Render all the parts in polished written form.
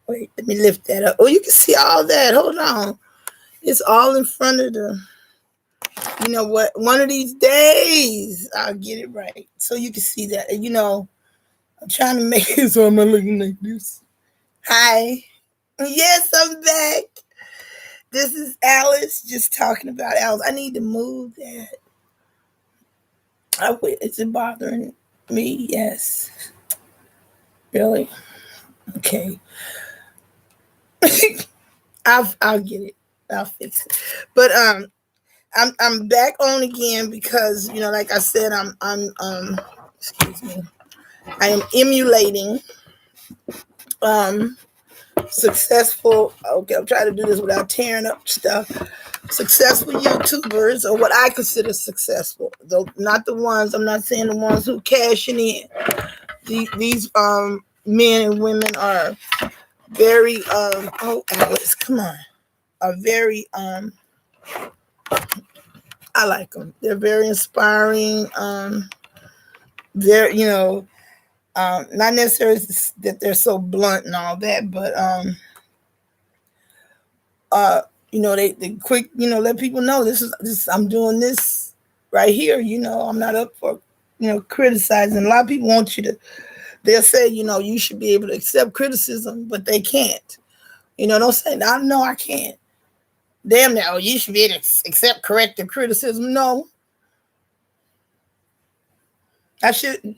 Wait, let me lift that up. Oh, you can see all that. Hold on. It's all in front of the, you know what? One of these days, I'll get it right. So you can see that. You know, I'm trying to make it so I'm not looking like this. Hi. Yes, I'm back. This is Alice just talking about Alice. I need to move that. Is it bothering me? Yes. Really? Okay. I'll get it. I'll fix it. But I'm back on again because you know, like I said, I'm excuse me. I am emulating um successful. Okay, I'm trying to do this without tearing up stuff. Successful YouTubers, or what I consider successful, though not the ones. I'm not saying the ones who cashing in. These men and women are very oh Alice, come on, are very I like them. They're very inspiring. They're not necessarily that they're so blunt and all that, but uh they quick let people know this I'm doing this right here. I'm not up for criticizing. A lot of people want you to. They'll say you should be able to accept criticism, but they can't. Don't say no, I can't. Damn, now you should be able to accept corrective criticism. No, I shouldn't.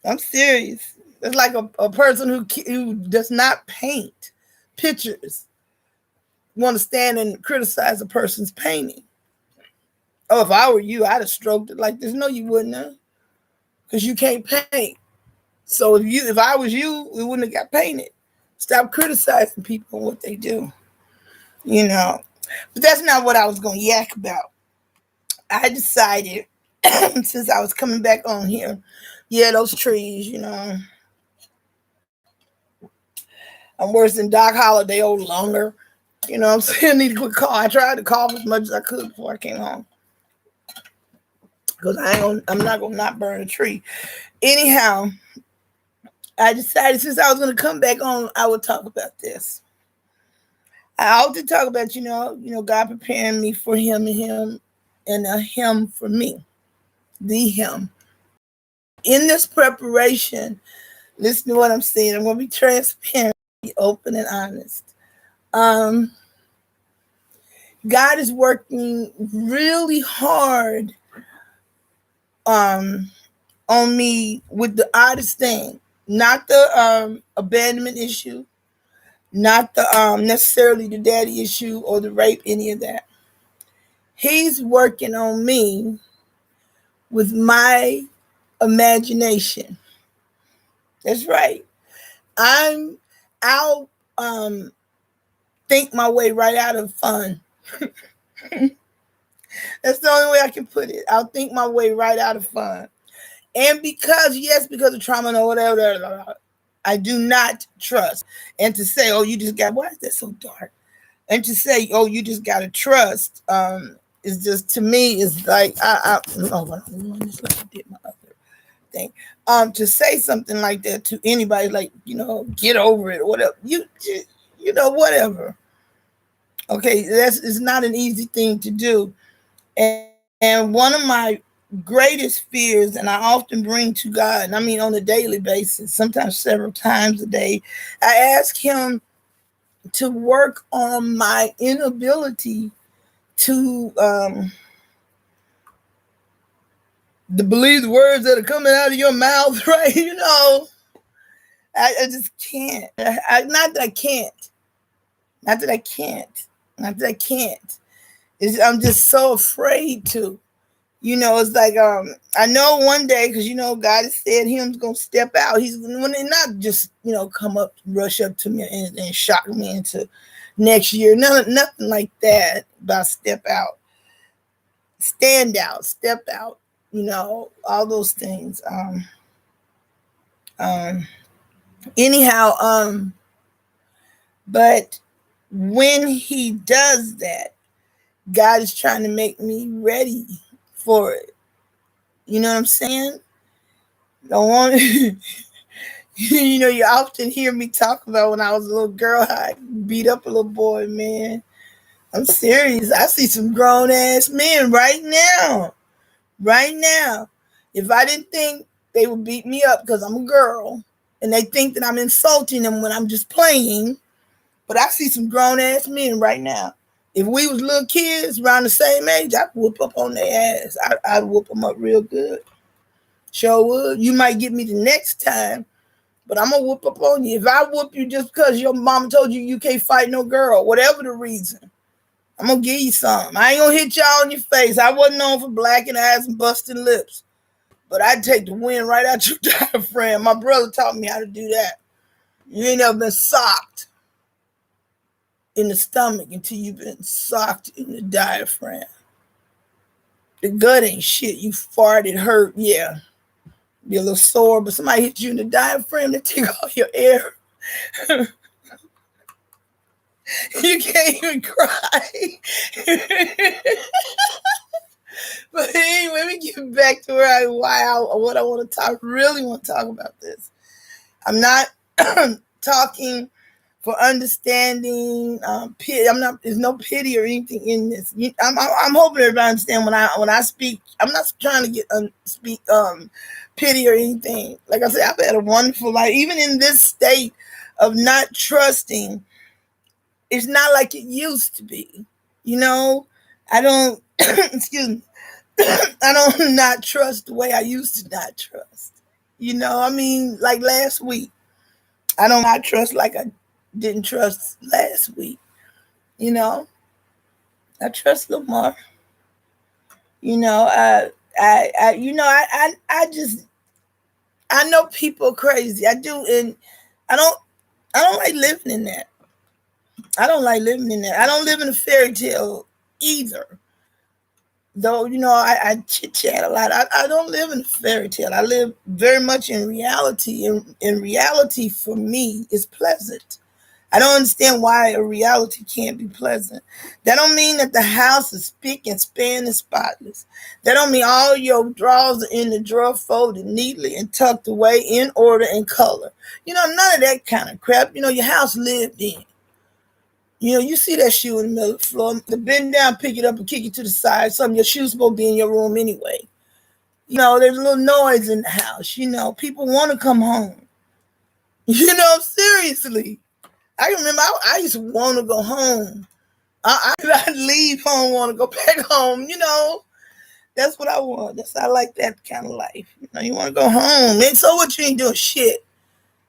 I'm serious. It's like a person who does not paint pictures want to stand and criticize a person's painting. Oh, if I were you, I'd have stroked it like this. No, you wouldn't have, because you can't paint. So if I was you, we wouldn't have got painted. Stop criticizing people and what they do. But that's not what I was going to yak about. I decided since I was coming back on here, yeah, those trees, I'm worse than Doc Holliday, old longer. You know what I'm saying? I need to quit call. I tried to call as much as I could before I came home, because I'm not gonna not burn a tree. Anyhow, I decided since I was gonna come back on, I would talk about this. I often talk about God preparing me for Him and Him and a Him for me, the Him. In this preparation, listen to what I'm saying. I'm gonna be transparent, be open and honest. Um, God is working really hard on me with the oddest thing. Not the abandonment issue, not the necessarily the daddy issue or the rape, any of that. He's working on me with my imagination. That's right. I'll think my way right out of fun. That's the only way I can put it. I'll think my way right out of fun. And because of trauma and whatever, I do not trust. And to say, oh, you just got, why is that so dark? And to say, oh, you just got to trust, is just, to me, is like, let me did my other thing. To say something like that to anybody, like, get over it or whatever, whatever. Okay, it's not an easy thing to do. And one of my greatest fears, and I often bring to God, and I mean on a daily basis, sometimes several times a day, I ask Him to work on my inability to believe the words that are coming out of your mouth, right? I just can't. Not that I can't. Not that I can't. Not that I can't. I'm just so afraid to. It's like I know one day, because God has said Him's gonna step out. He's not just rush up to me and shock me into next year. Nothing like that. About step out, stand out, step out. All those things. Anyhow, but when He does that, God is trying to make me ready for it. You know what I'm saying? Don't want You know, you often hear me talk about when I was a little girl, how I beat up a little boy, man. I'm serious. I see some grown ass men right now. Right now. If I didn't think they would beat me up because I'm a girl and they think that I'm insulting them when I'm just playing, but I see some grown ass men right now. If we was little kids around the same age, I'd whoop up on their ass. I'd whoop them up real good. Sure would. You might get me the next time, but I'm gonna whoop up on you. If I whoop you just because your mama told you you can't fight no girl, whatever the reason, I'm gonna give you some. I ain't gonna hit y'all in your face. I wasn't known for blacking eyes and busting lips, but I'd take the wind right out your diaphragm. My brother taught me how to do that. You ain't never been socked in the stomach until you've been socked in the diaphragm. The gut ain't shit. You farted, hurt, yeah. Be a little sore, but somebody hit you in the diaphragm to take all your air. You can't even cry. But anyway, let me get back to what I want to talk. Really want to talk about this. I'm not talking for understanding. I'm not. There's no pity or anything in this. I'm hoping everybody understand when I speak. I'm not trying to get speak pity or anything. Like I said, I've had a wonderful life, even in this state of not trusting. It's not like it used to be. You know, I don't. Excuse me. I don't not trust the way I used to not trust. You know, I mean, like last week, I don't not trust like I didn't trust last week. You know, I trust a little more. You know, I just, I know people are crazy. I do, and I don't, I don't like living in that. I don't like living in that. I don't live in a fairy tale either. Though, you know, I chit chat a lot. I don't live in a fairy tale. I live very much in reality. And in reality, for me, is pleasant. I don't understand why a reality can't be pleasant. That don't mean that the house is spick and span and spotless. That don't mean all your drawers are in the drawer folded neatly and tucked away in order and color. You know, none of that kind of crap. You know, your house lived in. You know, you see that shoe in the middle of the floor, the bend down, pick it up and kick it to the side. Some of your shoes supposed to be in your room anyway. You know, there's a little noise in the house. You know, people want to come home. You know, seriously. I remember I used to want to go home. I'd leave home, want to go back home. You know, that's what I want. I like that kind of life. You know, you want to go home. And so what, you ain't doing shit.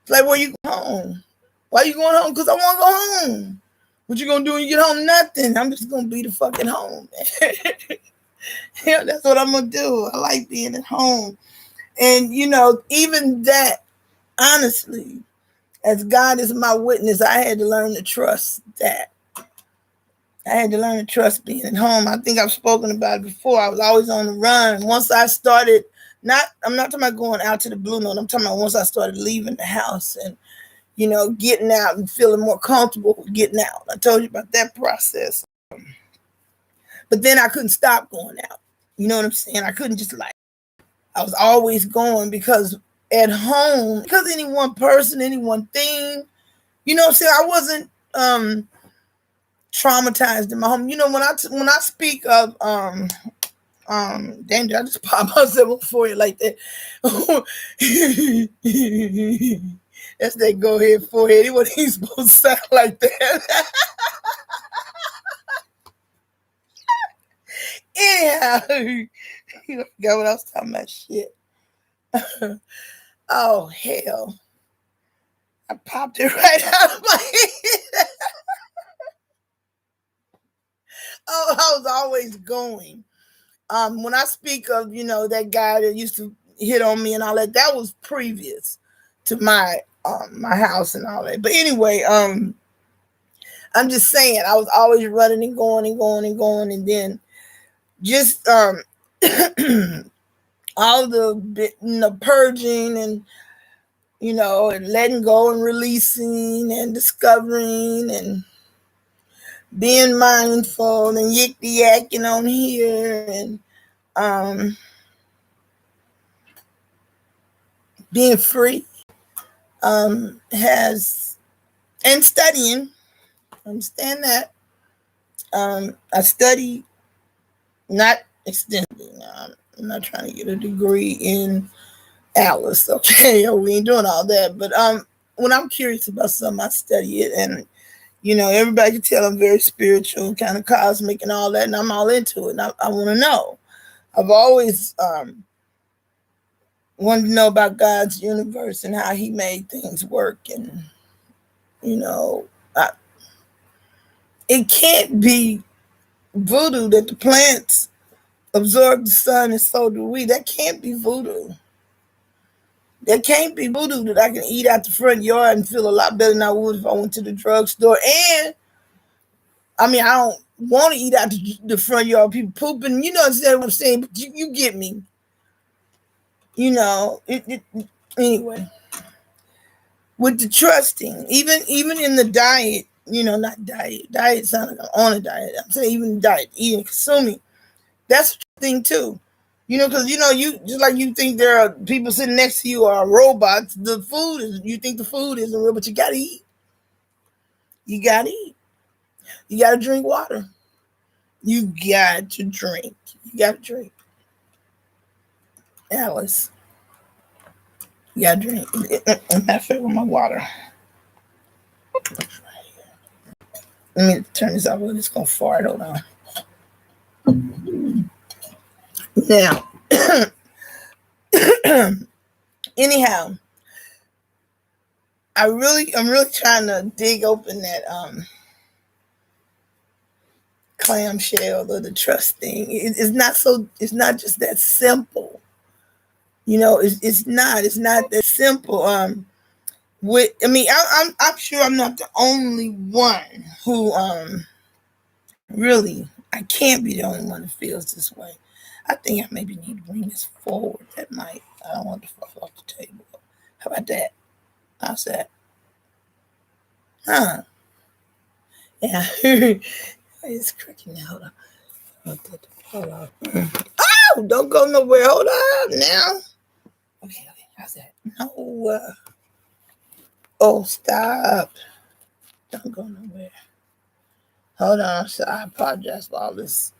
It's like, where you go home? Why you going home? Because I want to go home. What you gonna do when you get home? Nothing. I'm just gonna be the fucking home. Yeah, that's what I'm gonna do. I like being at home. And you know, even that, honestly, as God is my witness, I had to learn to trust that. I had to learn to trust being at home. I think I've spoken about it before. I was always on the run. Once I started, I'm not talking about going out to the Blue Note. I'm talking about once I started leaving the house and, you know, getting out and feeling more comfortable with getting out. I told you about that process. But then I couldn't stop going out. You know what I'm saying? I couldn't just like, I was always going because at home, because any one person, any one thing, you know what I'm saying? I wasn't traumatized in my home. You know, when I speak of danger, I just pop myself before you like that. That's that go ahead forehead. It wasn't supposed to sound like that. Anyhow, you forgot what I was talking about. Shit. Oh hell. I popped it right out of my head. Oh, I was always going. When I speak of, you know, that guy that used to hit on me and all that, that was previous to my house and all that. But anyway, I'm just saying I was always running and going and going and going, and then just all the, you know, purging and, you know, and letting go and releasing and discovering and being mindful and yik yakking on here and being free. has, and studying, understand that. I study not extensively. Now, I'm not trying to get a degree in Alice, okay? We ain't doing all that. But when I'm curious about something, I study it, and everybody can tell I'm very spiritual, kind of cosmic, and all that, and I'm all into it. And I want to know. I've always wanted to know about God's universe and how He made things work, and it can't be voodoo that the plants absorb the sun and so do we. That can't be voodoo. That can't be voodoo that I can eat out the front yard and feel a lot better than I would if I went to the drugstore. And I mean, I don't want to eat out the front yard. People pooping, understand what I'm saying? But you get me. Anyway, with the trusting, even in the diet, not diet. Diet sounds like I'm on a diet. I'm saying even diet, eating, consuming. That's a thing too. Because you just like you think there are people sitting next to you are robots. The food is, you think the food isn't real, but you gotta eat. You gotta eat. You gotta drink water. You got to drink. You gotta drink. Alice, you gotta drink. I'm not with my water. Let me turn this off. It's gonna fart. Hold on. Now, anyhow, I'm really trying to dig open that clamshell or the trust thing. It's not just that simple. It's not that simple. I'm sure I'm not the only one who really, I can't be the only one who feels this way. I think I maybe need to bring this forward. That might, I don't want to fall off the table. How about that? How's that? Huh? Yeah. It's cracking now. Hold on. Oh, don't go nowhere. Hold on now. Okay. How's that? No. Oh, stop. Don't go nowhere. Hold on. So I apologize for all this.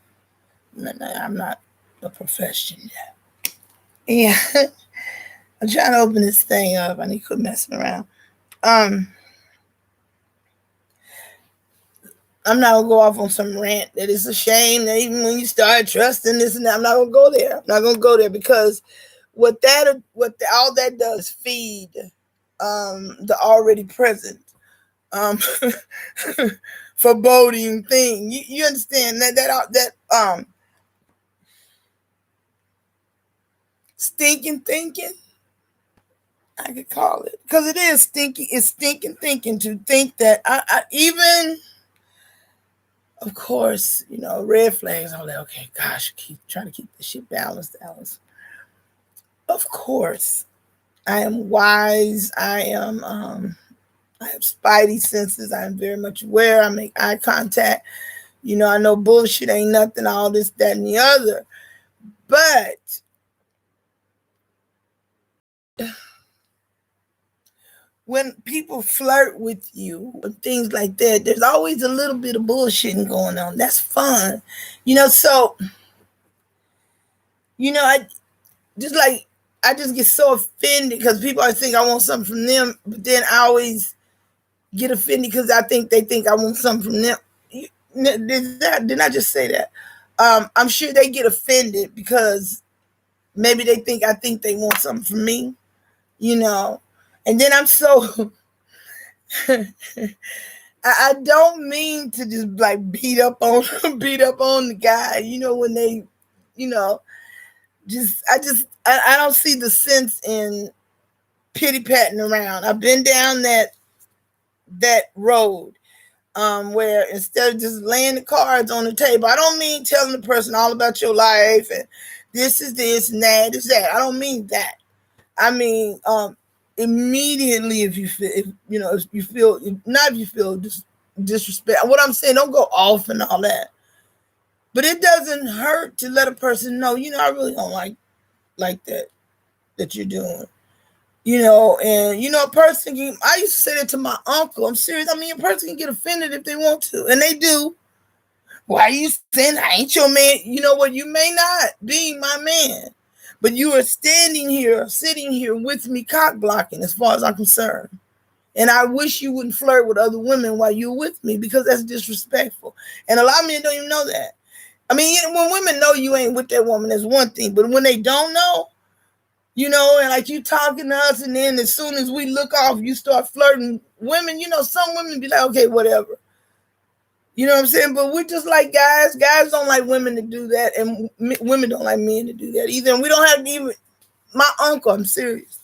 No, I'm not a profession yet. Yeah. I'm trying to open this thing up. I need to quit messing around. I'm not gonna go off on some rant that it's a shame that even when you start trusting this and that, I'm not gonna go there. I'm not gonna go there because all that does feed the already present foreboding thing. You understand that stinking thinking, I could call it, because it is stinky. It's stinking thinking to think that I even. Of course, red flags, all that. Okay, gosh, trying to keep this shit balanced, Alice. Of course, I am wise. I have spidey senses. I am very much aware. I make eye contact. I know bullshit ain't nothing, all this, that, and the other. But when people flirt with you and things like that, there's always a little bit of bullshitting going on. That's fun. So, I just get so offended because people always think I want something from them, but then I always get offended because they think I want something from them. Didn't I just say that? I'm sure they get offended because maybe they think I think they want something from me, and then I'm so I don't mean to just like beat up on the guy, when they, I don't see the sense in pity patting around. I've been down that road where instead of just laying the cards on the table, I don't mean telling the person all about your life and this is this and that is that. I don't mean that. I mean, immediately if you feel disrespect. What I'm saying, don't go off and all that. But it doesn't hurt to let a person know, I really don't like that you're doing. And a person can, I used to say that to my uncle. I'm serious. I mean, a person can get offended if they want to, and they do. Why are you saying I ain't your man? You know what? You may not be my man, but you are sitting here with me, cock blocking, as far as I'm concerned. And I wish you wouldn't flirt with other women while you're with me, because that's disrespectful. And a lot of men don't even know that. I mean, when women know you ain't with that woman, that's one thing. But when they don't know, and like you talking to us, and then as soon as we look off, you start flirting. Women, some women be like, okay, whatever. You know what I'm saying? But we're just like guys. Guys don't like women to do that, and women don't like men to do that either. And we don't have to even. My uncle, I'm serious.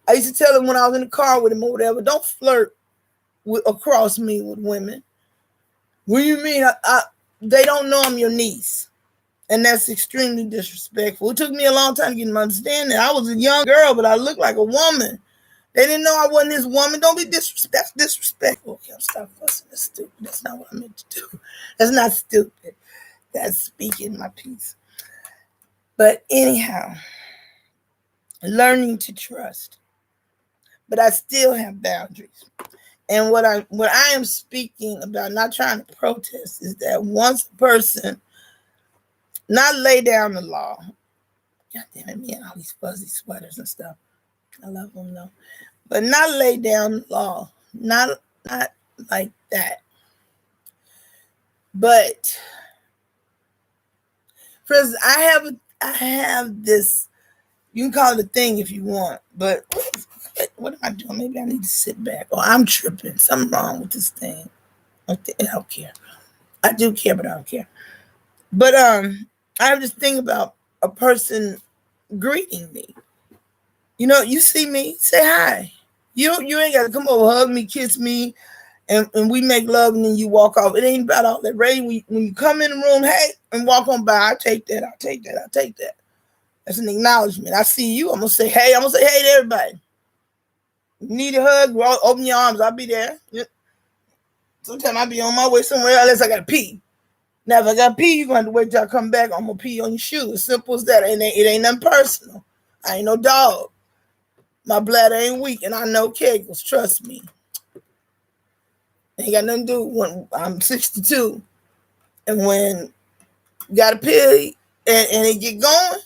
I used to tell him when I was in the car with him or whatever, don't flirt across me with women. What do you mean? They don't know I'm your niece. And that's extremely disrespectful. It took me a long time to get them understanding. I was a young girl, but I looked like a woman. They didn't know I wasn't this woman. Don't be disrespectful. Okay, I'll stop fussing. That's stupid. That's not what I meant to do. That's not stupid. That's speaking my piece. But anyhow, learning to trust. But I still have boundaries. And what I am speaking about, not trying to protest, is that once a person not lay down the law. God damn it, me and all these fuzzy sweaters and stuff. I love them though. But not lay down the law. Not like that. But for instance, I have this, you can call it a thing if you want, but what am I doing? Maybe I need to sit back. Or I'm tripping. Something wrong with this thing. I don't care. I do care, but I don't care. But I have this thing about a person greeting me. You see me, say hi. You ain't got to come over, hug me, kiss me, and we make love, and then you walk off. It ain't about all that. Right? When you come in the room, hey, and walk on by, I'll take that. That's an acknowledgement. I see you. I'm going to say hey. I'm going to say hey to everybody. You need a hug? Well, open your arms. I'll be there. Sometimes I'll be on my way somewhere unless I got to pee. Now, if I got to pee, you're going to have to wait till I come back. I'm going to pee on your shoe. As simple as that. It ain't nothing personal. I ain't no dog. My bladder ain't weak, and I know kegels. Trust me. Ain't got nothing to do when I'm 62. And when you got to pee and it get going,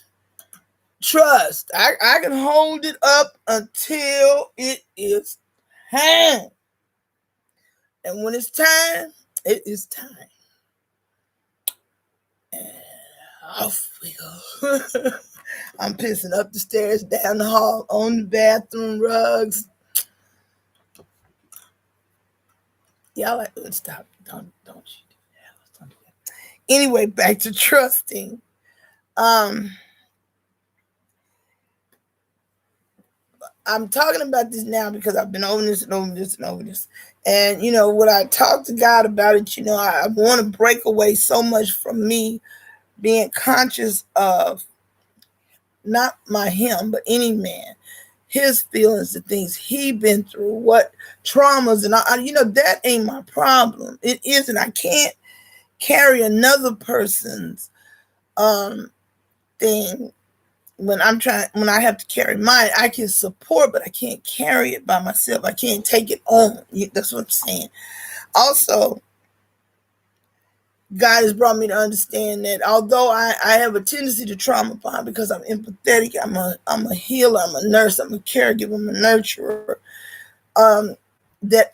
trust. I can hold it up until it is time. And when it's time, it is time. And off we go. I'm pissing up the stairs, down the hall, on the bathroom rugs. Y'all like, stop. Don't you do that. Don't do that. Anyway, back to trusting. I'm talking about this now because I've been over this and over this and over this. And, when I talk to God about it, I want to break away so much from me being conscious of not him, but any man, his feelings, the things he been through, what traumas, and that ain't my problem. It isn't. I can't carry another person's thing when I have to carry mine. I can support, but I can't carry it by myself. I can't take it on. That's what I'm saying. Also, God has brought me to understand that although I have a tendency to trauma bond because I'm empathetic, I'm a healer, I'm a nurse, I'm a caregiver, I'm a nurturer, that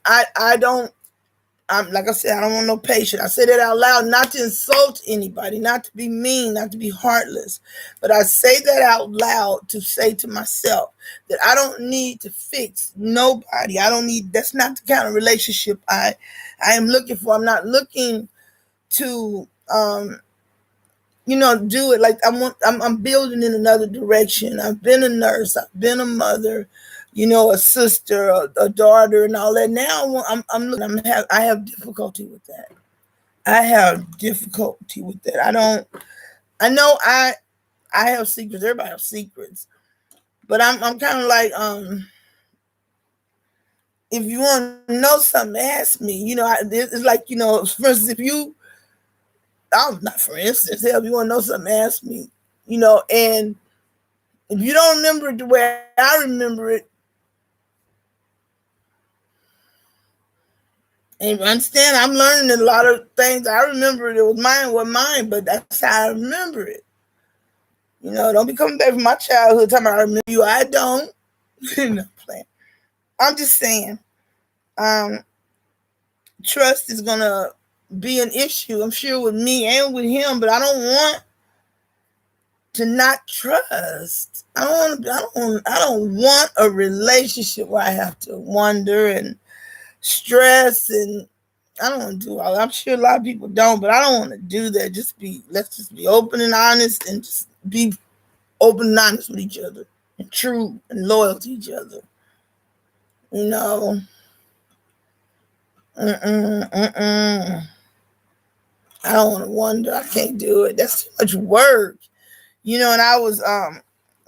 I'm like I said, I don't want no patient. I say that out loud, not to insult anybody, not to be mean, not to be heartless, but I say that out loud to say to myself that I don't need to fix nobody. That's not the kind of relationship I am looking for. I'm not looking to do it like I'm building in another direction. I've been a nurse, I've been a mother, a sister, a daughter, and all that. Now I have difficulty with that. I know I have secrets. Everybody has secrets, but I'm kind of like if you want to know something, ask me. It's like for instance, if you want to know something, ask me. And if you don't remember it the way I remember it, And understand, I'm learning a lot of things. I remember it was mine, but that's how I remember it. Don't be coming back from my childhood talking about I remember you. I don't. No plan. I'm just saying, trust is gonna be an issue, I'm sure, with me and with him, but I don't want to not trust. I don't want a relationship where I have to wonder and stress, and I don't want to do all that. I'm sure a lot of people don't, but I don't want to do that. Let's just be open and honest, and just be open and honest with each other, and true and loyal to each other. You know, I don't want to wonder. I can't do it. That's too much work. And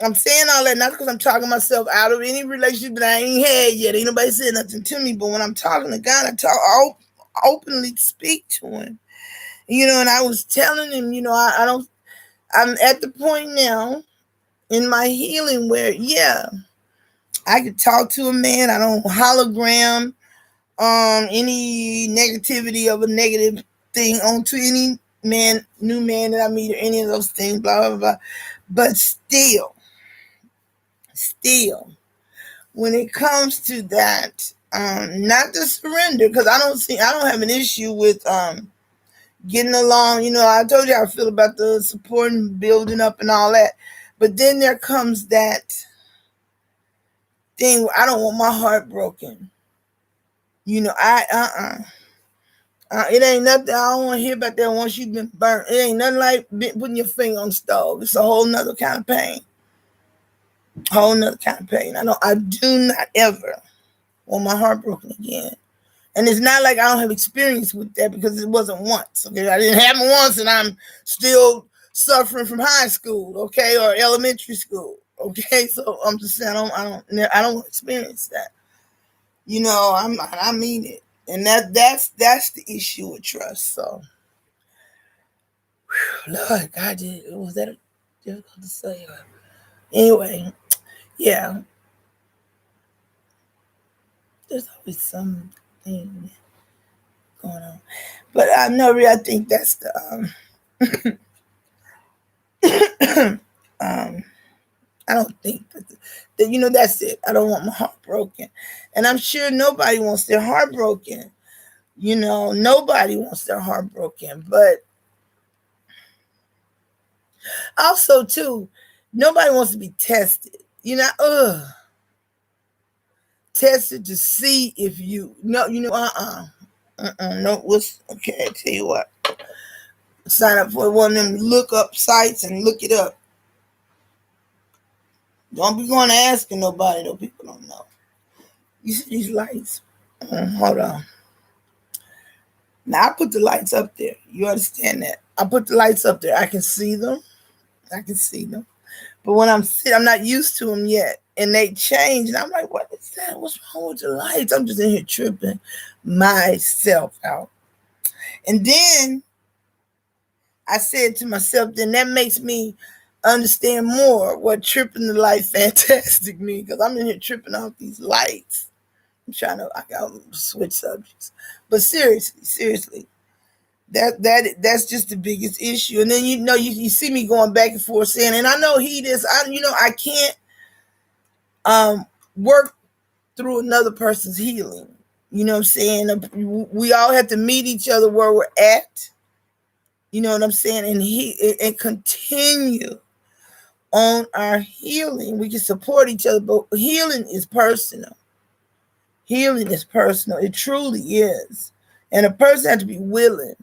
I'm saying all that not because I'm talking myself out of any relationship that I ain't had yet. Ain't nobody said nothing to me. But when I'm talking to God, I openly speak to him. And I was telling him, I'm at the point now in my healing where, yeah, I could talk to a man. I don't hologram any negativity of a negative thing onto any new man that I meet, or any of those things, blah, blah, blah. But still, when it comes to that, not to surrender, because I don't have an issue with getting along. I told you how I feel about the support and building up and all that. But then there comes that thing where I don't want my heart broken. It ain't nothing. I don't want to hear about that once you've been burnt. It ain't nothing like putting your finger on the stove. It's a whole nother kind of pain. Whole nother kind of pain. I do not ever want my heart broken again. And it's not like I don't have experience with that, because it wasn't once. Okay, I didn't have it once, and I'm still suffering from high school, okay, or elementary school, okay. So I'm just saying, I don't want to experience that. I mean it, and that's the issue with trust. So, Lord God, was that difficult to say? Anyway, yeah, there's always something going on, but no, really, I think that's the I don't think that, that's it. I don't want my heart broken, and I'm sure nobody wants their heart broken. Nobody wants their heart broken, but also too, nobody wants to be tested. Tested to see if no, what's okay. I tell you what, sign up for one of them look up sites and look it up. Don't be going to asking nobody, though. People don't know. You see these lights? Hold on. Now, I put the lights up there. You understand that? I put the lights up there. I can see them. But when I'm not used to them yet. And they change. And I'm like, what is that? What's wrong with the lights? I'm just in here tripping myself out. And then I said to myself, then that makes me understand more what tripping the light fantastic means, because I'm in here tripping off these lights. I got switch subjects, but seriously, that's just the biggest issue. And then you see me going back and forth saying, and I know I can't work through another person's healing. You know what I'm saying? We all have to meet each other where we're at. You know what I'm saying? And continue on our healing. We can support each other, but healing is personal. It truly is. And a person has to be willing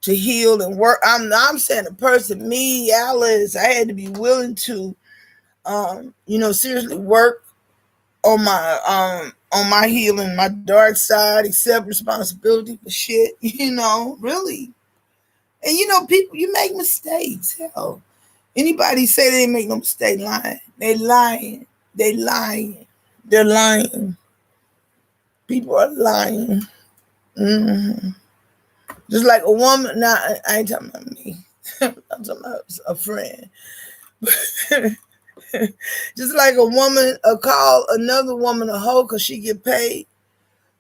to heal and work. I'm saying a person, me, Alice, I had to be willing to, seriously work on my healing, my dark side, accept responsibility for shit, really. And people, you make mistakes. Hell, anybody say they make no mistake, lying. They lying. They're lying. People are lying. Mm-hmm. Just like a woman. Now, I ain't talking about me. I'm talking about a friend. Just like a woman call another woman a hoe because she get paid.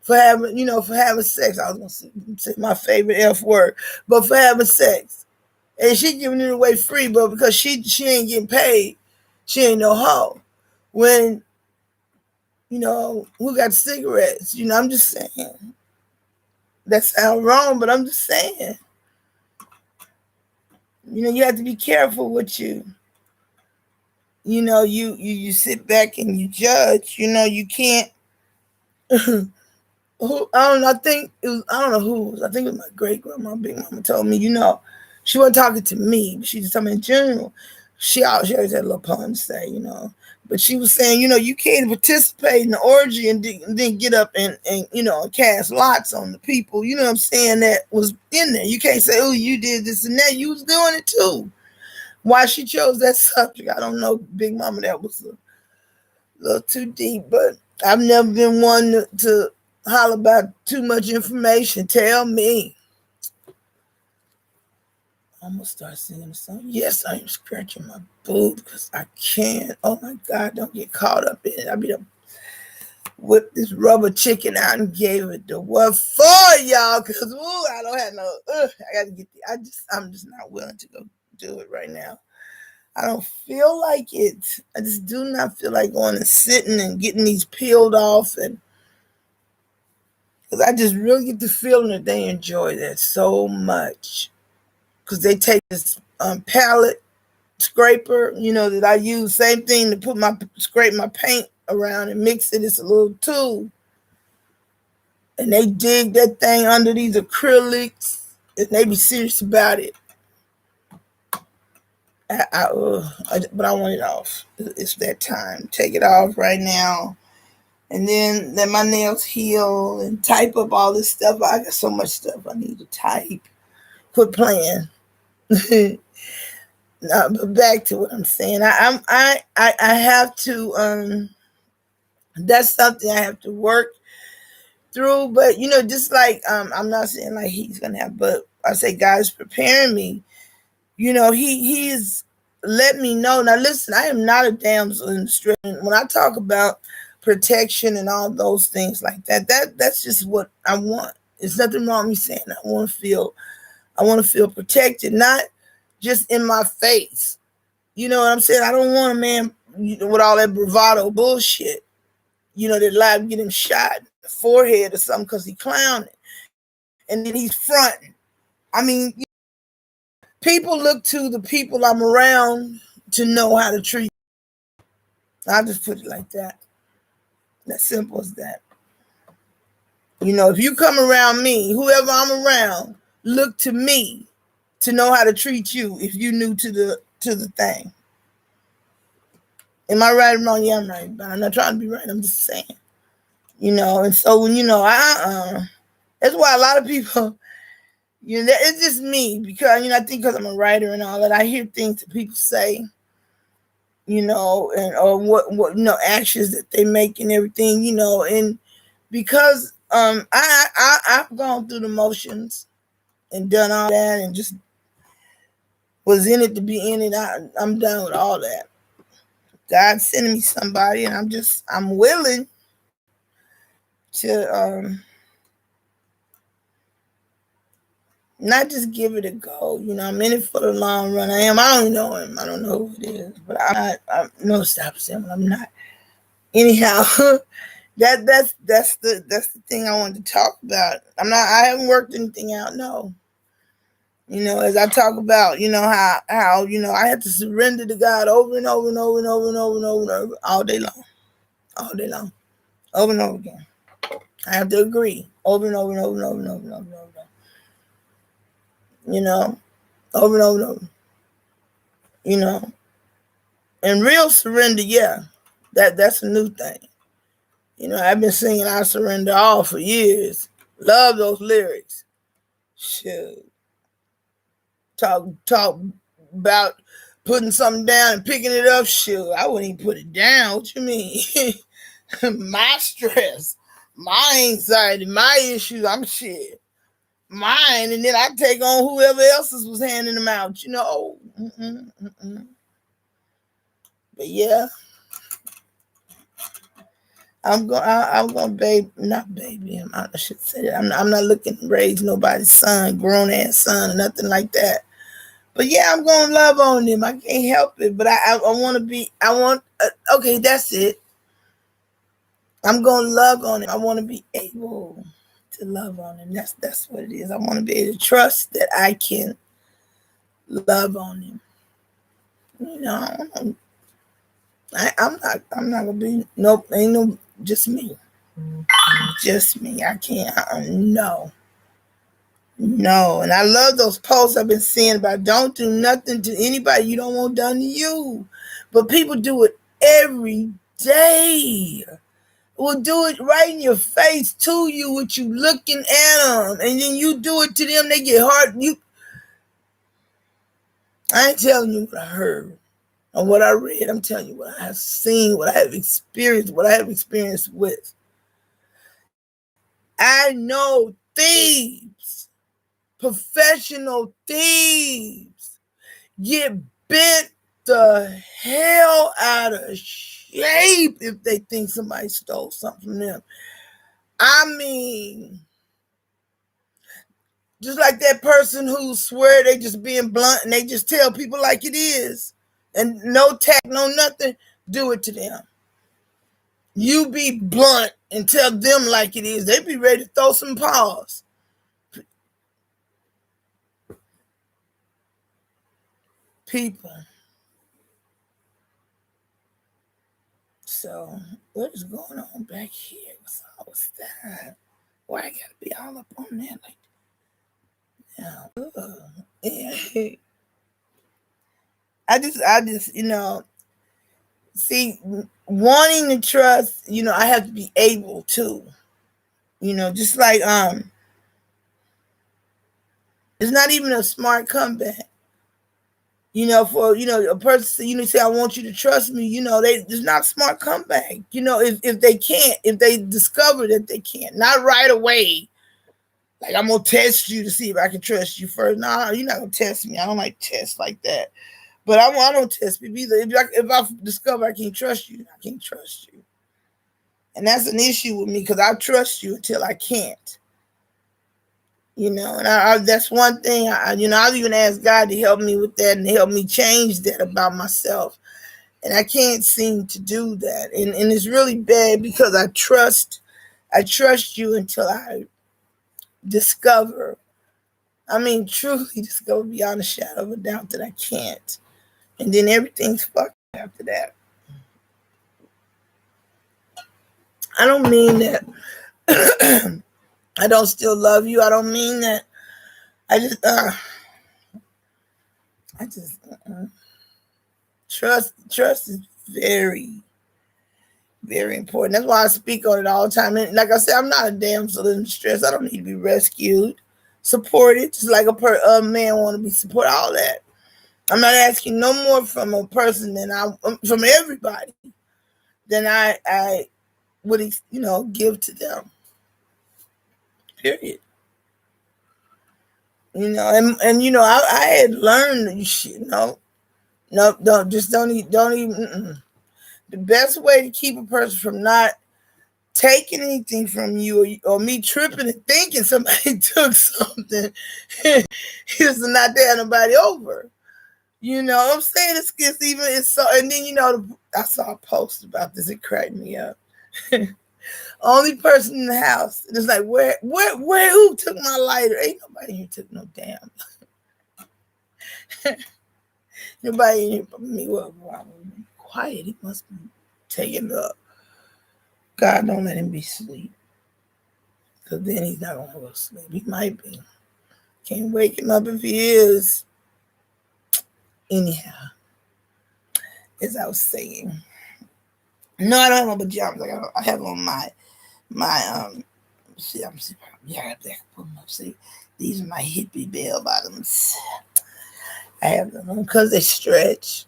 for having, for having sex. I was gonna say my favorite F word, but for having sex, and she giving it away free, but because she ain't getting paid, she ain't no hoe. When who got cigarettes? I'm just saying that sounds wrong, but I'm just saying. You have to be careful what you sit back and you judge. You can't. I don't know. I don't know who. I think it was my great grandma, big mama told me. She wasn't talking to me, but she just told me in general. She always had a little pun to say, But she was saying, you can't participate in the orgy and then get up and cast lots on the people. You know what I'm saying? That was in there. You can't say, oh, you did this and that. You was doing it too. Why she chose that subject, I don't know, Big Mama. That was a little too deep, but I've never been one to holler about too much information. Tell me. I'm gonna start singing a song. Yes, I am scratching my boob because I can't. Oh my God, don't get caught up in it. I be to whip this rubber chicken out and gave it the what for, y'all? Because I don't have no. I gotta get. I'm just not willing to go do it right now. I don't feel like it. I just do not feel like going and sitting and getting these peeled off, and because I just really get the feeling that they enjoy that so much. Because they take this palette scraper, that I use, same thing to scrape my paint around and mix it. It's a little tool. And they dig that thing under these acrylics, and they be serious about it. But I want it off. It's that time. Take it off right now. And then let my nails heal and type up all this stuff. I got so much stuff I need to type. Quit playing. No, but back to what I'm saying. I have to. That's something I have to work through. But just like I'm not saying like he's gonna have, but I say God's preparing me. He is let me know. Now listen, I am not a damsel in distress. When I talk about protection and all those things like that's just what I want. There's nothing wrong with me saying I want to feel protected, not just in my face. You know what I'm saying? I don't want a man with all that bravado bullshit. That liable to get him shot in the forehead or something because he clowning. And then he's fronting. I mean, people look to the people I'm around to know how to treat. I'll just put it like that. As simple as that. If you come around me, whoever I'm around, look to me to know how to treat you if you new to the thing. Am I right or wrong? Yeah, I'm right, but I'm not trying to be right. I'm just saying. And so when that's why a lot of people, it's just me because I think because I'm a writer and all that, I hear things that people say, and or what actions that they make and everything, and because I've gone through the motions and done all that and just was in it to be in it. I'm done with all that. God's sending me somebody, and I'm willing to not just give it a go. I'm in it for the long run. I don't know him. I don't know who it is, but I'm no stop saying I'm not. Anyhow, that's the thing I wanted to talk about. I haven't worked anything out. No. As I talk about, how I have to surrender to God over and over and over and over and over and over and over all day long, over and over again. I have to agree over and over and over and over and over and over and over. Over and over and over. And real surrender, yeah, that's a new thing. I've been singing "I Surrender All" for years. Love those lyrics. Shoot. Talk about putting something down and picking it up. Shoot, I wouldn't even put it down. What you mean? My stress, my anxiety, my issues. I'm shit. Mine, and then I take on whoever else's was handing them out. But yeah, I'm going to not baby him. I should say that. I'm not looking to raise nobody's son, grown ass son, or nothing like that. But yeah, I'm going to love on him. I can't help it. But I want to be, okay, that's it. I'm going to love on him. I want to be able to love on him. That's what it is. I want to be able to trust that I can love on him. You know, I'm not gonna be nope. Ain't no just me, just me. I can't. No. And I love those posts I've been seeing about don't do nothing to anybody you don't want done to you, but people do it every day. Will do it right in your face to you with you looking at them, and then you do it to them. They get hard. I ain't telling you what I heard or what I read. I'm telling you what I have seen, what I have experienced with. I know thieves, professional thieves, get bent the hell out of shape if they think somebody stole something from them. I mean, just like that person who swear they just being blunt and they just tell people like it is and no tact, no nothing, do it to them. You be blunt and tell them like it is. They be ready to throw some paws. People. So, what is going on back here? What's that? Why I gotta be all up on that like that? Yeah. I just, see, wanting to trust, I have to be able to, just like, it's not even a smart comeback. For a person, say I want you to trust me. It's not a smart comeback. If they can't, if they discover that they can't, not right away. Like I'm gonna test you to see if I can trust you first. No, you're not gonna test me. I don't like tests like that. But I don't test people either. If I discover I can't trust you, I can't trust you, and that's an issue with me because I trust you until I can't. And that's one thing. I've even asked God to help me with that and help me change that about myself. And I can't seem to do that. And it's really bad because I trust you until I discover. Truly discover beyond a shadow of a doubt that I can't. And then everything's fucked after that. I don't mean that I don't still love you. I don't mean that. I just trust is very, very important. That's why I speak on it all the time. And like I said, I'm not a damsel in distress. I don't need to be rescued, supported, just like a man want to be supported. All that. I'm not asking no more from a person from everybody than I would give to them. Period. And I had learned shit. No, don't even. The best way to keep a person from not taking anything from you or me tripping and thinking somebody took something is to not dare nobody over. I'm saying it's so, and then I saw a post about this. It cracked me up. Only person in the house. It's like, where, who took my lighter? Ain't nobody here took no damn. Nobody in here but me. Well, quiet. He must be taking up. God, don't let him be asleep. Because then he's not going to go to sleep. He might be. Can't wake him up if he is. Anyhow, as I was saying. No, I don't have my pajamas. I have on my see, yeah, see, these are my hippie bell bottoms. I have them on because they stretch.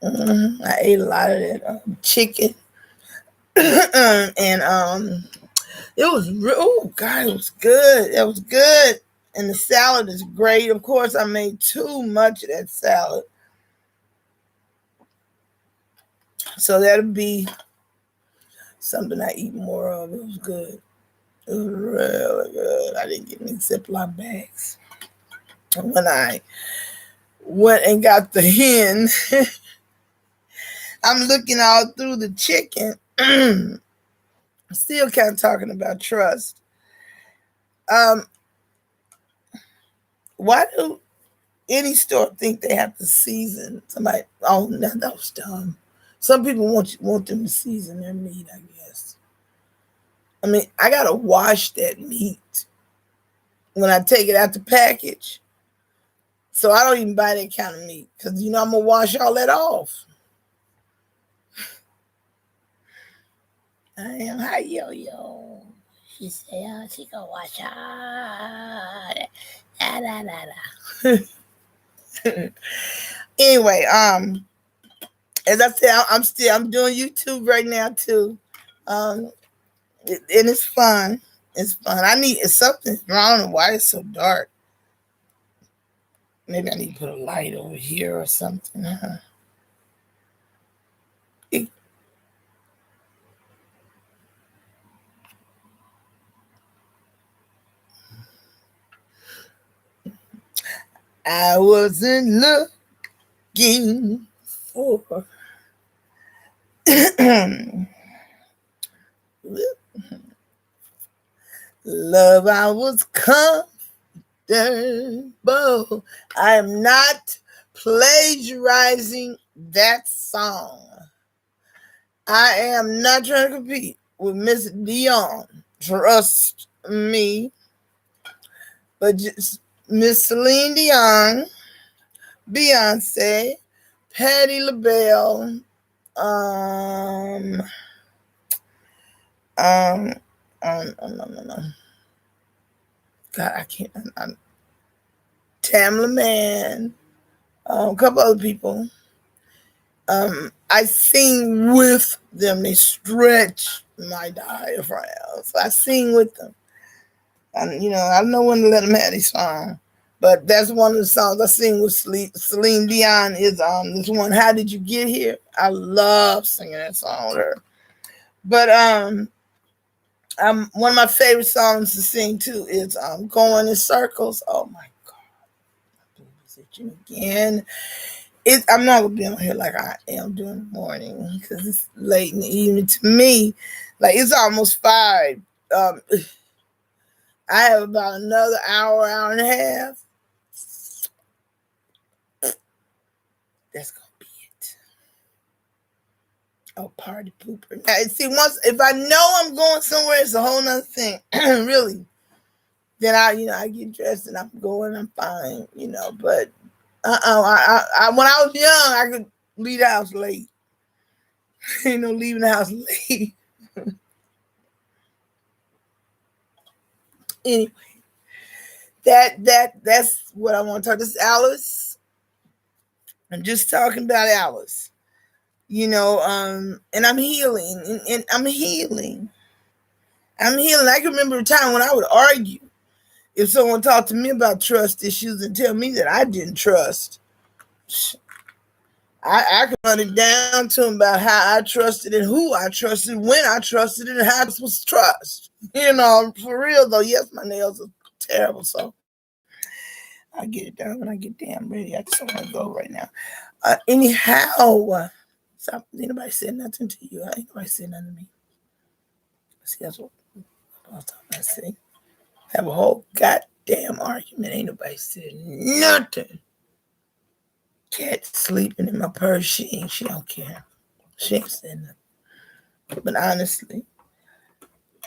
I ate a lot of that chicken, and it was God, it was good. It was good, and the salad is great. Of course, I made too much of that salad, so that'll be something I eat more of. It was good. It was really good. I didn't get any Ziploc bags. And when I went and got the hen, I'm looking all through the chicken. Still kind of talking about trust. Why do any store think they have to season somebody? Oh, no, that was dumb. Some people want them to season their meat, I guess. I mean, I gotta wash that meat when I take it out the package. So I don't even buy that kind of meat because I'm gonna wash all that off. I am hi yo. She said, "Oh, she gonna wash all that." Anyway, as I said, I'm doing YouTube right now too, and it's fun. It's fun. It's something wrong. I don't know why it's so dark. Maybe I need to put a light over here or something. I wasn't looking for love. I was comfortable. I am not plagiarizing that song. I am not trying to compete with Miss Dion. Trust me. But just Miss Celine Dion, Beyonce, Patti LaBelle, no. God, I can't. Tamla Man, a couple other people. I sing with them. They stretch my diaphragm. So I sing with them. And, I don't know when to let them have these songs. But that's one of the songs I sing with Celine Dion is this one, How Did You Get Here? I love singing that song with her. But one of my favorite songs to sing too is Going in Circles. Oh my God. Again. I'm not gonna be on here like I am during the morning because it's late in the evening to me. Like it's almost 5. I have about another hour and a half. That's gonna be it. Oh, party pooper. Now, see, if I know I'm going somewhere, it's a whole nother thing. Really. Then I get dressed and I'm going. I'm fine. But when I was young, I could leave the house late. Leaving the house late. Anyway, that's what I want to talk. This is Alice. I'm just talking about Alice. And I'm healing, and I'm healing. I can remember a time when I would argue if someone talked to me about trust issues and tell me that I didn't trust. I could run it down to them about how I trusted and who I trusted, when I trusted, and how this was trust. For real though. Yes, my nails are terrible, so I'll get it done when I get damn ready. I just don't want to go right now. Anyhow, stop. Ain't nobody said nothing to you. Ain't nobody said nothing to me. See, that's what I was talking about. See, have a whole goddamn argument. Ain't nobody said nothing. Cat sleeping in my purse. She don't care. She ain't said nothing. But honestly,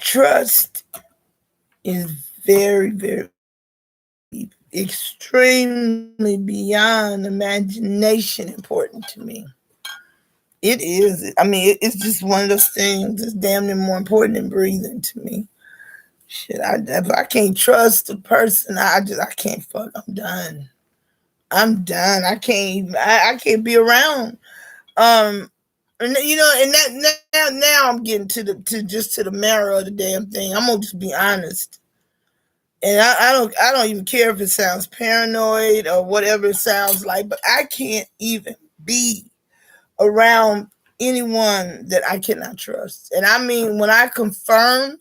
trust is very, very extremely beyond imagination important to me. It is. I mean, it's just one of those things that's damn near more important than breathing to me. Shit, if I can't trust a person, I can't fuck. I'm done. I can't be around. And now I'm getting to the marrow of the damn thing. I'm gonna just be honest. And I don't even care if it sounds paranoid or whatever it sounds like, but I can't even be around anyone that I cannot trust. And I mean, when I confirm,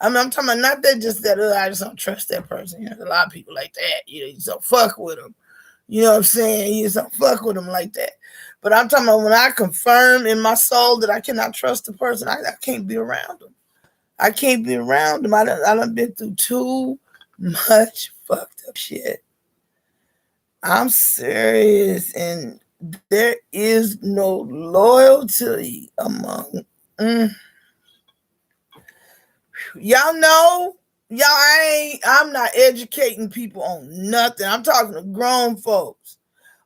I'm talking about not that just that I just don't trust that person. You know, a lot of people like that. You just don't fuck with them. You know what I'm saying? You just don't fuck with them like that. But I'm talking about when I confirm in my soul that I cannot trust the person, I can't be around them. I can't be around them. I done been through too much fucked up shit. I'm serious, and there is no loyalty among. Y'all know, I'm not educating people on nothing. I'm talking to grown folks.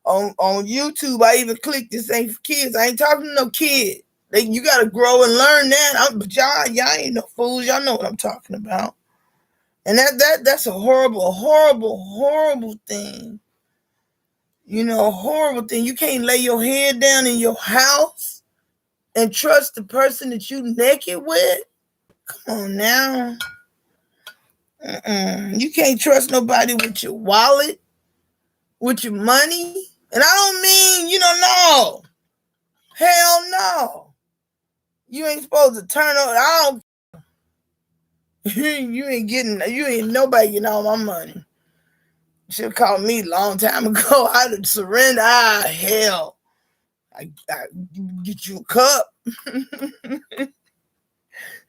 On YouTube, I even click this ain't for kids. I ain't talking to no kid. You gotta grow and learn that. But y'all ain't no fools. Y'all know what I'm talking about. And that's a horrible, horrible, horrible thing. You know, a horrible thing. You can't lay your head down in your house and trust the person that you naked with. Come on now. You can't trust nobody with your wallet, with your money. And I don't mean, no. Hell no. You ain't supposed to turn over. You ain't nobody getting all my money. Should have called me a long time ago. I'd have surrendered. Hell. I get you a cup.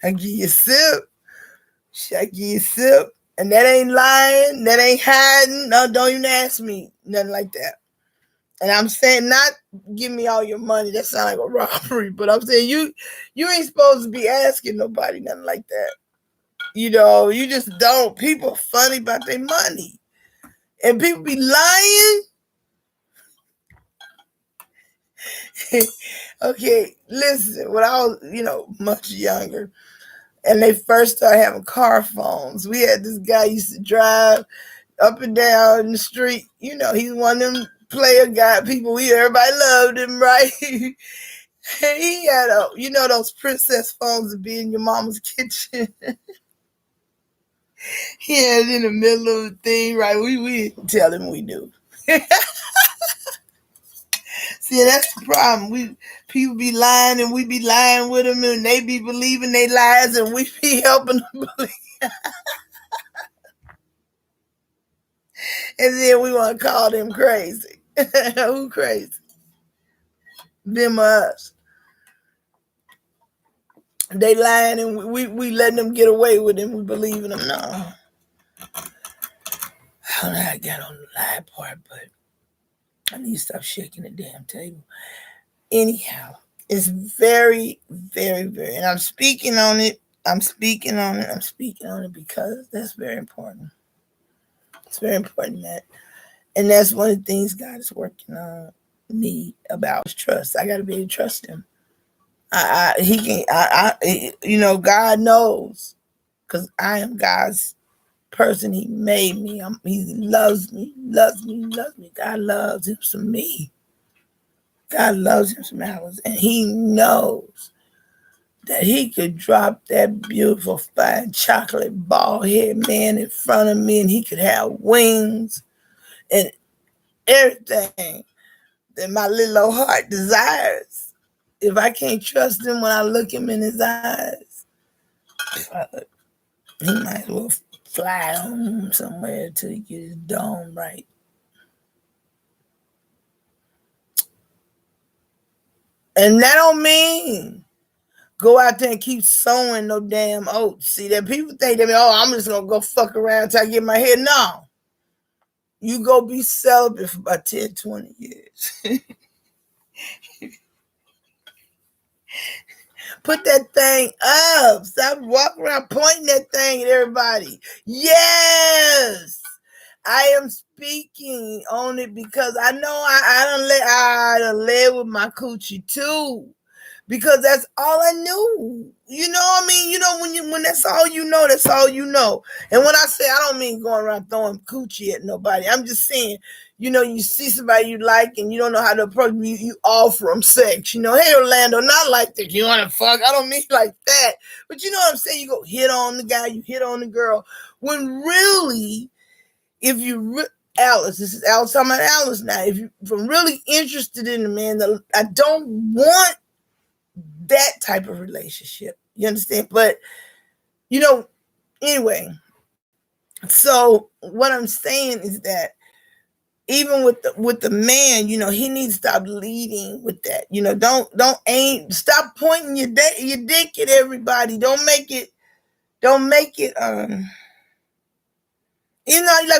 I give you a sip. I give you a sip. And that ain't lying. That ain't hiding. No, don't even ask me. Nothing like that. And I'm saying not give me all your money. That sounds like a robbery. But I'm saying you ain't supposed to be asking nobody nothing like that. You just don't. People are funny about their money. And people be lying. Okay, listen. When I was, much younger, and they first started having car phones, we had this guy used to drive up and down the street. He's one of them player guy people. Everybody loved him, right? And he had those princess phones that be in your mama's kitchen. He had it in the middle of the thing, right? We didn't tell him we knew. See, that's the problem. People be lying, and we be lying with them, and they be believing they lies, and we be helping them believe. And then we want to call them crazy. Who crazy? Them or us. They lying, and we letting them get away with it. We believing them. No. I don't know how I got on the lie part, but I need to stop shaking the damn table. Anyhow, it's very, very, very, and I'm speaking on it because that's very important. It's very important and that's one of the things God is working on me about is trust. I got to be able to trust him. God knows, because I am God's person. He made me. He loves me. God loves him some me. God loves him some hours, and he knows that he could drop that beautiful fine chocolate bald head man in front of me, and he could have wings and everything that my little old heart desires. If I can't trust him when I look him in his eyes, he might as well fly home somewhere until he get his dome right. And that don't mean go out there and keep sowing no damn oats. See, that people think that, I'm just going to go fuck around until I get my head. No. You go be celibate for about 10, 20 years. Put that thing up. Stop walking around pointing that thing at everybody. Yes. I am speaking on it because I know I done led with my coochie too. Because that's all I knew. You know what I mean? When that's all you know, that's all you know. And when I say, I don't mean going around throwing coochie at nobody. I'm just saying, you see somebody you like and you don't know how to approach them, you offer them sex. Hey, Orlando, not like this. You want to fuck? I don't mean like that. But you know what I'm saying? You go hit on the guy, you hit on the girl. When really, if you Alice, this is Alice talking about Alice now. If you're really interested in the man, I don't want that type of relationship. You understand? But anyway, so what I'm saying is that even with the man, he needs to stop leading with that. Don't aim. Stop pointing your dick at everybody. Don't make it. Like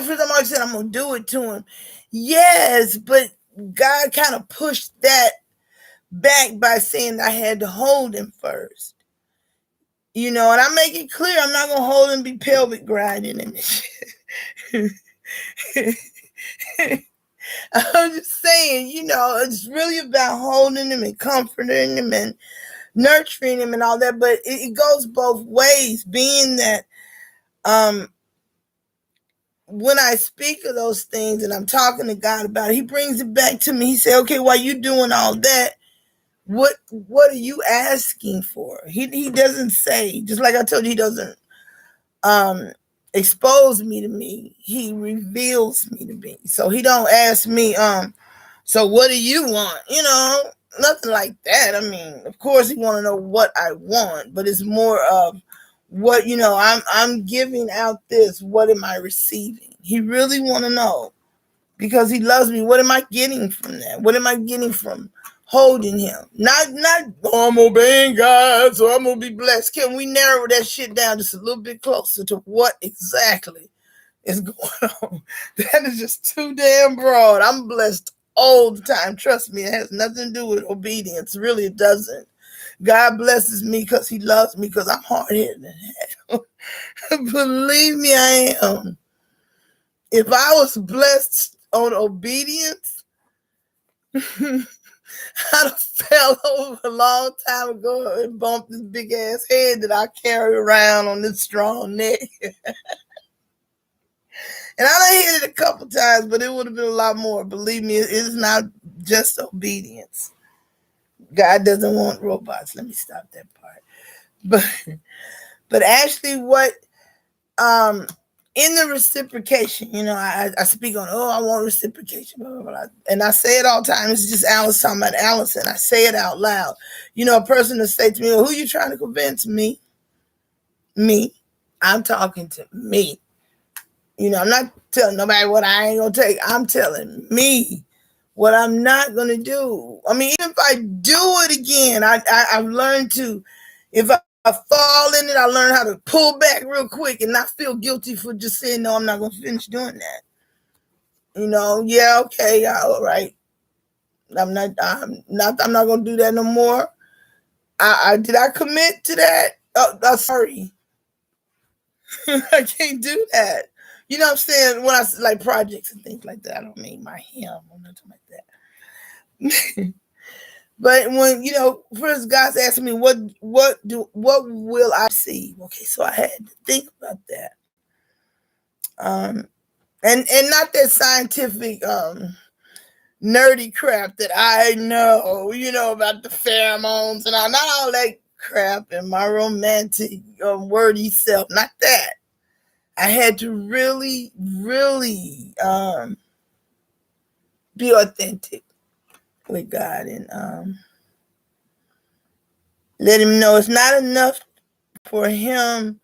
for example, I said I'm gonna do it to him. Yes, but God kind of pushed that back by saying I had to hold him first. And I make it clear I'm not gonna hold him, be pelvic grinding and shit. I'm just saying, it's really about holding him and comforting him and nurturing him and all that. But it goes both ways, being that when I speak of those things and I'm talking to God about it, he brings it back to me. He said, okay, while you doing all that, what are you asking for? He doesn't say, just like I told you, he doesn't expose me to me. He reveals me to me. So he don't ask me, so what do you want? Nothing like that. I mean, of course he want to know what I want, but it's more of what, I'm giving out this. What am I receiving? He really want to know because he loves me. What am I getting from that? What am I getting from holding him? Not, I'm obeying God, so I'm going to be blessed. Can we narrow that shit down just a little bit closer to what exactly is going on? That is just too damn broad. I'm blessed all the time. Trust me, it has nothing to do with obedience. Really, it doesn't. God blesses me because he loves me because I'm hard-headed. Believe me, I am. If I was blessed on obedience, I'd have fell over a long time ago and bumped this big ass head that I carry around on this strong neck. And I done hit it a couple times, but it would have been a lot more. Believe me, it is not just obedience. God doesn't want robots. Let me stop that part. But actually what in the reciprocation, I speak on, I want reciprocation, blah, blah, blah. And I say it all the time. It's just Alice talking about Alice, and I say it out loud. A person to say to me, well, who are you trying to convince? Me. I'm talking to me. I'm not telling nobody what I ain't gonna take. I'm telling me what I'm not gonna do. I mean, even if I do it again, I've learned to, if I fall in it, I learn how to pull back real quick and not feel guilty for just saying, no, I'm not gonna finish doing that. Yeah, okay, all right. I'm not gonna do that no more. Did I commit to that? Oh, sorry. I can't do that. You know what I'm saying? When I like projects and things like that, I don't mean my him or nothing like that. But when, first God's asking me, what will I see? Okay, so I had to think about that. And not that scientific nerdy crap that I know, about the pheromones and all, not all that crap and my romantic wordy self, not that. I had to really, really be authentic with God and let him know it's not enough for him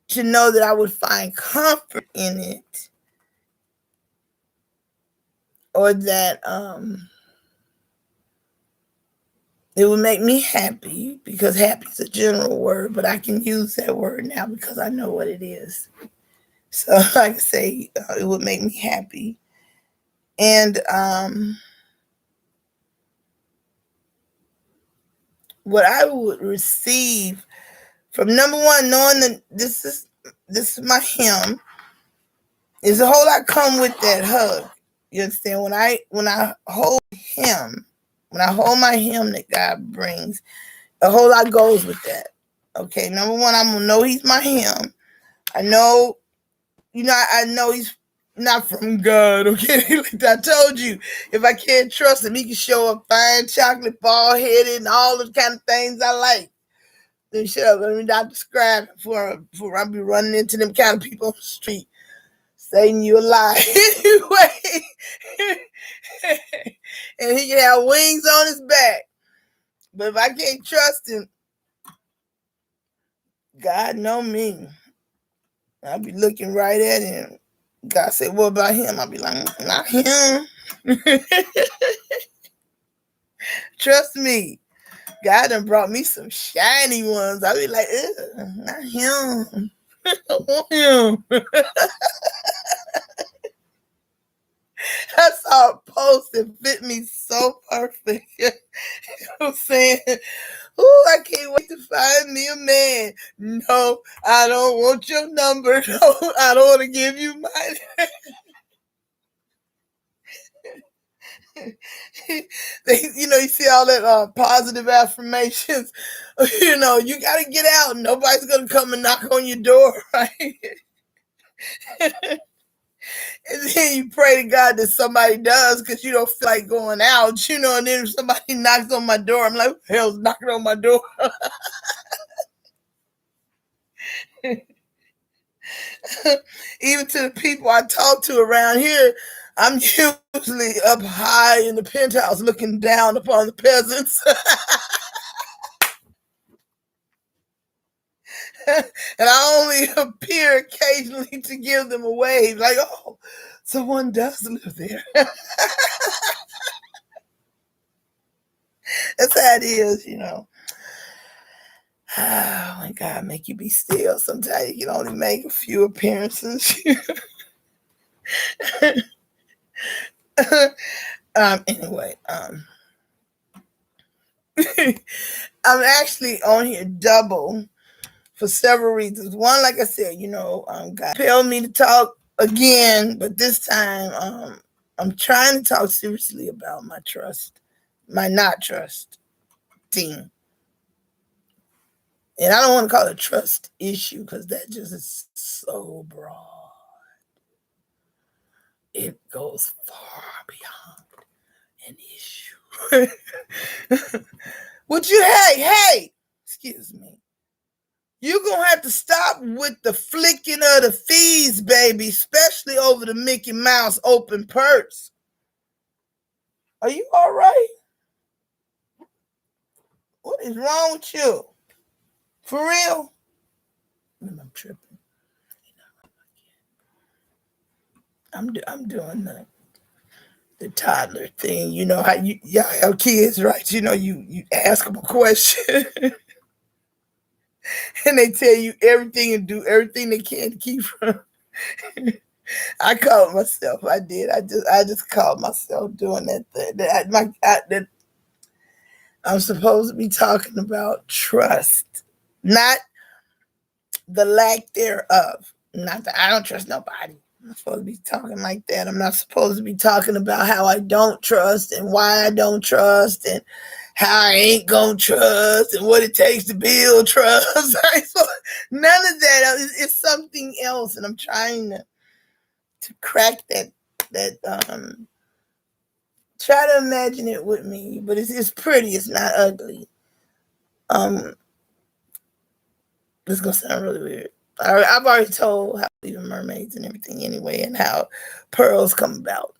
to know that I would find comfort in it, or that it would make me happy, because happy is a general word, but I can use that word now because I know what it is. So like I say, it would make me happy. And what I would receive from, number one, knowing that this is my him, is a whole lot come with that hug. You understand? When I hold him, when I hold my him that God brings, a whole lot goes with that. Okay, number one, I'm gonna know he's my him. I know, I know he's not from God. Okay, like I told you, if I can't trust him, he can show up fine, chocolate, bald headed, and all the kind of things I like. Then shut up. Let me not describe it before I be running into them kind of people on the street. Saying you a lie. Anyway. And he can have wings on his back. But if I can't trust him, God know me. I'll be looking right at him. God said, what about him? I'll be like, not him. Trust me. God done brought me some shiny ones. I'll be like, not him. I want him. I saw a post that fit me so perfect. I'm saying, oh, I can't wait to find me a man. No, I don't want your number. No, I don't want to give you mine. You see all that positive affirmations. You got to get out. Nobody's going to come and knock on your door, right? And then you pray to God that somebody does because you don't feel like going out, and then if somebody knocks on my door, I'm like, who the hell's knocking on my door? Even to the people I talk to around here, I'm usually up high in the penthouse looking down upon the peasants. And I only appear occasionally to give them a wave, like, oh, someone does live there. That's how it is, Oh my God, make you be still. Sometimes you can only make a few appearances. Anyway, I'm actually on here double for several reasons. One, like I said, God compelled me to talk again, but this time, I'm trying to talk seriously about my not trust team. And I don't want to call it a trust issue because that just is so broad. It goes far beyond an issue. Hey, excuse me. You're going to have to stop with the flicking of the fees, baby, especially over the Mickey Mouse open purse. Are you all right? What is wrong with you? For real? I'm tripping. I'm doing the toddler thing. You know how y'all have kids, right? You ask them a question and they tell you everything and do everything they can to keep from. I caught myself. I did. I just caught myself doing that thing. That I'm supposed to be talking about trust, not the lack thereof. Not that I don't trust nobody. I'm supposed to be talking like that. I'm not supposed to be talking about how I don't trust and why I don't trust and how I ain't gonna trust and what it takes to build trust. So none of that. It's something else, and I'm trying to crack that. Try to imagine it with me, but it's pretty. It's not ugly. This is gonna sound really weird. I've already told how even mermaids and everything anyway, and how pearls come about.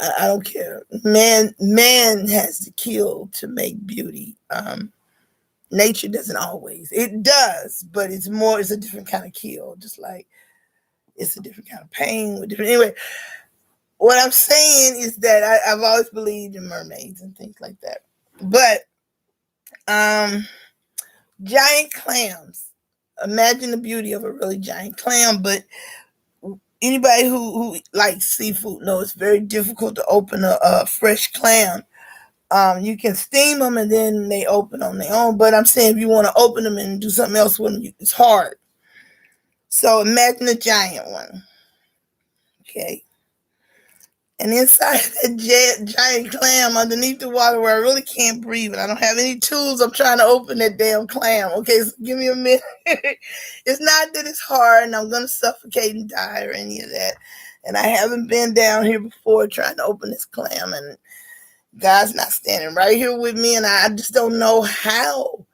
I don't care. Man has to kill to make beauty. Nature doesn't always. It does, but it's a different kind of kill. Just like it's a different kind of pain with different. Anyway, what I'm saying is that I've always believed in mermaids and things like that. But giant clams. Imagine the beauty of a really giant clam, but anybody who likes seafood knows it's very difficult to open a fresh clam. You can steam them and then they open on their own. But I'm saying if you want to open them and do something else with them, it's hard. So imagine a giant one. Okay. And inside that giant clam underneath the water where I really can't breathe and I don't have any tools, I'm trying to open that damn clam. Okay, so give me a minute. It's not that it's hard and I'm going to suffocate and die or any of that. And I haven't been down here before trying to open this clam, and God's not standing right here with me, and I just don't know how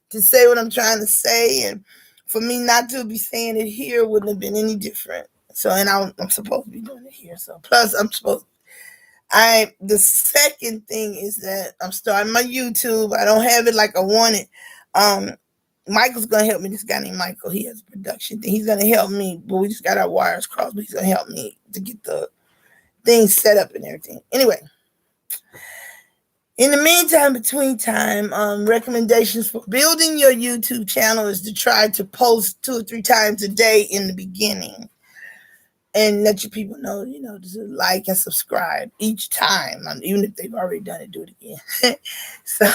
to say what I'm trying to say. And for me not to be saying it here wouldn't have been any different. So, and I'm supposed to be doing it here. So, plus The second thing is that I'm starting my YouTube. I don't have it like I want it. Michael's gonna help me. This guy named Michael, he has a production thing. He's gonna help me, but we just got our wires crossed. But he's gonna help me to get the things set up and everything. Anyway, in the meantime, between time, recommendations for building your YouTube channel is to try to post 2 or 3 times a day in the beginning, and let your people know, to like and subscribe each time. Even if they've already done it, do it again. So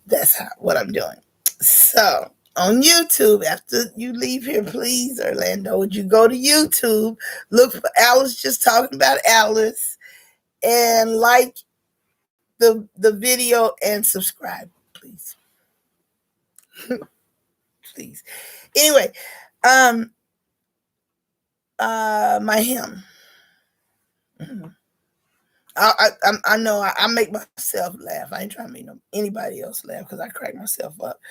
that's what I'm doing. So on YouTube, after you leave here, please, Orlando, would you go to YouTube, look for Alice Just Talking About Alice, and like the video and subscribe, please. Please. Anyway, my hymn. I know I make myself laugh. I ain't trying to make anybody else laugh because I crack myself up.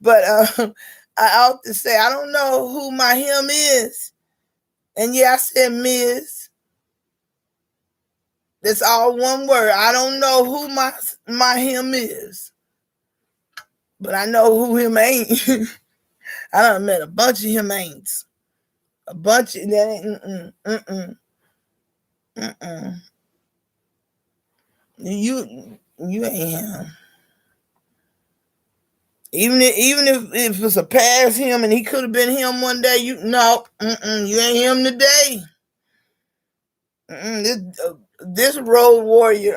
But I often say I don't know who my him is, and yeah, I said Ms. That's all one word. I don't know who my him is, but I know who him ain't. I done met a bunch of him ain'ts, a bunch of that ain't. You ain't him. Even if it's a past him and he could have been him one day, you ain't him today. This road warrior,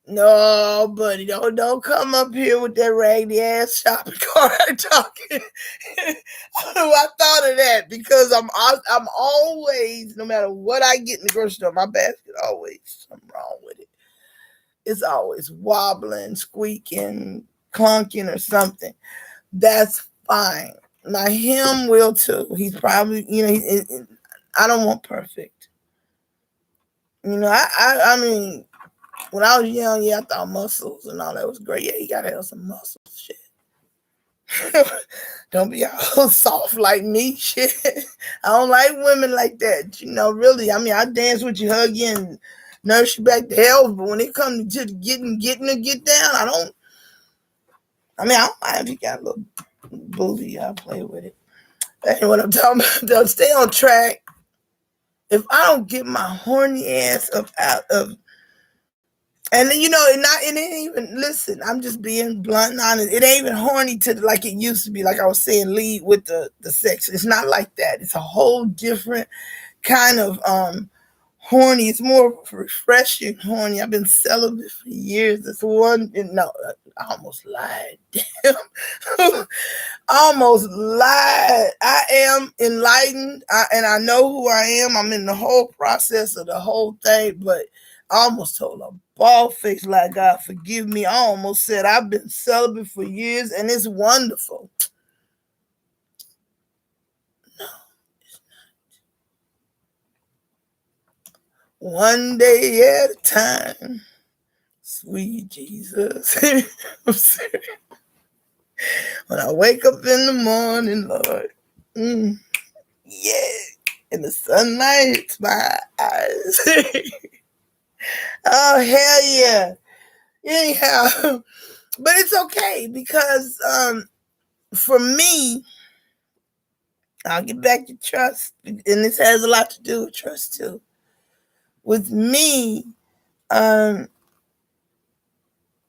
no, buddy, don't come up here with that raggedy ass shopping cart talking. I thought of that because I'm always, no matter what I get in the grocery store, my basket always something wrong with it. It's always wobbling, squeaking, clunking, or something. That's fine. Now him will too. He's probably, I don't want perfect. I mean, when I was young, I thought muscles and all that was great. Yeah, you gotta have some muscles, shit. Don't be all soft like me, shit. I don't like women like that. Really. I mean, I dance with you, hug you, and nurse you back to health. But when it comes to getting to get down, I don't mind if you got a little booty. I'll play with it. That ain't what I'm talking about. Though. Stay on track. If I don't get my horny ass up out of, and then it ain't even, listen, I'm just being blunt and honest. It ain't even horny to like it used to be. Like I was saying, lead with the sex. It's not like that. It's a whole different kind of horny. It's more refreshing horny. I've been celibate for years. It's one. No, I almost lied. Damn. Almost lied. I am enlightened, and I know who I am. I'm in the whole process of the whole thing, but I almost told a bald face like, God forgive me. I almost said I've been celibate for years, and it's wonderful. No, it's not. One day at a time. Sweet Jesus. I'm serious. When I wake up in the morning, Lord, yeah, and the sunlight hits my eyes. Oh, hell yeah. Anyhow, but it's okay because for me, I'll get back to trust, and this has a lot to do with trust too. With me,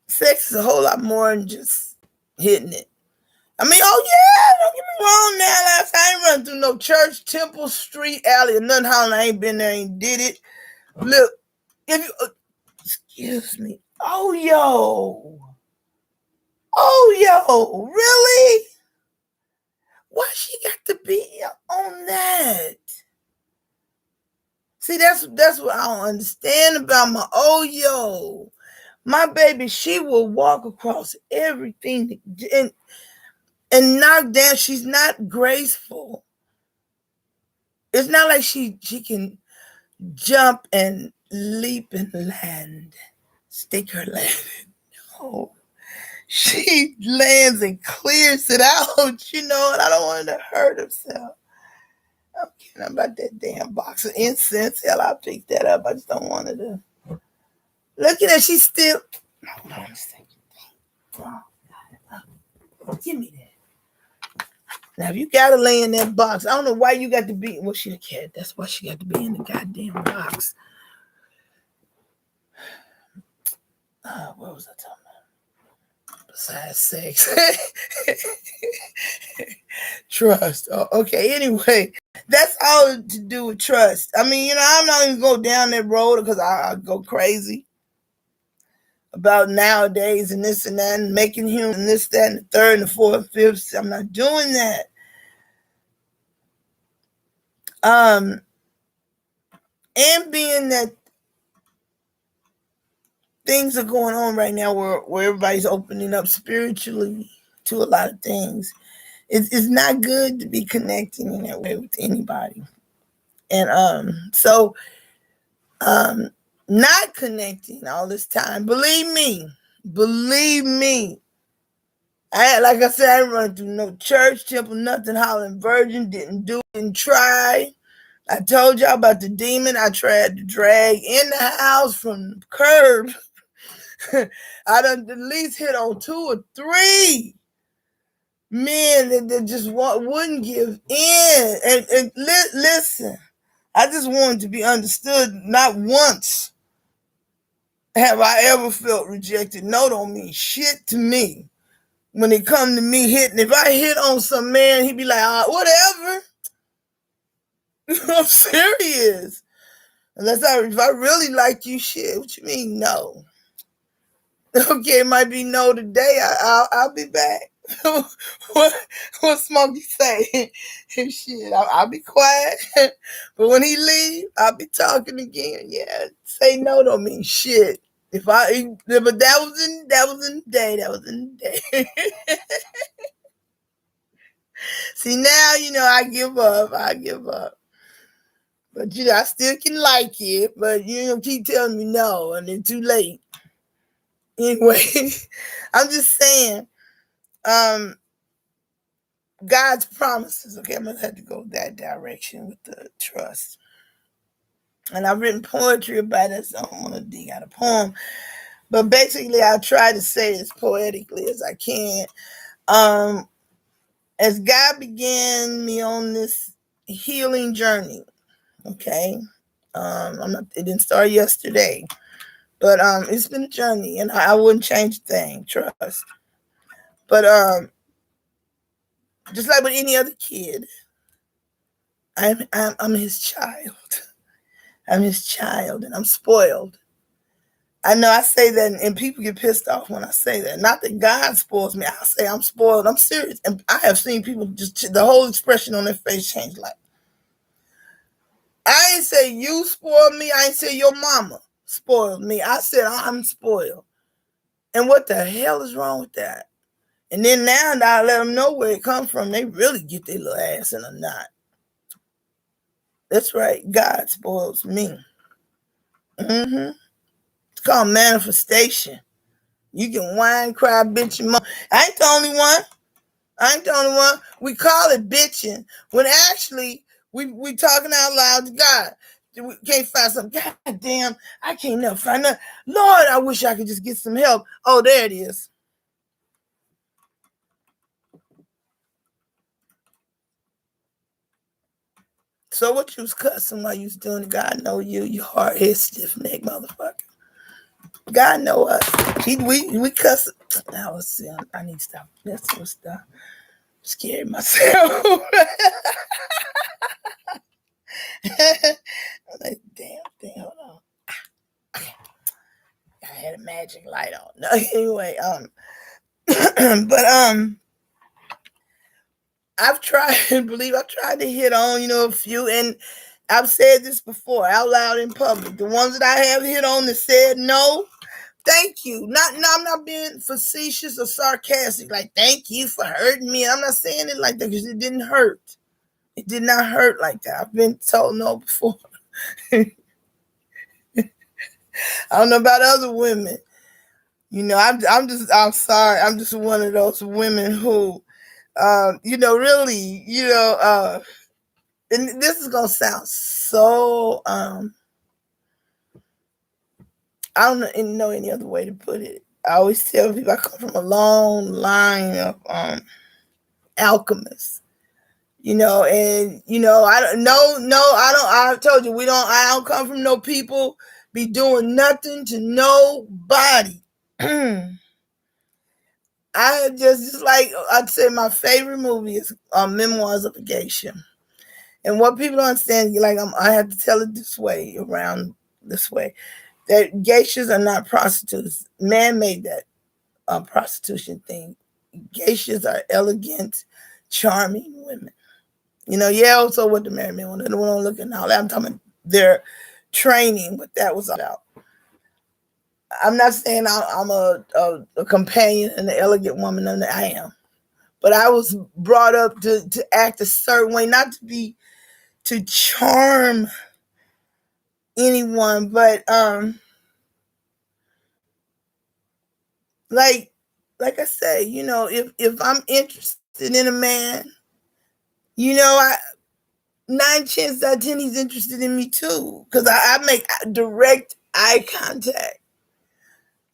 sex is a whole lot more than just hitting it. I mean, oh yeah, don't get me wrong now. Last I ain't run through no church, temple, street, alley, or nothing. Hollering, I ain't been there, ain't did it. Look, if you, excuse me. Oh yo, really? Why she got to be on that? See, that's what I don't understand about my yo. My baby, she will walk across everything and knock down. She's not graceful. It's not like she can jump and leap and land, stick her landing. No. She lands and clears it out, and I don't want her to hurt herself. I'm kidding about that damn box of incense. Hell, I'll pick that up. I just don't want it to. Look at her. She's still. Hold on a second. Oh, give me that. Now, if you got to lay in that box, I don't know why you got to be. Well, she a cat. That's why she got to be in the goddamn box. What was I talking about? Besides sex. Trust. Oh, okay, anyway, that's all to do with trust. I mean, I'm not even going down that road because I go crazy about nowadays and this and that and making him and this, that, and the third and the fourth, fifth. I'm not doing that. And being that things are going on right now where everybody's opening up spiritually to a lot of things, it's not good to be connecting in that way with anybody. And so not connecting all this time, believe me, like I said, I didn't run through no church, temple, nothing, hollering virgin, didn't try. I told y'all about the demon I tried to drag in the house from the curb. I done at least hit on 2 or 3 men that just wouldn't give in. And listen, I just wanted to be understood. Not once have I ever felt rejected. No don't mean shit to me. When it come to me hitting, if I hit on some man, he'd be like, whatever. I'm serious. If I really like you, shit, what you mean no? Okay, it might be no today. I'll be back. what Smokey say? Shit, I'll be quiet. But when he leave, I'll be talking again. Yeah, say no don't mean shit. But that was in the day. That was in the day. See, now I give up. But I still can like it. But keep telling me no, and then too late. Anyway, I'm just saying, God's promises. Okay, I'm gonna have to go that direction with the trust. And I've written poetry about it, so I don't want to dig out a poem. But basically, I'll try to say it as poetically as I can. As God began me on this healing journey, okay, it didn't start yesterday, but it's been a journey, and I wouldn't change a thing. Trust. But just like with any other kid, I'm his child. I'm his child, and I'm spoiled. I know I say that, and people get pissed off when I say that. Not that God spoils me. I say I'm spoiled. I'm serious. And I have seen people just, the whole expression on their face change. Like, I ain't say you spoiled me. I ain't say your mama spoiled me. I said I'm spoiled. And what the hell is wrong with that? And then now that I let them know where it comes from, they really get their little ass in a knot. That's right. God spoils me. Mm-hmm. It's called manifestation. You can whine, cry, bitch, and moan. I ain't the only one. We call it bitching when actually we talking out loud to God. We can't find something. God damn, I can't never find nothing. Lord, I wish I could just get some help. Oh, there it is. So what you was cussing while you was doing it? God know you. You hard-head, stiff-neck motherfucker. God know us. We cuss. Now let's see. I need to stop. Let's stop. Scared myself. Like, damn, hold on. I had a magic light on. No, anyway, but I've tried to hit on, a few, and I've said this before out loud in public. The ones that I have hit on that said no, thank you. I'm not being facetious or sarcastic. Like, thank you for hurting me. I'm not saying it like that because it didn't hurt. It did not hurt like that. I've been told no before. I don't know about other women. I'm sorry. I'm just one of those women who, really, and this is gonna sound so I don't know any other way to put it. I always tell people I come from a long line of alchemists, and I don't I don't I told you I don't come from no people be doing nothing to nobody. I just like I'd say my favorite movie is Memoirs of a Geisha. And what people don't understand, like I have to tell it this way, that geishas are not prostitutes. Man made that prostitution thing. Geishas are elegant, charming women. Yeah, also what the married men want. They don't want to look at all that. I'm talking about their training, but that was about. I'm not saying I'm a companion and an elegant woman, and I am. But I was brought up to act a certain way, not to charm anyone, but like I say, if I'm interested in a man, I 9 chances out of 10 he's interested in me too, because I make direct eye contact.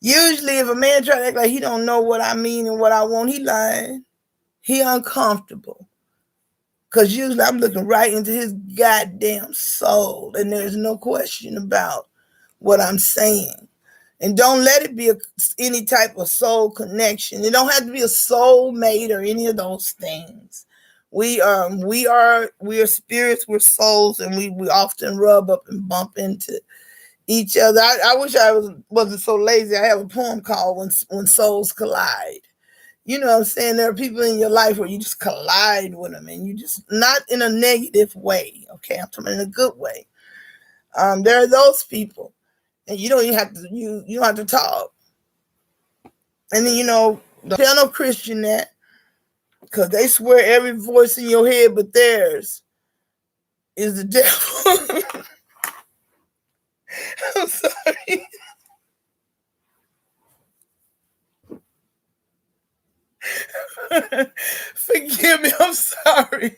Usually, if a man try to act like he don't know what I mean and what I want, he lying. He uncomfortable. Because usually I'm looking right into his goddamn soul, and there's no question about what I'm saying. And don't let it be any type of soul connection. It don't have to be a soul mate or any of those things. We are spirits, we're souls, and we often rub up and bump into each other. I wish I wasn't so lazy. I have a poem called When Souls Collide. You know what I'm saying? There are people in your life where you just collide with them, and you just, not in a negative way, okay? I'm talking in a good way. There are those people, and you don't even have to, you don't have to talk. And then, don't tell no Christian that, because they swear every voice in your head but theirs is the devil. I'm sorry. Forgive me, I'm sorry.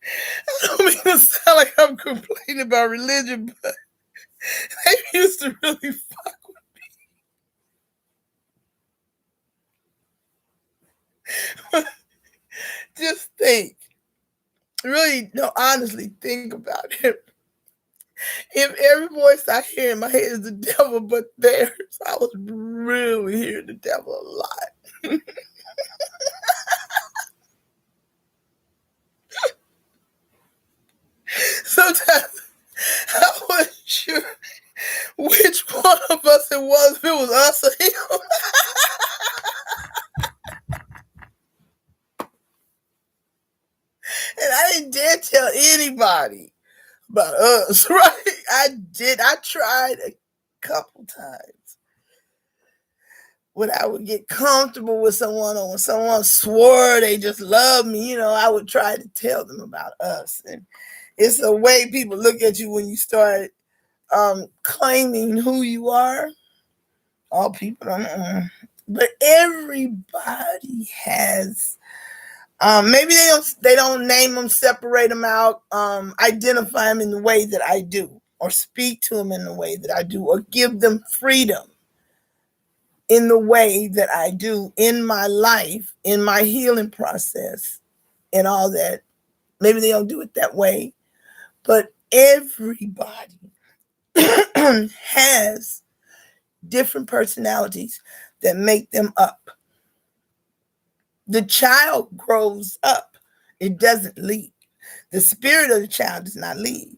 I don't mean to sound like I'm complaining about religion, but they used to really fuck with me. Just think. Really, no, honestly, think about it. If every voice I hear in my head is the devil but theirs, I was really hearing the devil a lot. Sometimes I wasn't sure which one of us it was, if it was us or him. And I didn't dare tell anybody about us, right? I did. I tried a couple times. When I would get comfortable with someone, or when someone swore they just love me, I would try to tell them about us. And it's the way people look at you when you start claiming who you are. All people don't know. But everybody has maybe they don't name them, separate them out, identify them in the way that I do, or speak to them in the way that I do, or give them freedom in the way that I do in my life, in my healing process, and all that. Maybe they don't do it that way, but everybody has different personalities that make them up. The child grows up, it doesn't leave. The spirit of the child does not leave.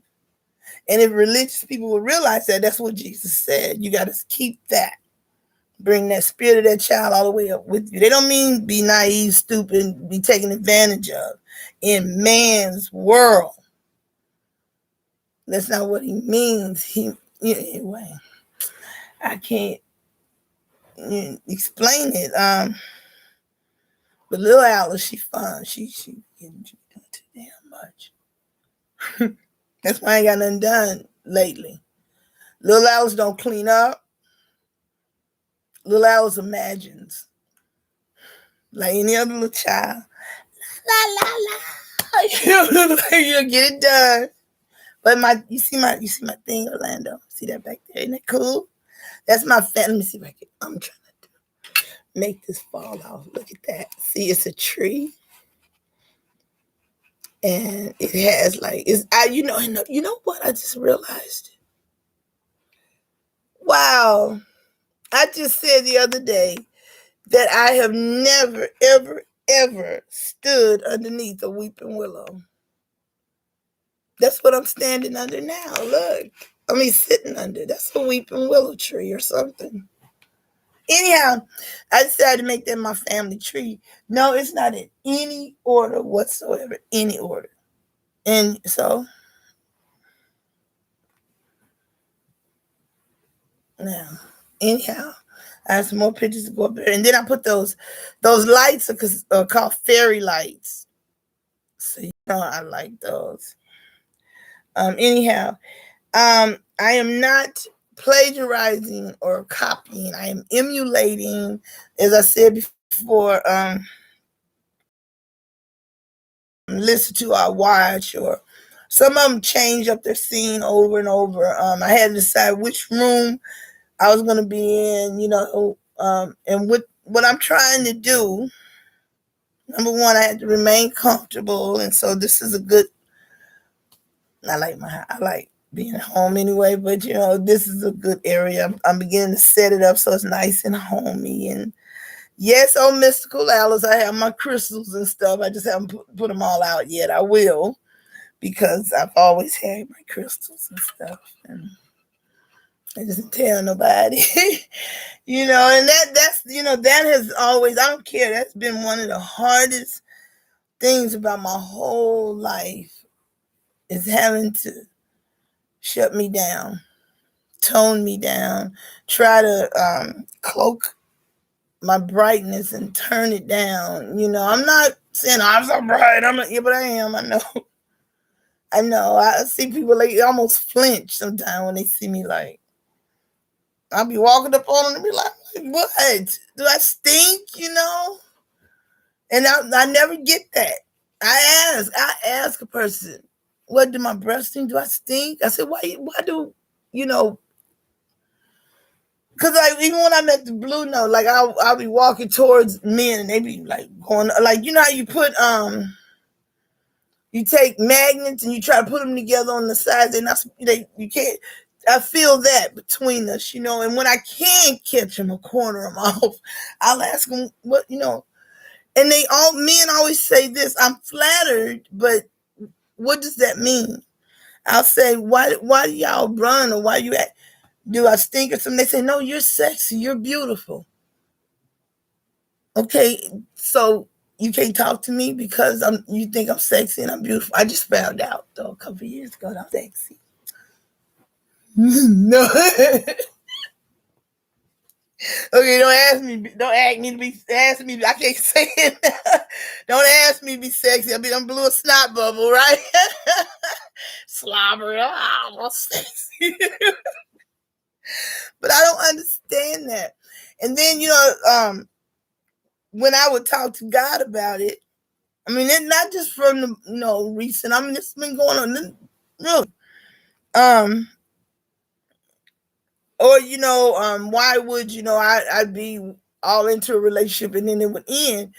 And if religious people will realize that, that's what Jesus said. You got to keep that. Bring that spirit of that child all the way up with you. They don't mean be naive, stupid, be taken advantage of in man's world. That's not what he means. Anyway, I can't explain it. But little Alice, she fun. She getting too damn much. That's why I ain't got nothing done lately. Little Alice don't clean up. Little Alice imagines. Like any other little child. La la la. You'll get it done. But you see my thing, Orlando. See that back there? Isn't that cool? That's my family. Let me see if I can. I'm trying to make this fall off. Look at that. See, it's a tree, and it has like it's. You know what? I just realized. Wow! I just said the other day that I have never, ever, ever stood underneath a weeping willow. That's what I'm standing under now. Look, sitting under. That's a weeping willow tree or something. Anyhow, I decided to make that my family tree. No, it's not in any order whatsoever. Any order. And so now, anyhow, I have some more pictures to go up there. And then I put those lights are called fairy lights. So I like those. Anyhow, I am not plagiarizing or copying. I am emulating, as I said before, listen to or watch, or some of them change up their scene over and over. I had to decide which room I was going to be in, and what I'm trying to do. Number one, I had to remain comfortable, and so this is a good. I like being at home anyway, but this is a good area. I'm beginning to set it up so it's nice and homey. And yes, on Mystical Alice, I have my crystals and stuff. I just haven't put them all out yet. I will, because I've always had my crystals and stuff, and I just didn't tell nobody. And that's that has always, I don't care. That's been one of the hardest things about my whole life, is having to shut me down, tone me down, try to cloak my brightness and turn it down. I'm not saying I'm so bright. But I am. I know. I see people almost flinch sometimes when they see me. Like, I'll be walking up on them and be like, what? Do I stink? And I never get that. I ask a person, what do my breath stink? Do I stink? I said, why do, because even when I'm at the Blue Note, like I'll be walking towards men and they be like going, like, how you put, you take magnets and you try to put them together on the sides, and you can't. I feel that between us, and when I can catch them or corner them off, I'll ask them what, and men always say this, I'm flattered, but what does that mean? I'll say, why do y'all run, or why you act? Do I stink or something? They say, no, you're sexy. You're beautiful. Okay, so you can't talk to me because you think I'm sexy and I'm beautiful. I just found out, though, a couple of years ago that I'm sexy. No. Okay, don't ask me to be, ask me, I can't say it. Don't ask me to be sexy. I'm blue a snot bubble, right? Slobber, I'm sexy. But I don't understand that. And then, when I would talk to God about it, it's not just from the, recent, it's been going on, really. Or, why would, I'd be all into a relationship and then it would end,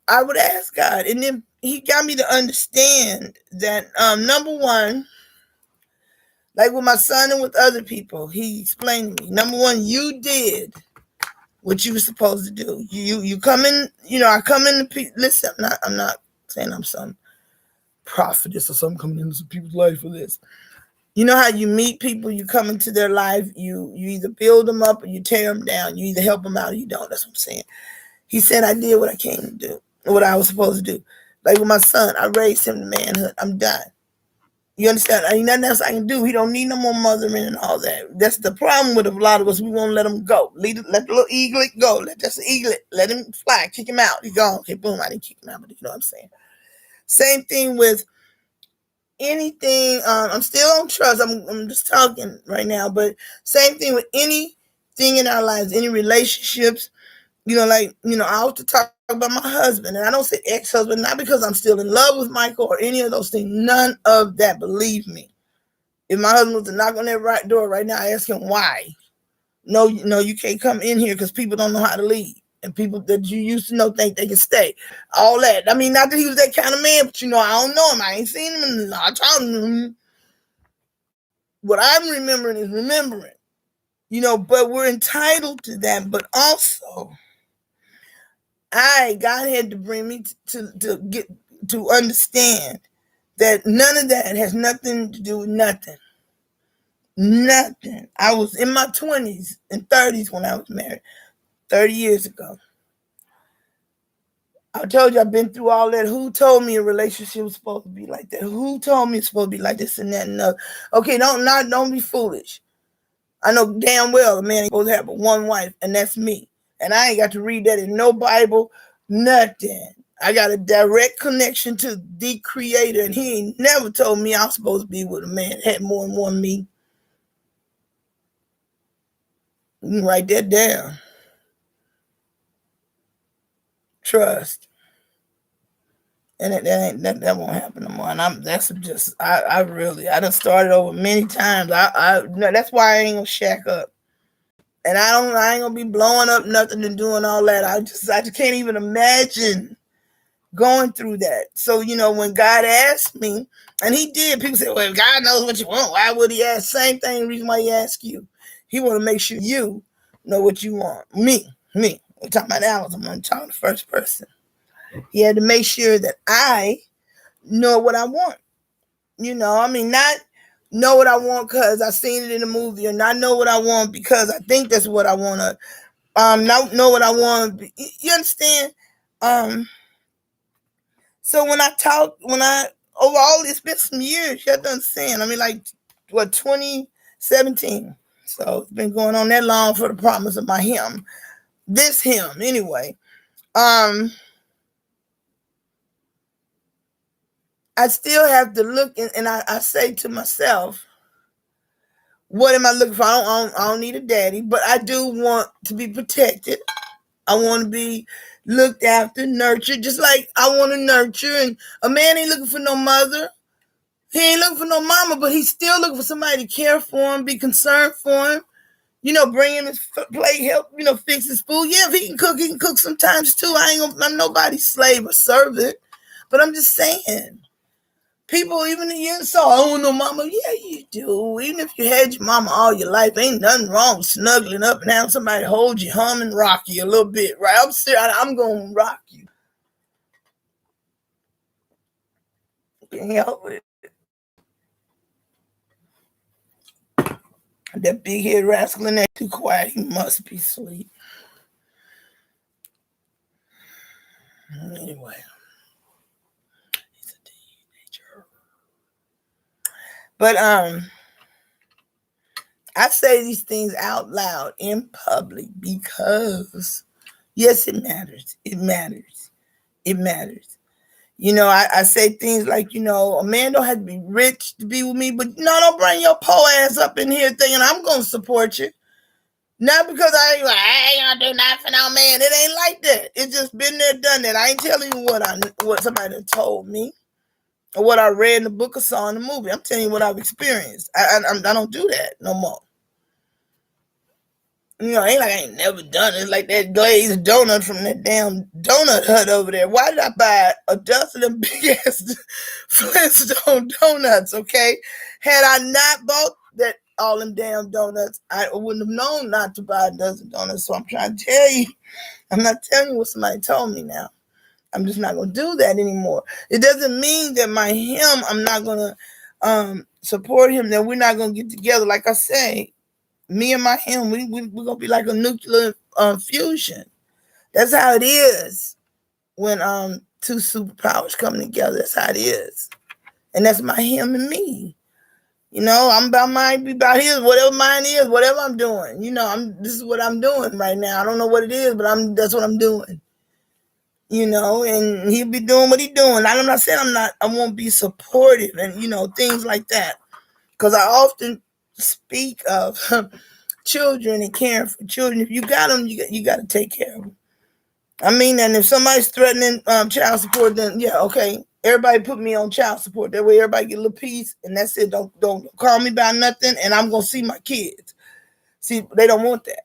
I would ask God, and then he got me to understand that, number one, like with my son and with other people, he explained to me, number one, you did what you were supposed to do. You come in, I come in to listen, I'm not saying I'm some prophetess or something coming into some people's life for this. You know how you meet people, you come into their life, you either build them up or you tear them down. You either help them out or you don't. That's what I'm saying. He said, I did what I came to do, what I was supposed to do. Like with my son, I raised him to manhood. I'm done. You understand? Ain't nothing else I can do. He don't need no more mothering and all that. That's the problem with a lot of us. We won't let him go. Let the little eaglet go. Let the eaglet, let him fly. Kick him out. He's gone. Okay, boom. I didn't kick him out, but you know what I'm saying. Same thing with anything. I'm still on trust. I'm just talking right now, but same thing with anything in our lives, any relationships. I also talk about my husband, and I don't say ex-husband, not because I'm still in love with Michael or any of those things. None of that. Believe me. If my husband was to knock on that right door right now, I ask him why. No, you can't come in here because people don't know how to leave. And people that you used to know think they can stay. All that. I mean, not that he was that kind of man, but I don't know him. I ain't seen him in a long time. What I'm remembering is remembering. But we're entitled to that. But also, God had to bring me to get to understand that none of that has nothing to do with nothing. Nothing. I was in my 20s and 30s when I was married, 30 years ago. I told you I've been through all that. Who told me a relationship was supposed to be like that? Who told me it's supposed to be like this and that and that? Okay, don't be foolish. I know damn well a man ain't supposed to have but one wife, and that's me. And I ain't got to read that in no Bible, nothing. I got a direct connection to the Creator, and He ain't never told me I'm supposed to be with a man that had more than one me. You can write that down. Trust. And that won't happen no more. And I done started over many times. That's why I ain't gonna shack up. And I ain't gonna be blowing up nothing and doing all that. I just can't even imagine going through that. So, when God asked me, and He did, people say, well, if God knows what you want, why would He ask? Same thing, the reason why He asked you. He want to make sure you know what you want. Me. We're talking about Alice. I'm talking the first person. He had to make sure that I know what I want. Not know what I want because I seen it in a movie, or not know what I want because I think that's what I want to. Not know what I want. You understand? So when overall, it's been some years. You have to understand. 2017. So it's been going on that long for the promise of my hymn. This hymn, anyway. I still have to look, and I say to myself, what am I looking for? I don't need a daddy, but I do want to be protected. I want to be looked after, nurtured, just like I want to nurture. And a man ain't looking for no mother. He ain't looking for no mama, but he's still looking for somebody to care for him, be concerned for him. Bring him his plate, help, fix his food. Yeah, if he can cook sometimes too. I'm nobody's slave or servant, but I'm just saying. People, even the young saw, I don't want no mama. Yeah, you do. Even if you had your mama all your life, ain't nothing wrong with snuggling up and having somebody hold you, hum and rock you a little bit, right? I'm going to rock you. Can't help it. That big head rascal in there too quiet. He must be asleep. Anyway, he's a teenager. But I say these things out loud in public because, yes, it matters. It matters. It matters. I say things like, a man don't have to be rich to be with me, but don't bring your poor ass up in here thinking I'm going to support you. Not because I ain't gonna do nothing for no man. It ain't like that. It's just been there, done that. I ain't telling you what somebody told me or what I read in the book or saw in the movie. I'm telling you what I've experienced. I don't do that no more. Ain't like I ain't never done it. It's like that glazed donut from that damn donut hut over there. Why did I buy a dozen of them big ass Flintstone donuts? Okay, had I not bought that all them damn donuts, I wouldn't have known not to buy a dozen donuts. So I'm trying to tell you, I'm not telling you what somebody told me now. I'm just not gonna do that anymore. It doesn't mean that I'm not gonna support him. That we're not gonna get together. Like I say. Me and my him, we're gonna be like a nuclear fusion. That's how it is when two superpowers come together. That's how it is, and that's my him and me. I'm about mine, be about his. Whatever mine is, whatever I'm doing. This is what I'm doing right now. I don't know what it is, but that's what I'm doing. And he'll be doing what he's doing. I'm not saying I won't be supportive and things like that, because I often speak of children and caring for children. If you got them, you got to take care of them. I mean, and if somebody's threatening child support, then yeah, okay. Everybody put me on child support. That way everybody get a little peace, and that's it. Don't call me about nothing, and I'm gonna see my kids. See, they don't want that.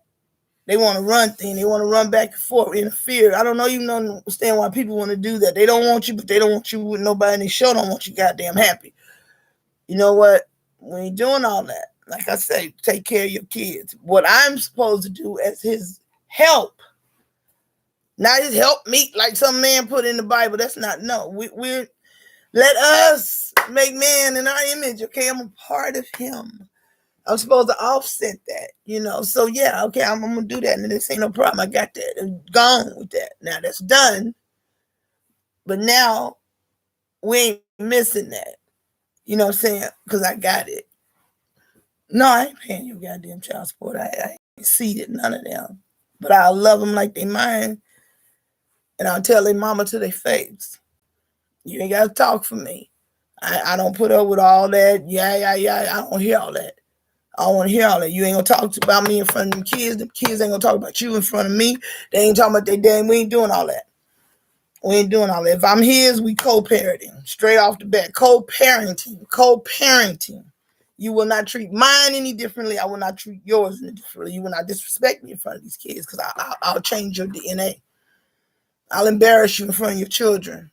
They want to run things. They want to run back and forth, interfere. I don't know. You don't understand why people want to do that. They don't want you, but they don't want you with nobody. And they sure don't want you goddamn happy. You know what? We ain't doing all that. Like I say, take care of your kids. What I'm supposed to do as his help, not his help meet like some man put in the Bible. That's not, no. We're let us make man in our image. Okay, I'm a part of him. I'm supposed to offset that, you know. So yeah, okay, I'm gonna do that, and this ain't no problem. I got that. I'm gone with that. Now that's done. But now we ain't missing that. You know what I'm saying? Because I got it. No, I ain't paying your goddamn child support. I ain't seated none of them. But I'll love them like they mine, and I'll tell their mama to their face. You ain't got to talk for me. I don't put up with all that. Yeah. I don't hear all that. I don't want to hear all that. You ain't gonna talk about me in front of them kids. The kids ain't gonna talk about you in front of me. They ain't talking about their dad. We ain't doing all that. We ain't doing all that. If I'm his, we co-parenting. Straight off the bat. Co-parenting. Co-parenting. You will not treat mine any differently. I will not treat yours any differently. You will not disrespect me in front of these kids because I'll change your DNA. I'll embarrass you in front of your children.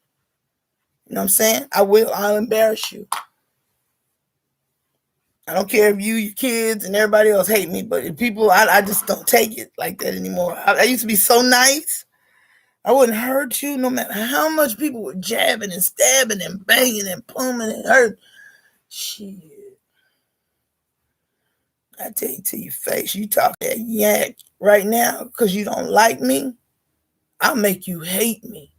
You know what I'm saying? I'll embarrass you. I don't care if you, your kids, and everybody else hate me, but if people, I just don't take it like that anymore. I used to be so nice. I wouldn't hurt you no matter how much people were jabbing and stabbing and banging and pumming and hurt. Shit. I tell you to your face, you talk that yak right now because you don't like me, I'll make you hate me.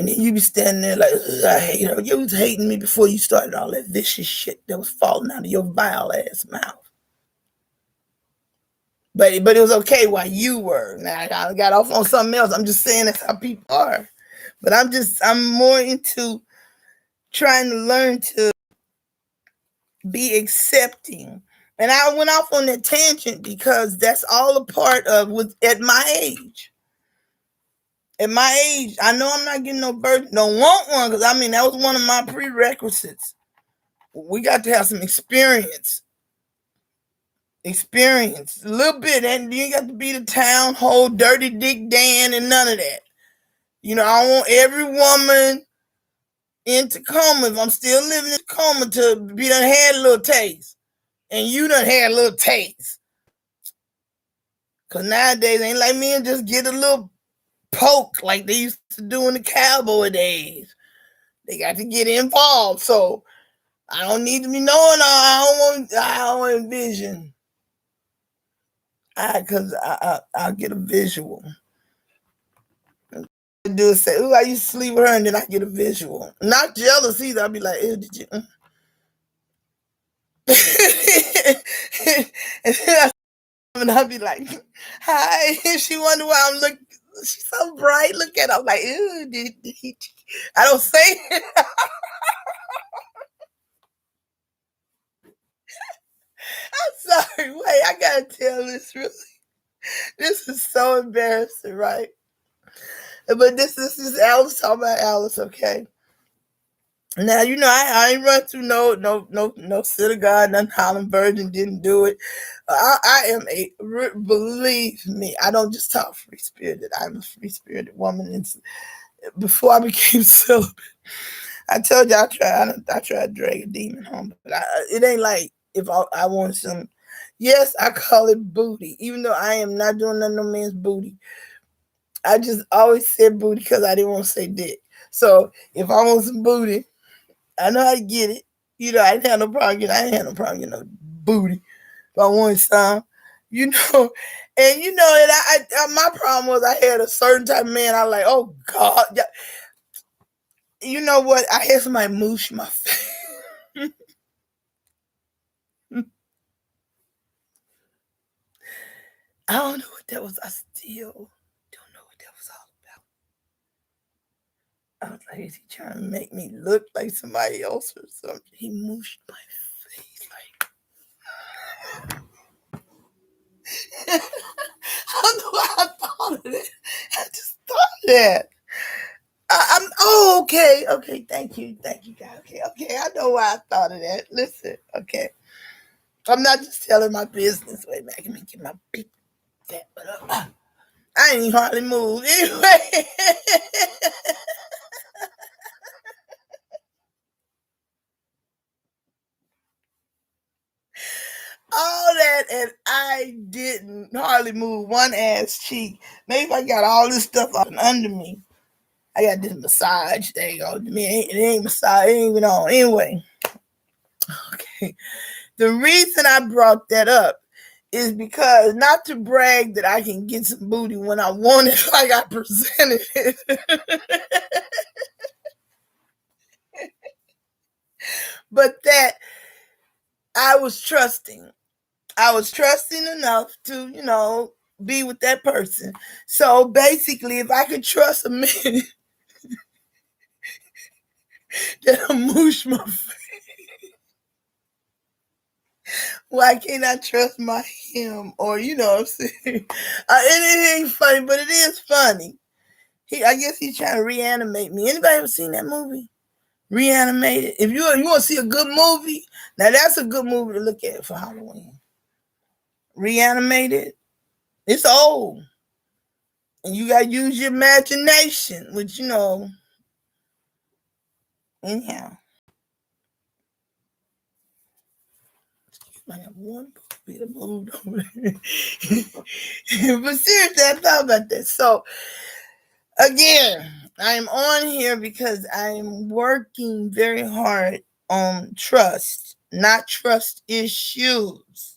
And then you be standing there like, I hate her. You was hating me before you started all that vicious shit that was falling out of your vile ass mouth. But it was okay while you were. Now I got off on something else. I'm just saying that's how people are. But I'm more into trying to learn to be accepting. And I went off on that tangent because that's all a part of at my age. At my age, I know I'm not getting no birth, don't want one, because I mean that was one of my prerequisites. We got to have some experience a little bit, and you ain't got to be the town whole dirty Dick Dan and none of that. You know, I want every woman in Tacoma, if I'm still living in Tacoma, to be done had a little taste, and you done had a little taste. Cause nowadays ain't like me and just get a little poke like they used to do in the cowboy days. They got to get involved, so I don't need to be knowing. I don't envision. Cause I'll get a visual. Do say, "Ooh, I used to sleep with her," and then I get a visual. Not jealous either. I'll be like, "Ew, did you?" And I'll be like, "Hi." She wonder why I'm looking. She's so bright. Look at her. I'm like, "Ew, did he?" I don't say it. I'm sorry. Wait, I gotta tell this really. This is so embarrassing, right? But this is Alice talking about Alice, okay? Now you know I ain't run through no synagogue, none Holland Virgin didn't do it. I am believe me, I don't just talk free spirited. I'm a free spirited woman. And before I became celibate, I told you I tried to drag a demon home, but it ain't like if I want some. Yes, I call it booty, even though I am not doing none of no man's booty. I just always said booty because I didn't want to say dick. So if I want some booty, I know how to get it. You know, I didn't have no problem getting no booty. If I wanted some, you know, and you know, and my problem was I had a certain type of man. I was like, oh God, yeah. You know what? I had somebody moosh my face. I don't know what that was. I still don't know what that was all about. I was like, is he trying to make me look like somebody else or something? He mooshed my face like. I don't know. I thought thought of that. I just thought of that. Okay. Thank you, God. Okay. I know why I thought of that. Listen, okay. I'm not just telling my business. Wait a minute, let me get my big fat butt up. I ain't hardly moved anyway. All that, and I didn't hardly move one ass cheek. Maybe I got all this stuff up and under me. I got this massage. There you go. It ain't massage. It ain't even on. Anyway, okay. The reason I brought that up is because not to brag that I can get some booty when I want it, like I presented it, but that I was trusting. I was trusting enough to, be with that person. So basically, if I could trust a man that'll moosh my face, why can't I trust my him? Or what I'm saying? It ain't funny, but it is funny. I guess he's trying to reanimate me. Anybody ever seen that movie? Reanimated. If you want to see a good movie, now that's a good movie to look at for Halloween. Reanimated. It's old. And you got to use your imagination, which, anyhow. I have one movie that moved over there. But seriously, I thought about that. So, again, I'm on here because I'm working very hard on trust, not trust issues.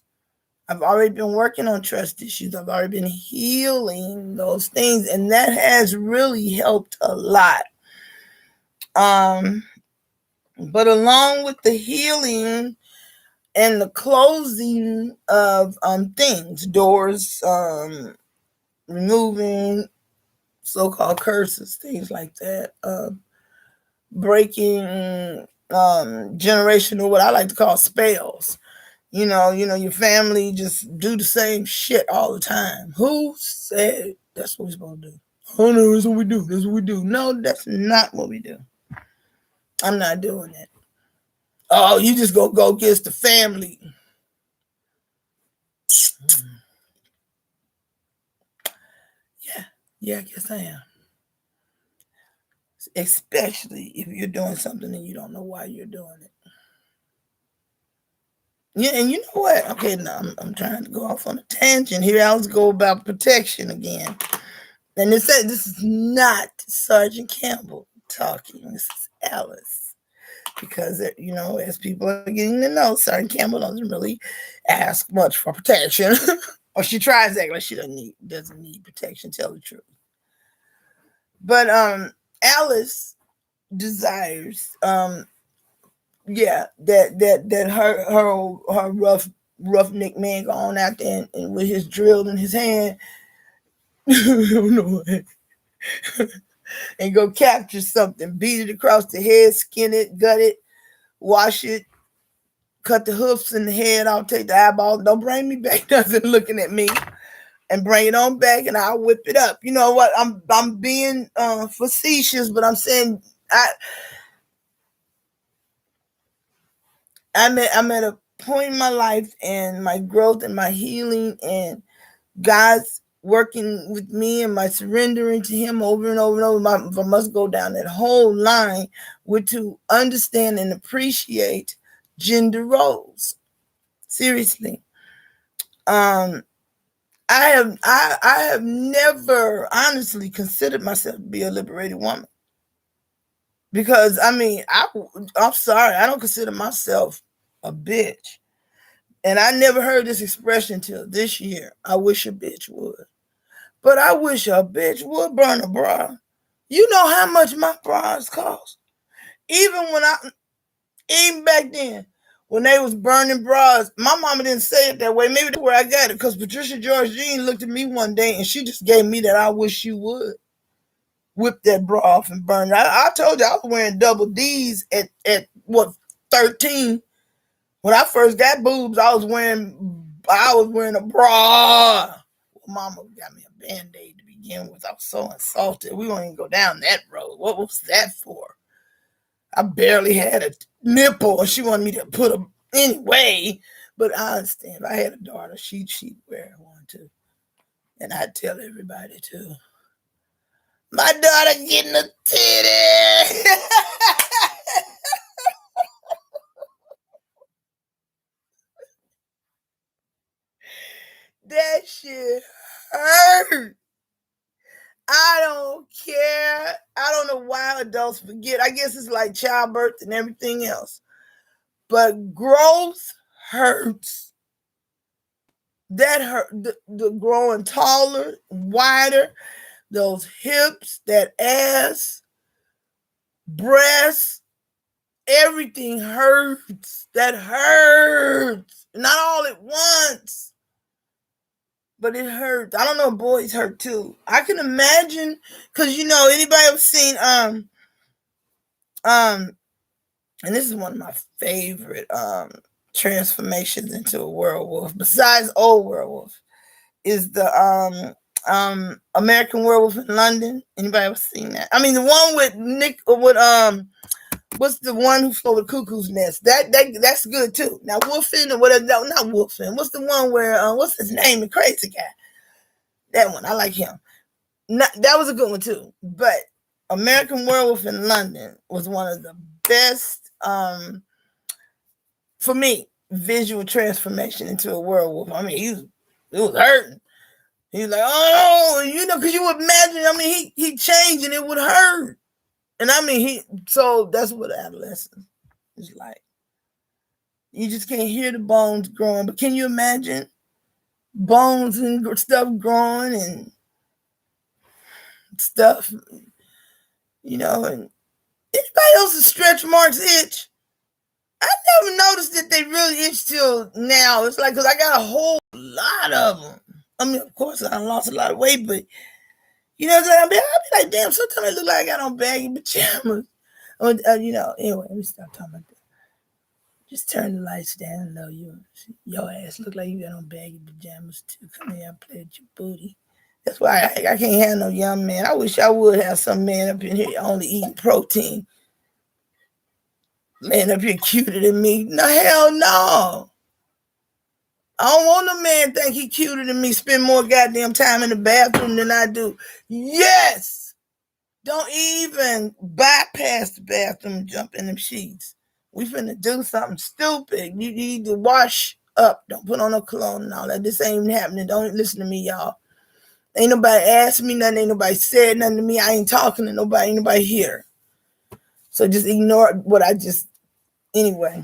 I've already been working on trust issues. I've already been healing those things, and that has really helped a lot. But along with the healing and the closing of things, doors, removing so-called curses, things like that, breaking generational, what I like to call spells. Your family just do the same shit all the time. Who said that's what we're supposed to do? Oh no, that's what we do. That's what we do. No, that's not what we do. I'm not doing it. Oh, you just go against the family. Yeah, I guess I am. Especially if you're doing something and you don't know why you're doing it. Yeah, and you know what? Okay, now I'm trying to go off on a tangent here. I'll go about protection again. And this is not Sergeant Campbell talking. This is Alice. Because, as people are getting to know, Sergeant Campbell doesn't really ask much for protection. Or she tries to act like she doesn't need protection, tell the truth. But Alice desires that her roughneck man going out there and with his drill in his hand and go capture something, beat it across the head, skin it, gut it, wash it, cut the hoofs in the head, I'll take the eyeball, don't bring me back nothing looking at me, and bring it on back and I'll whip it up. You know what, I'm being facetious, but I'm saying I'm at a point in my life and my growth and my healing and God's working with me and my surrendering to him over and over and over. If I must go down that whole line, with to understand and appreciate gender roles. Seriously. I have never honestly considered myself to be a liberated woman. Because I'm sorry, I don't consider myself a bitch. And I never heard this expression till this year. I wish a bitch would. But I wish a bitch would burn a bra. You know how much my bras cost? Even back then, when they was burning bras, my mama didn't say it that way. Maybe that's where I got it, because Patricia George Jean looked at me one day and she just gave me that I wish you would. Whip that bra off and burn it. I told you I was wearing double D's at what, 13. When I first got boobs, I was wearing a bra. Well, mama got me a Band-Aid to be begin with. I was so insulted. We won't even go down that road. What was that for? I barely had a nipple, and she wanted me to put them anyway. But I understand. If I had a daughter, she'd wear one too. And I'd tell everybody too. My daughter getting a titty. That shit hurt. I don't care. I don't know why adults forget. I guess it's like childbirth and everything else. But growth hurts. That hurt. The growing taller, wider, those hips, that ass, breasts, everything hurts. That hurts. Not all at once, but it hurts. I don't know if boys hurt too. I can imagine, because anybody ever seen and this is one of my favorite transformations into a werewolf, besides Old Werewolf, is the American Werewolf in London. Anybody ever seen that? I mean, the one with what's the one who flew the cuckoo's nest? That's good too. Now Wolfen or whatever, no, not Wolfen. What's the one where what's his name? The crazy guy. That one, I like him. That was a good one too. But American Werewolf in London was one of the best, for me, visual transformation into a werewolf. I mean, it was hurting. He was like, oh, because you would imagine. I mean, he changed and it would hurt. And I mean, so that's what adolescence is like. You just can't hear the bones growing, but can you imagine bones and stuff growing and stuff, and anybody else's stretch marks itch? I never noticed that they really itch till now. It's like, because I got a whole lot of them. I mean, of course, I lost a lot of weight, but what I'm saying? I'll be like, damn, sometimes I look like I got on baggy pajamas. Anyway, let me stop talking about that. Just turn the lights down low. Your ass look like you got on baggy pajamas too. Come here, I play with your booty. That's why I can't have no young man. I wish I would have some man up in here only eating protein. Man up here cuter than me. No, hell no. I don't want no man think he cuter than me, spend more goddamn time in the bathroom than I do. Yes. Don't even bypass the bathroom and jump in them sheets. We finna do something stupid. You need to wash up. Don't put on no cologne and all that. This ain't even happening. Don't listen to me, y'all. Ain't nobody asked me nothing. Ain't nobody said nothing to me. I ain't talking to nobody. Ain't nobody here. So just ignore what I just... Anyway,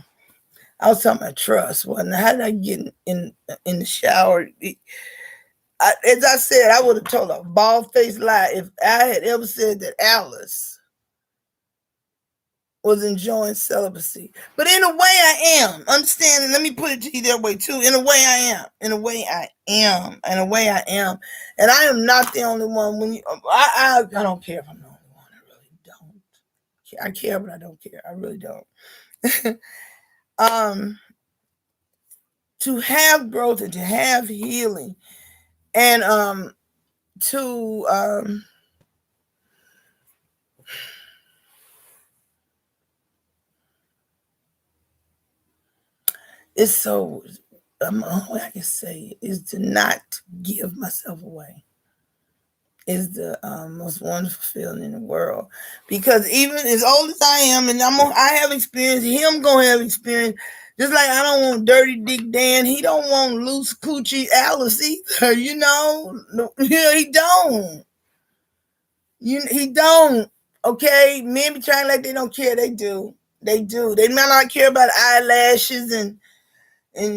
I was talking about trust. Well, how did I get in the shower? As I said, I would have told a bald-faced lie if I had ever said that Alice was enjoying celibacy. But in a way I am. Understand? Let me put it to you that way too. In a way I am. In a way I am. In a way I am. And I am not the only one. I don't care if I'm the only one. I really don't. I care, but I don't care. I really don't. To have growth and to have healing and it's so all I can say is to not give myself away is the most wonderful feeling in the world, because even as old as I am and I have experience, him gonna have experience. Just like I don't want Dirty Dick Dan, he don't want Loose Coochie Alice either. He don't. He don't. Okay, men be trying like they don't care. They do. They do. They might not care about eyelashes and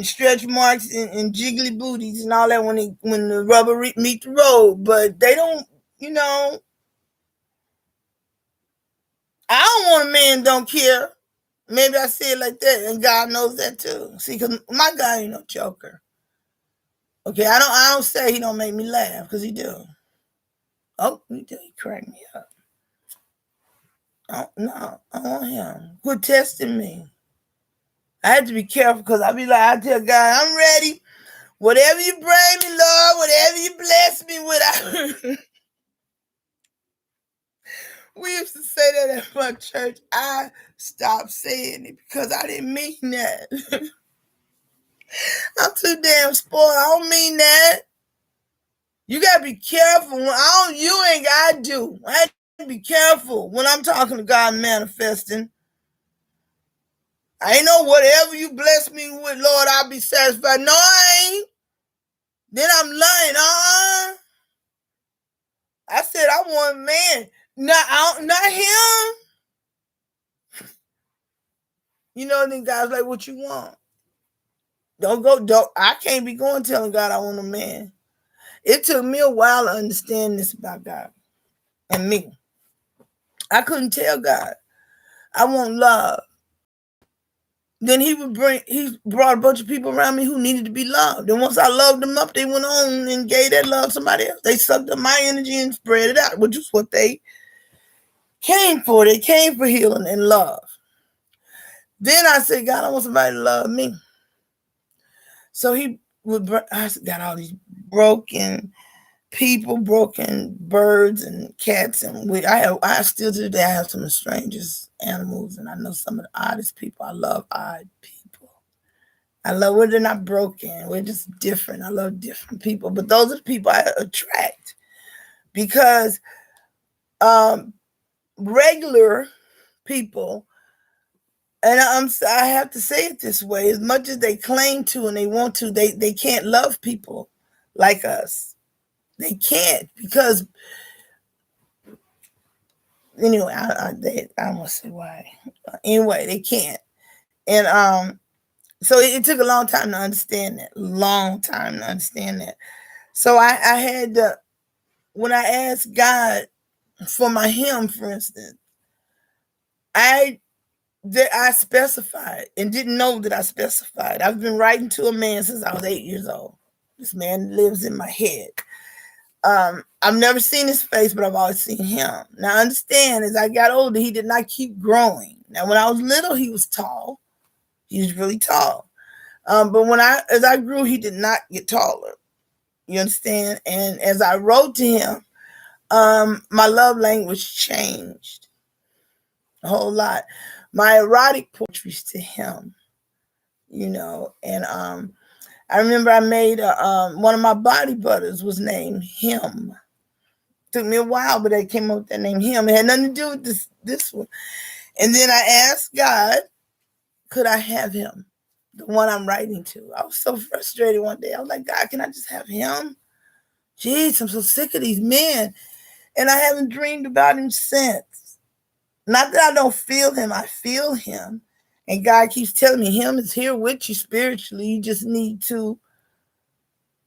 stretch marks and jiggly booties and all that when the rubber meet the road, but they don't. I don't want a man don't care. Maybe I say it like that, and God knows that too. See, because my guy ain't no joker. Okay, I don't say he don't make me laugh, because he do. Oh, he do. He crack me up. Oh, no, I want him. Quit testing me. I had to be careful, because I be like, I tell God, I'm ready. Whatever you bring me, Lord, whatever you bless me with, We used to say that at my church. I stopped saying it because I didn't mean that. I'm too damn spoiled. I don't mean that. You gotta be careful. You ain't gotta do. I have to be careful when I'm talking to God manifesting. I ain't know whatever you bless me with, Lord, I'll be satisfied. No, I ain't. Then I'm lying. I said I want a man. Not him. You know, then God's like, what you want? I can't be going telling God I want a man. It took me a while to understand this about God and me. I couldn't tell God I want love. Then he brought a bunch of people around me who needed to be loved. And once I loved them up, they went on and gave that love to somebody else. They sucked up my energy and spread it out, which is what they came for. They came for healing and love. Then I said, God, I want somebody to love me. So I got all these broken people, broken birds and cats, and I still to today I have some of the strangest animals, and I know some of the oddest people. I love odd people. I love when they're not broken. We're just different. I love different people, but those are the people I attract because regular people, and I have to say it this way, as much as they claim to and they want to, they can't love people like us. They can't because anyway, I don't want to say why. Anyway, they can't. And so it took a long time to understand that. So I had to, when I asked God for my hymn, for instance, I specified and didn't know that I specified. I've been writing to a man since I was 8 years old. This man lives in my head. I've never seen his face, but I've always seen him. Now, understand, as I got older, he did not keep growing. Now, when I was little, he was tall. He was really tall. But as I grew, he did not get taller. You understand? And as I wrote to him, my love language changed a whole lot. My erotic poetry's to him, and I remember I made one of my body butters was named Him. Took me a while, but I came up with that name Him. It had nothing to do with this one. And then I asked God, could I have him? The one I'm writing to. I was so frustrated one day. I was like, God, can I just have him? Jeez, I'm so sick of these men. And I haven't dreamed about him since. Not that I don't feel him, I feel him. And God keeps telling me him is here with you spiritually. You just need to,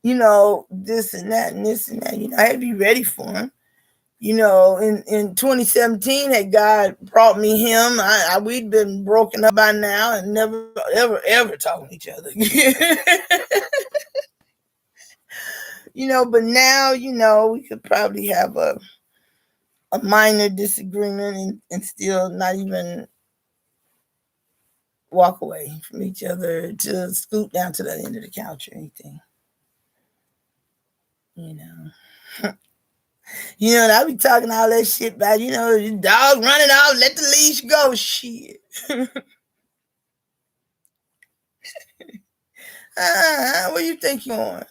this and that and this and that. I had to be ready for him. In 2017, had God brought me him, we'd been broken up by now and never, ever talking to each other. But now, we could probably have a minor disagreement and still not even walk away from each other to scoot down to the end of the couch or anything. I be talking all that shit about, the dog running off, let the leash go. Shit. Where you think you're going?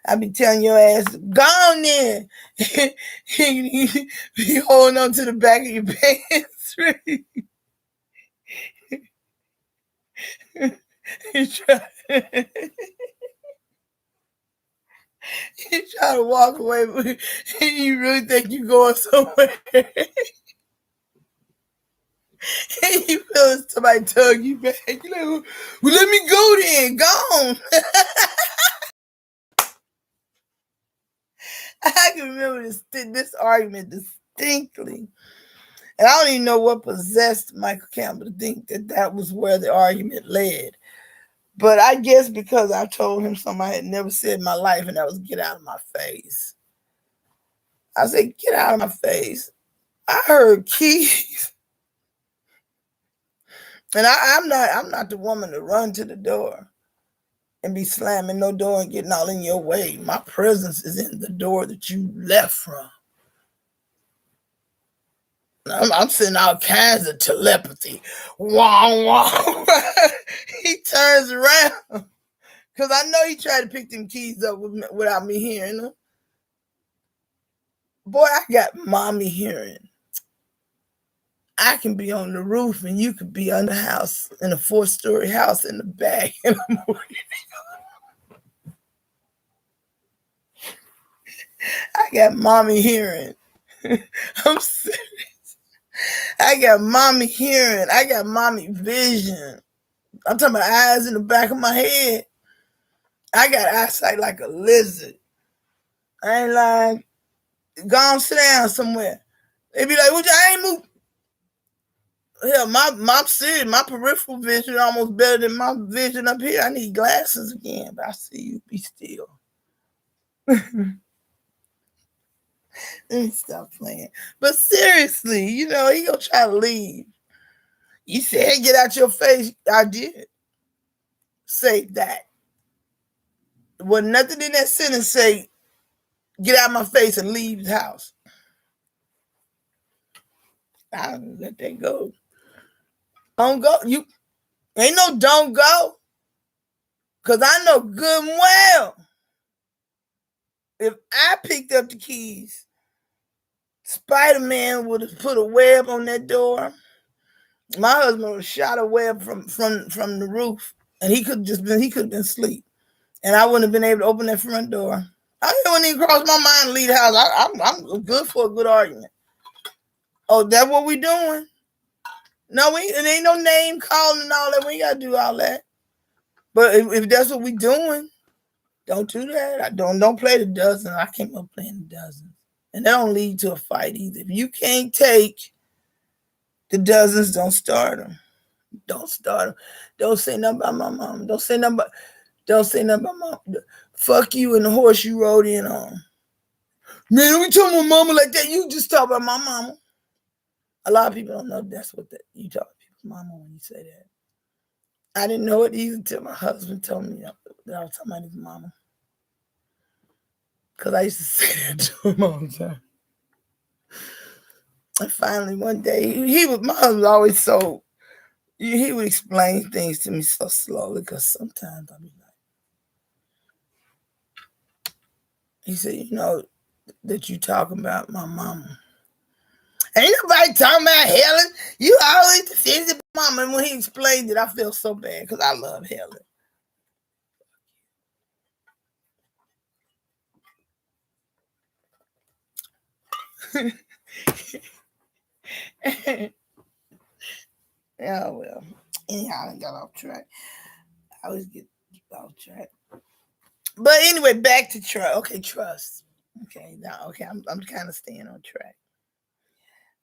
I be telling your ass, gone there. You holding on to the back of your pants. You try to walk away, but you really think you're going somewhere. And you feel somebody tug you back. You're like, well, let me go then. Gone. I can remember this argument distinctly. And I don't even know what possessed Michael Campbell to think that was where the argument led. But I guess because I told him something I had never said in my life, and that was get out of my face. I said, get out of my face. I heard keys. And I'm not the woman to run to the door and be slamming no door and getting all in your way. My presence is in the door that you left from. I'm sending all kinds of telepathy. Wow, wow. He turns around because I know he tried to pick them keys up without me hearing them. Boy, I got mommy hearing. I can be on the roof and you could be on the house in a 4-story house in the back. And I got mommy hearing. I'm serious. I got mommy hearing. I got mommy vision. I'm talking about eyes in the back of my head. I got eyesight like a lizard. I ain't lying. Go on, sit down somewhere. They be like, "Would I ain't move?" Hell, my serious, my peripheral vision almost better than my vision up here. I need glasses again, but I see you. Be still. Let me stop playing. But seriously, he gonna try to leave. You said, "Get out your face." I did say that. Well, nothing in that sentence say, "Get out of my face and leave the house." I'll let that go. Don't go. You ain't no don't go. Because I know good and well if I picked up the keys, Spider-Man would have put a web on that door. My husband would have shot a web from the roof, and he could have been asleep. And I wouldn't have been able to open that front door. I wouldn't even cross my mind to leave the house. I'm good for a good argument. Oh, that's what we doing? No, it ain't no name calling and all that. We ain't got to do all that. But if that's what we doing, don't do that. Don't play the dozen. I came up playing the dozen. And that don't lead to a fight either. If you can't take the dozens, don't start them. Don't start them. Don't say nothing about my mom. Don't say nothing about mom. Fuck you and the horse you rode in on. Man, don't be talking about mama like that. You just talk about my mama. A lot of people don't know that's what you talk about people's mama when you say that. I didn't know it either until my husband told me that I was talking about his mama. Because I used to say that to him all the time. And finally, one day, my husband was always so, he would explain things to me so slowly because sometimes I'd be like, he said, that you talking about my mama. Ain't nobody talking about Helen. You always defended mama. And when he explained it, I felt so bad because I love Helen. Yeah, well. Anyhow, I got off track. I always get off track. But anyway, back to trust. Okay, trust. Okay, now I'm kind of staying on track.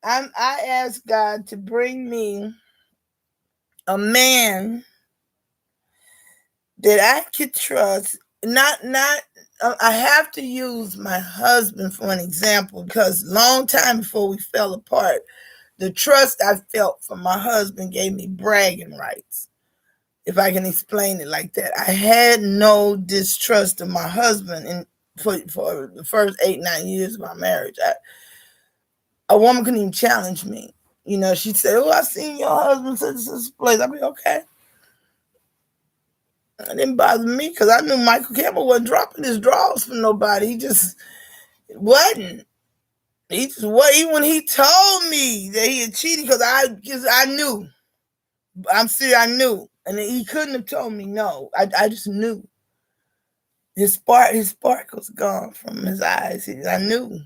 I asked God to bring me a man that I could trust. I have to use my husband for an example because long time before we fell apart, the trust I felt from my husband gave me bragging rights. If I can explain it like that, I had no distrust of my husband for the first 8-9 years of our marriage. A woman couldn't even challenge me. She'd say, "Oh, I seen your husband such this place." I'd be okay. It didn't bother me because I knew Michael Campbell wasn't dropping his draws for nobody. He just wasn't. He just what even when he told me that he had cheated because I knew. I'm serious, I knew. And he couldn't have told me no. I just knew. His spark was gone from his eyes. I knew.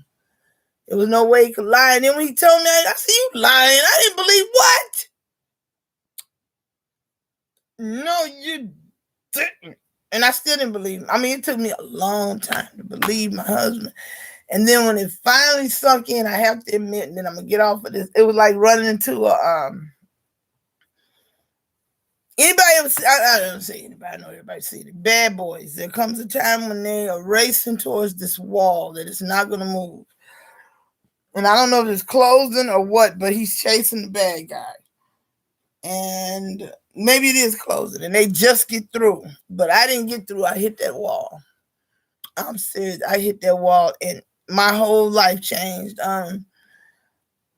There was no way he could lie. And then when he told me, I see you lying. I didn't believe what? No, you didn't. And I still didn't believe him. I mean, it took me a long time to believe my husband. And then when it finally sunk in, I have to admit, and then I'm going to get off of this, it was like running into anybody ever see, I don't say anybody, I know everybody see it. Bad Boys. There comes a time when they are racing towards this wall that is not going to move. And I don't know if it's closing or what, but he's chasing the bad guy. and maybe it is closing, and they just get through. But I didn't get through. I hit that wall. I'm serious. I hit that wall, and my whole life changed.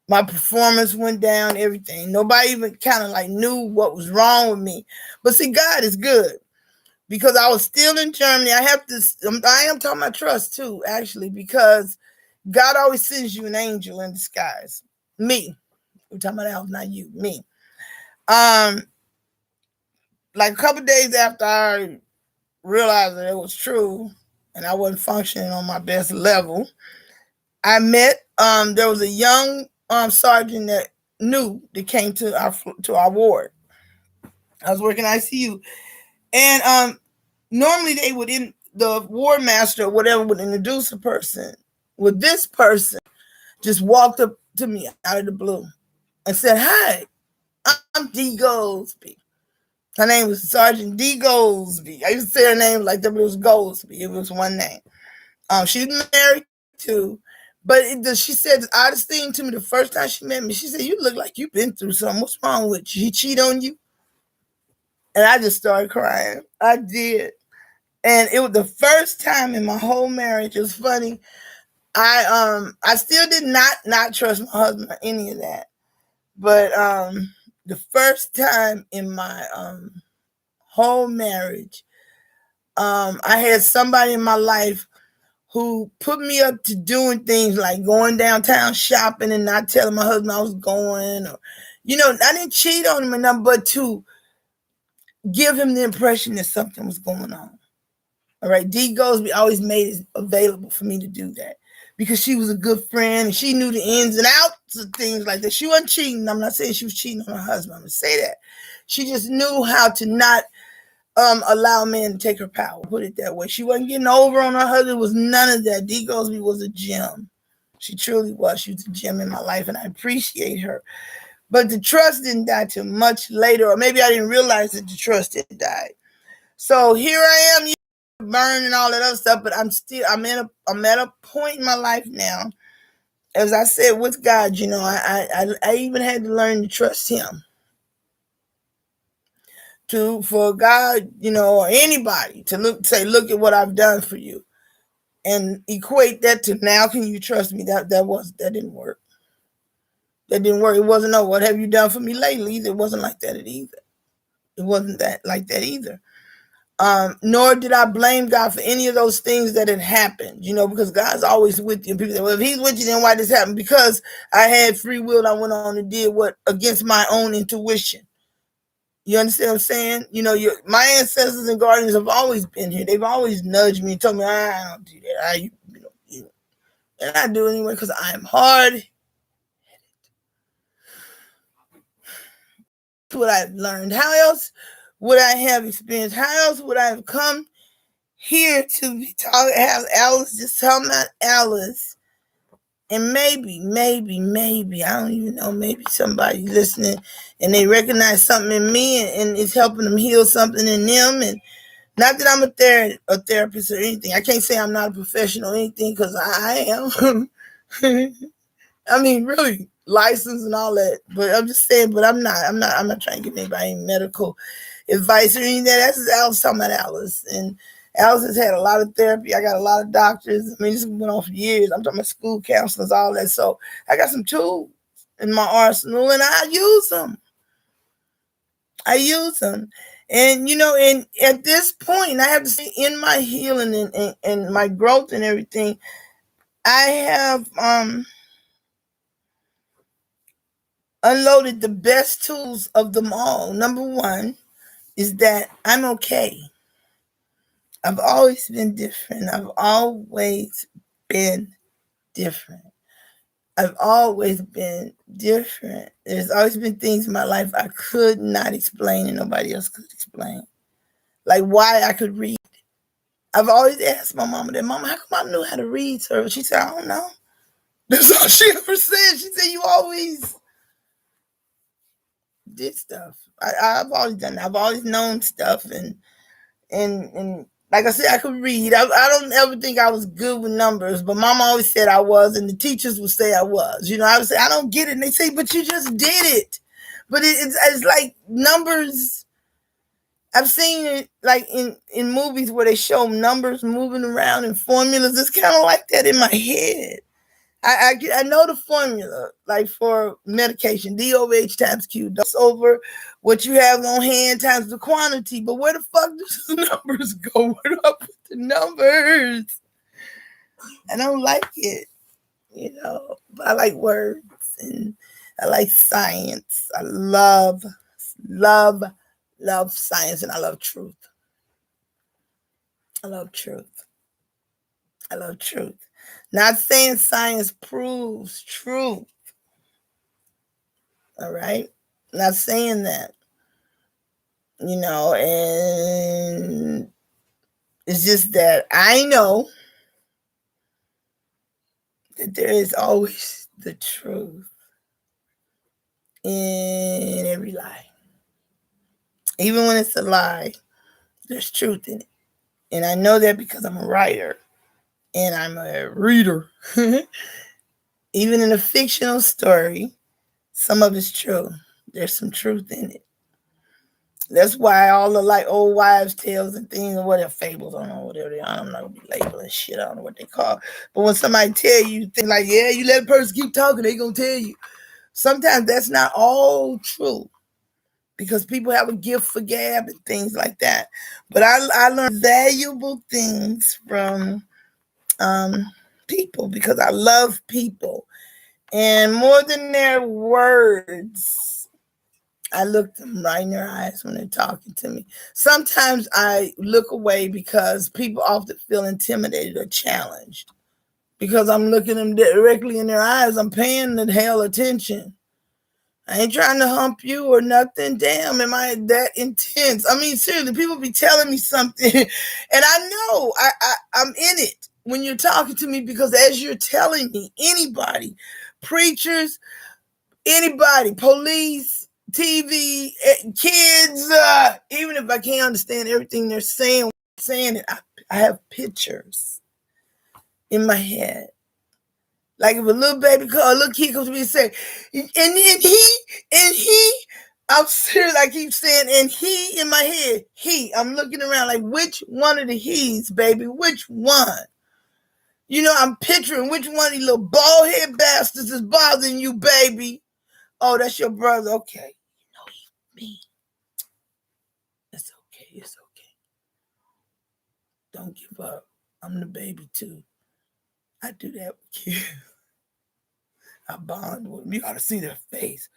My performance went down, everything. Nobody even kind of like knew what was wrong with me. But see, God is good because I was still in Germany. I am talking about trust too, actually, because God always sends you an angel in disguise. Me. We're talking about Al, not you, me. Like a couple days after I realized that it was true and I wasn't functioning on my best level, I met there was a young sergeant that came to our ward. I was working ICU, and normally they would the ward master or whatever would introduce a person. With this person, just walked up to me out of the blue and said, "Hi, I'm Dee Goldsby." Her name was Sergeant Dee Goldsby. I used to say her name like that, but it was Goldsby. It was one name. She's married too. But she said the oddest thing to me the first time she met me. She said, "You look like you've been through something. What's wrong with you? He cheat on you?" And I just started crying. I did. And it was the first time in my whole marriage. It was funny. I still did not trust my husband or any of that. But the first time in my whole marriage, I had somebody in my life who put me up to doing things like going downtown shopping and not telling my husband I was going, or, I didn't cheat on him enough, but to give him the impression that something was going on. All right. Dee Goldsby always made it available for me to do that because she was a good friend and she knew the ins and outs of things like that. She wasn't cheating. I'm not saying she was cheating on her husband. I'm going to say that. She just knew how to not allow men to take her power, put it that way. She wasn't getting over on her husband. It was none of that. Dee Goldsby was a gem. She truly was. She was a gem in my life, and I appreciate her. But the trust didn't die till much later, or maybe I didn't realize that the trust had died. So here I am, burned and all that other stuff, but I'm at a point in my life now, as I said, with God, I even had to learn to trust him. For God, or anybody to look at what I've done for you and equate that to now can you trust me? That didn't work. That didn't work. It wasn't, no, what have you done for me lately? It wasn't like that either. It wasn't like that either. Nor did I blame God for any of those things that had happened, because God's always with you. And people say, well, if he's with you, then why this happened? Because I had free will. I went on and did what against my own intuition. You understand what I'm saying? My ancestors and guardians have always been here. They've always nudged me and told me, I don't do that. And I do it anyway because I am hard. That's what I've learned. How else would I have experienced? How else would I have come here to have Alice just tell about Alice? And maybe, I don't even know, maybe somebody listening and they recognize something in me and it's helping them heal something in them. And not that I'm a therapist or anything. I can't say I'm not a professional or anything because I am. I mean, really licensed and all that. But I'm just saying, but I'm not trying to give anybody any medical advice or anything. That's Alice talking about Alice. And Alice has had a lot of therapy. I got a lot of doctors. I mean, this went on for years. I'm talking about school counselors, all that. So I got some tools in my arsenal and I use them. And, and at this point, I have to say in my healing and my growth and everything, I have unloaded the best tools of them all. Number one is that I'm okay. I've always been different. I've always been different. There's always been things in my life I could not explain and nobody else could explain. Like why I could read. I've always asked my mama that, Mama, how come I knew how to read, sir? She said, I don't know. That's all she ever said. She said, you always did stuff. I've always done that. I've always known stuff and like I said, I could read. I don't ever think I was good with numbers, but Mama always said I was, and the teachers would say I was. I would say, I don't get it. And they say, but you just did it. But it's like numbers. I've seen it like in movies where they show numbers moving around and formulas. It's kind of like that in my head. I know the formula, like for medication, D over H times Q. That's over what you have on hand times the quantity. But where the fuck does the numbers go? What up with the numbers? I don't like it, but I like words and I like science. I love science, and I love truth. I love truth. I love truth. Not saying science proves truth. All right? Not saying that. And it's just that I know that there is always the truth in every lie. Even when it's a lie, there's truth in it. And I know that because I'm a writer and I'm a reader. Even in a fictional story, some of it's true. There's some truth in it. That's why all the like old wives' tales and things, or whatever fables, I don't know whatever they are. I'm not gonna be labeling shit. I don't know what they call. But when somebody tell you things like, yeah, you let a person keep talking, they gonna tell you. Sometimes that's not all true, because people have a gift for gab and things like that. But I learned valuable things from people, because I love people, and more than their words, I look them right in their eyes when they're talking to me. Sometimes I look away because people often feel intimidated or challenged. Because I'm looking them directly in their eyes, I'm paying the hell attention. I ain't trying to hump you or nothing. Damn, am I that intense? I mean, seriously, people be telling me something, and I know I'm in it when you're talking to me, because as you're telling me, anybody, preachers, anybody, police, TV, kids, even if I can't understand everything they're saying it, I have pictures in my head. Like if a little baby, a little kid comes to me and say, and he, I'm serious, I keep saying, and he in my head, I'm looking around like, which one of the he's, baby, which one? I'm picturing which one of these little bald head bastards is bothering you, baby. Oh, that's your brother. Okay. Me. It's okay. It's okay. Don't give up. I'm the baby too. I do that with kids. I bond with them. You gotta see their face.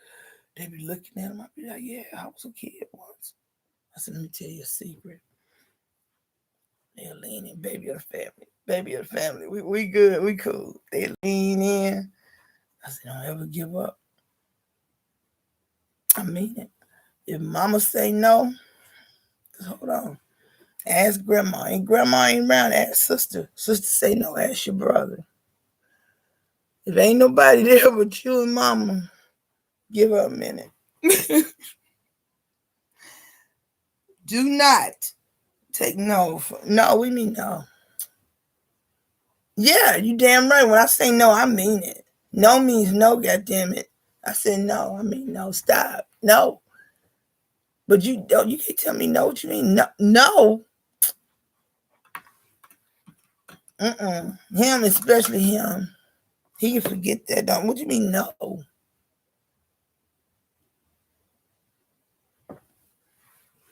They be looking at them. I be like, yeah, I was a kid once. I said, let me tell you a secret. They'll lean in, baby of the family. Baby of the family. We good. We cool. They lean in. I said, don't ever give up. I mean it. If mama say no, just hold on. Ask grandma. And grandma ain't around. Ask sister. Sister say no. Ask your brother. If ain't nobody there but you and mama, give her a minute. Do not take no for no. We mean no. Yeah, you damn right. When I say no, I mean it. No means no, goddamn it. I said no. I mean no. Stop. No. But you can't tell me no. What you mean? No. No. Him, especially him. He can forget that. Don't. What you mean no?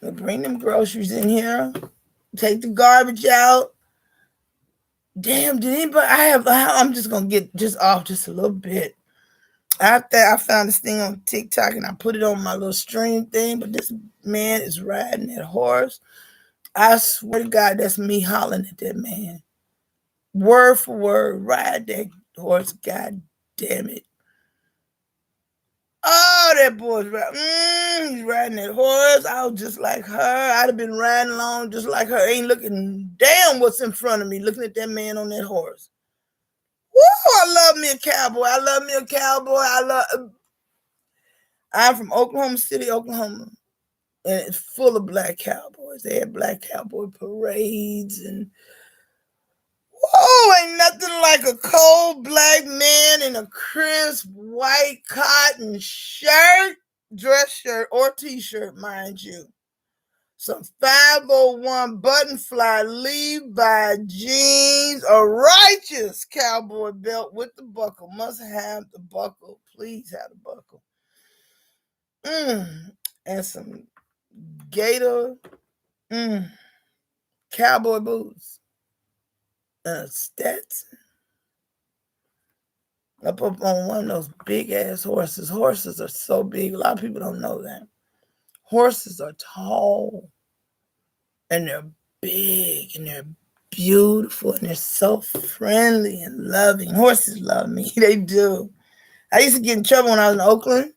We'll bring them groceries in here. Take the garbage out. Damn, did anybody? I'm just gonna get just off just a little bit. After I found this thing on TikTok and I put it on my little stream thing, but this man is riding that horse. I swear to God, that's me hollering at that man. Word for word, ride that horse. God damn it. Oh, that boy's riding. He's riding that horse. I was just like her. I'd have been riding along just like her. Ain't looking damn what's in front of me, looking at that man on that horse. Woo, I love me a cowboy. I'm from Oklahoma City, Oklahoma. And it's full of black cowboys. They had black cowboy parades, and ain't nothing like a cold black man in a crisp white cotton shirt. dress shirt or t-shirt, mind you. Some 501 button fly Levi jeans, a righteous cowboy belt with the buckle. Must have the buckle. Please have the buckle. And some gator cowboy boots. Stetson. Up on one of those big ass horses. Horses are so big. A lot of people don't know that. Horses are tall. And they're big. And they're beautiful. And they're so friendly and loving. Horses love me. They do. I used to get in trouble when I was in Oakland.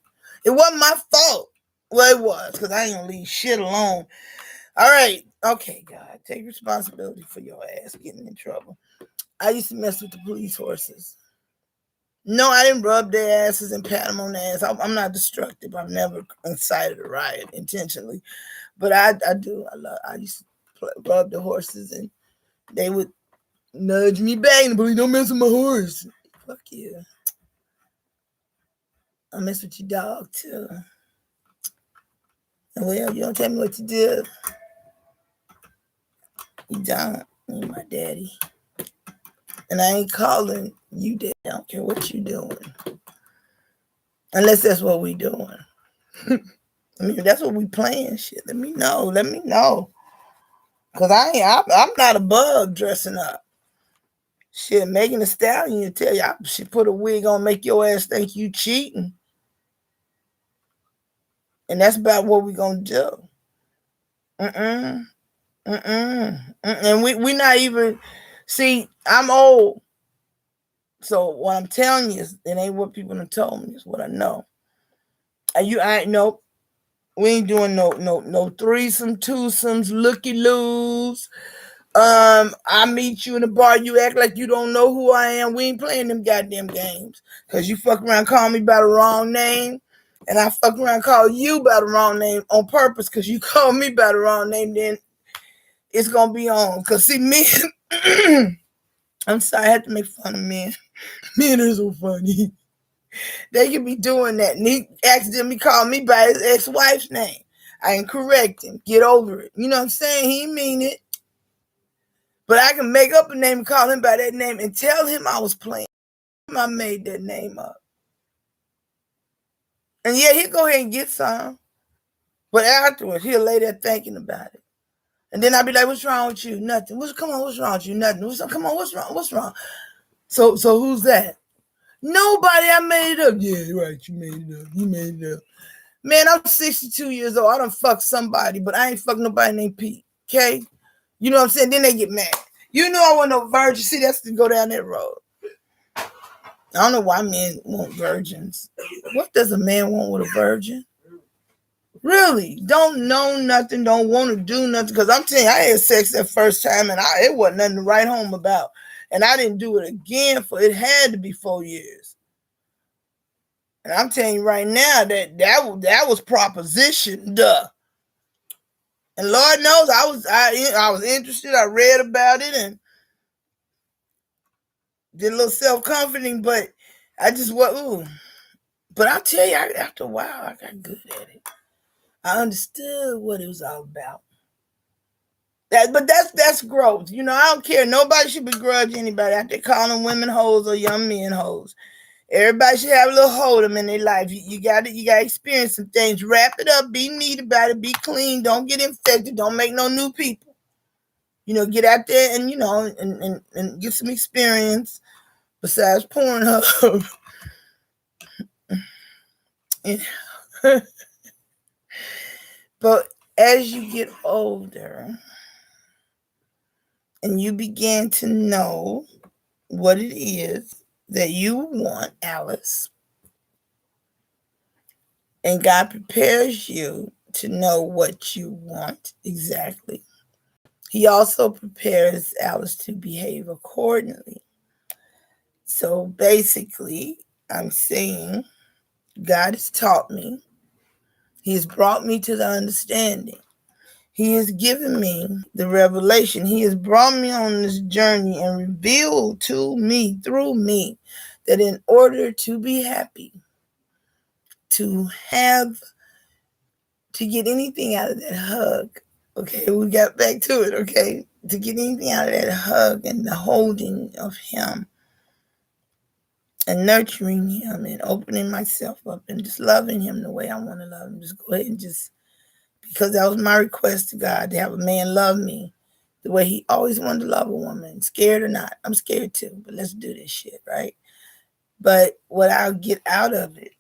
It wasn't my fault. Well, it was. Because I ain't going to leave shit alone. All right. Okay, God. Take responsibility for your ass getting in trouble. I used to mess with the police horses. No, I didn't rub their asses and pat them on the ass. I'm not destructive. I've never incited a riot intentionally, but I do. I used to rub the horses, and they would nudge me back. And police, don't mess with my horse. Fuck you. I mess with your dog too. And well, you don't tell me what to do. You don't. You're my daddy. And I ain't calling you daddy. I don't care what you doing. Unless that's what we doing. I mean, if that's what we playing, shit, let me know. Let me know. Because I'm not above dressing up. Shit, Megan Thee Stallion tell you, she put a wig on, make your ass think you cheating. And that's about what we gonna do. And we not even, see, I'm old. So what I'm telling you is, it ain't what people have told me, it's what I know. Nope. We ain't doing no threesome, twosomes, looky-loos. I meet you in the bar, you act like you don't know who I am. We ain't playing them goddamn games. Cause you fuck around call me by the wrong name, and I fuck around call you by the wrong name on purpose, cause you call me by the wrong name, then it's gonna be on. Cause see, men, I'm sorry, I have to make fun of men. Men are so funny. They can be doing that, and he accidentally called me by his ex-wife's name. I can correct him. Get over it. You know what I'm saying? He mean it. But I can make up a name and call him by that name and tell him I was playing. I made that name up. And yeah, he'll go ahead and get some. But afterwards, he'll lay there thinking about it. And then I'll be like, what's wrong with you? Nothing. Come on, what's wrong with you? Nothing. Come on, what's wrong? What's wrong? So who's that? Nobody. I made it up. Yeah, right. You made it up. You made it up. Man, I'm 62 years old. I done fucked somebody, but I ain't fucked nobody named Pete. Okay? You know what I'm saying? Then they get mad. You know I want no virgin. See, that's to go down that road. I don't know why men want virgins. What does a man want with a virgin? Really? Don't know nothing, don't want to do nothing. Because I'm telling you, I had sex that first time and it wasn't nothing to write home about. And I didn't do it again it had to be 4 years. And I'm telling you right now that was proposition, duh. And Lord knows I was interested. I read about it and did a little self-comforting, but I just ooh. But I'll tell you, after a while, I got good at it. I understood what it was all about. But that's growth. You know, I don't care. Nobody should begrudge anybody out there calling women hoes or young men hoes. Everybody should have a little hold'em in their life. You got to experience some things. Wrap it up. Be neat about it. Be clean. Don't get infected. Don't make no new people. You know, get out there and, you know, and get some experience besides Pornhub. But as you get older and you begin to know what it is that you want, Alice, and God prepares you to know what you want exactly, He also prepares Alice to behave accordingly. So basically, I'm saying God has taught me. He has brought me to the understanding. He has given me the revelation. He has brought me on this journey and revealed to me, through me, that in order to be happy, to have to get anything out of that hug, okay, we got back to it, okay, to get anything out of that hug and the holding of him and nurturing him and opening myself up and just loving him the way I want to love him, just go ahead and just, because that was my request to God, to have a man love me the way he always wanted to love a woman, scared or not. I'm scared too, but let's do this shit, right? But what I'll get out of it,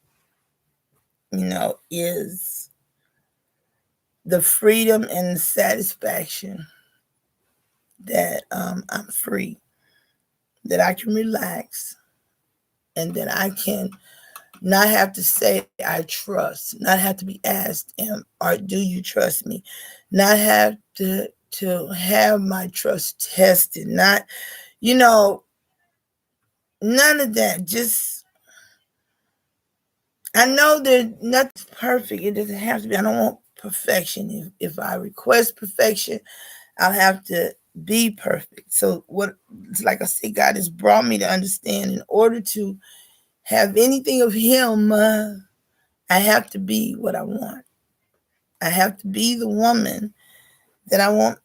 is the freedom and the satisfaction that I'm free, that I can relax, and that I can not have to say I trust, not have to be asked, or do you trust me? Not have to have my trust tested, not, none of that. Just, I know that nothing's perfect. It doesn't have to be. I don't want perfection. If I request perfection, I'll have to be perfect. So what, it's like I said, God has brought me to understand, in order to have anything of him, I have to be what I want. I have to be the woman that I want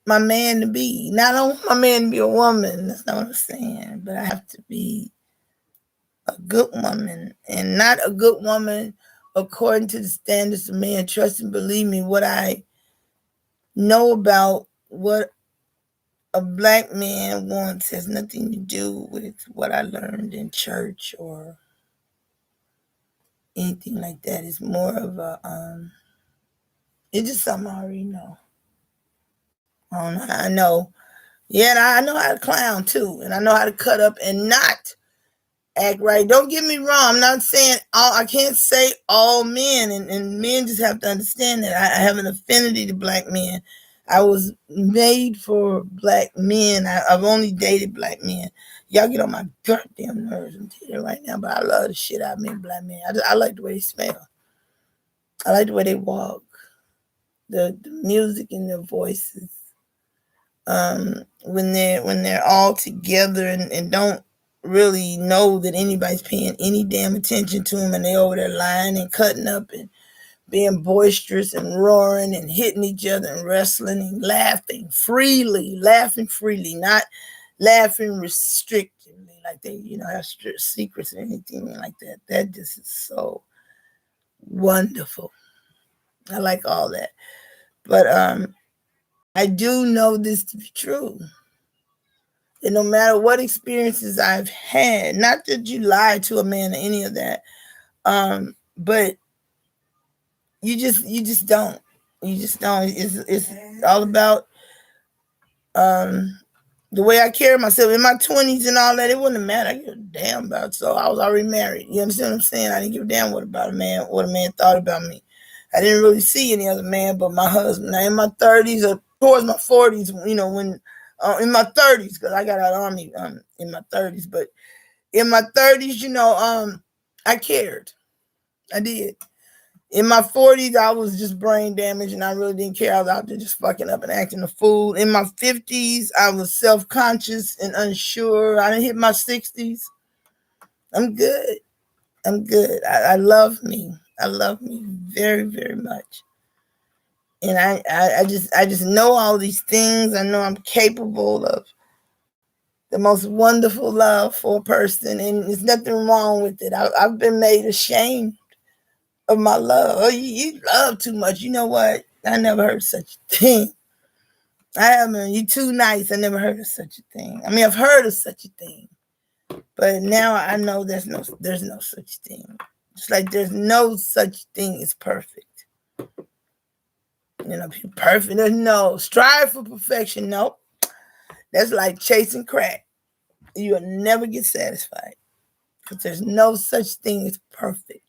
my man to be. Not, I don't want my man to be a woman. That's not what I'm saying. But I have to be a good woman, and not a good woman according to the standards of man. Trust and believe me, what I know about what a black man wants has nothing to do with what I learned in church or anything like that. It's more of a it's just something I already know. I don't know. I know. Yeah, and I know how to clown too, and I know how to cut up and not act right. Don't get me wrong. I'm not saying all. I can't say all men, and men just have to understand that I have an affinity to black men. I was made for black men. I've only dated black men. Y'all get on my goddamn nerves. I'm telling you right now, but I love the shit out of me, black men. I like the way they smell. I like the way they walk, the music in their voices. When they're all together and don't really know that anybody's paying any damn attention to them, and they over there lying and cutting up and being boisterous and roaring and hitting each other and wrestling and laughing freely, not laughing restrictively, like they, have secrets or anything like that. That just is so wonderful. I like all that. But I do know this to be true. And no matter what experiences I've had, not that you lie to a man or any of that, but you just don't. You just don't. It's all about the way I carry myself in my 20s and all that. It wouldn't matter. I give a damn about. So I was already married. You understand what I'm saying? I didn't give a damn what a man thought about me. I didn't really see any other man but my husband. Now in my 30s or towards my 40s, when in my 30s, because I got out of the army in my 30s, but in my 30s, I cared. I did. In my 40s, I was just brain damaged and I really didn't care. I was out there just fucking up and acting a fool. In my 50s, I was self-conscious and unsure. I didn't hit my 60s. I'm good. I love me. I love me very, very much. And I just know all these things. I know I'm capable of the most wonderful love for a person, and there's nothing wrong with it. I've been made ashamed of my love. Oh, you love too much. You know what? I never heard such a thing. I haven't. You too nice. I never heard of such a thing. I mean, I've heard of such a thing, but now I know there's no such thing. It's like there's no such thing as perfect. Perfect. There's no strive for perfection. Nope. That's like chasing crack. You'll never get satisfied because there's no such thing as perfect.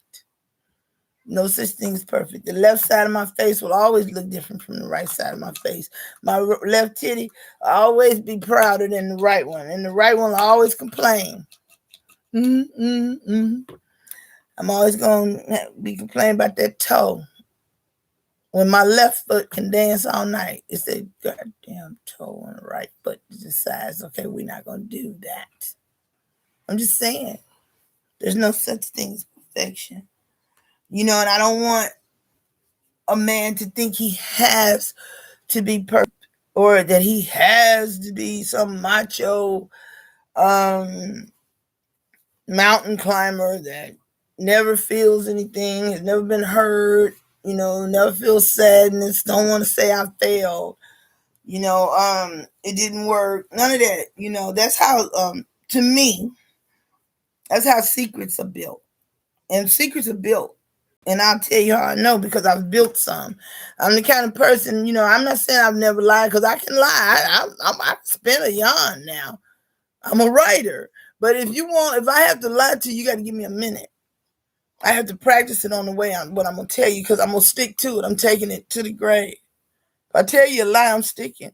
No such thing as perfect. The left side of my face will always look different from the right side of my face. My left titty will always be prouder than the right one, and the right one will always complain. I'm always going to be complaining about that toe. When my left foot can dance all night, it's a goddamn toe on the right foot decides, okay, we're not going to do that. I'm just saying, there's no such thing as perfection. And I don't want a man to think he has to be perfect or that he has to be some macho mountain climber that never feels anything, has never been hurt, never feels sadness, don't want to say I failed, it didn't work, none of that. That's how, to me, that's how secrets are built. And secrets are built. And I'll tell you how I know, because I've built some. I'm the kind of person, I'm not saying I've never lied, because I can lie. I spin a yarn now. I'm a writer. But if I have to lie to you, you got to give me a minute. I have to practice it on the way what I'm going to tell you, because I'm going to stick to it. I'm taking it to the grave. If I tell you a lie, I'm sticking.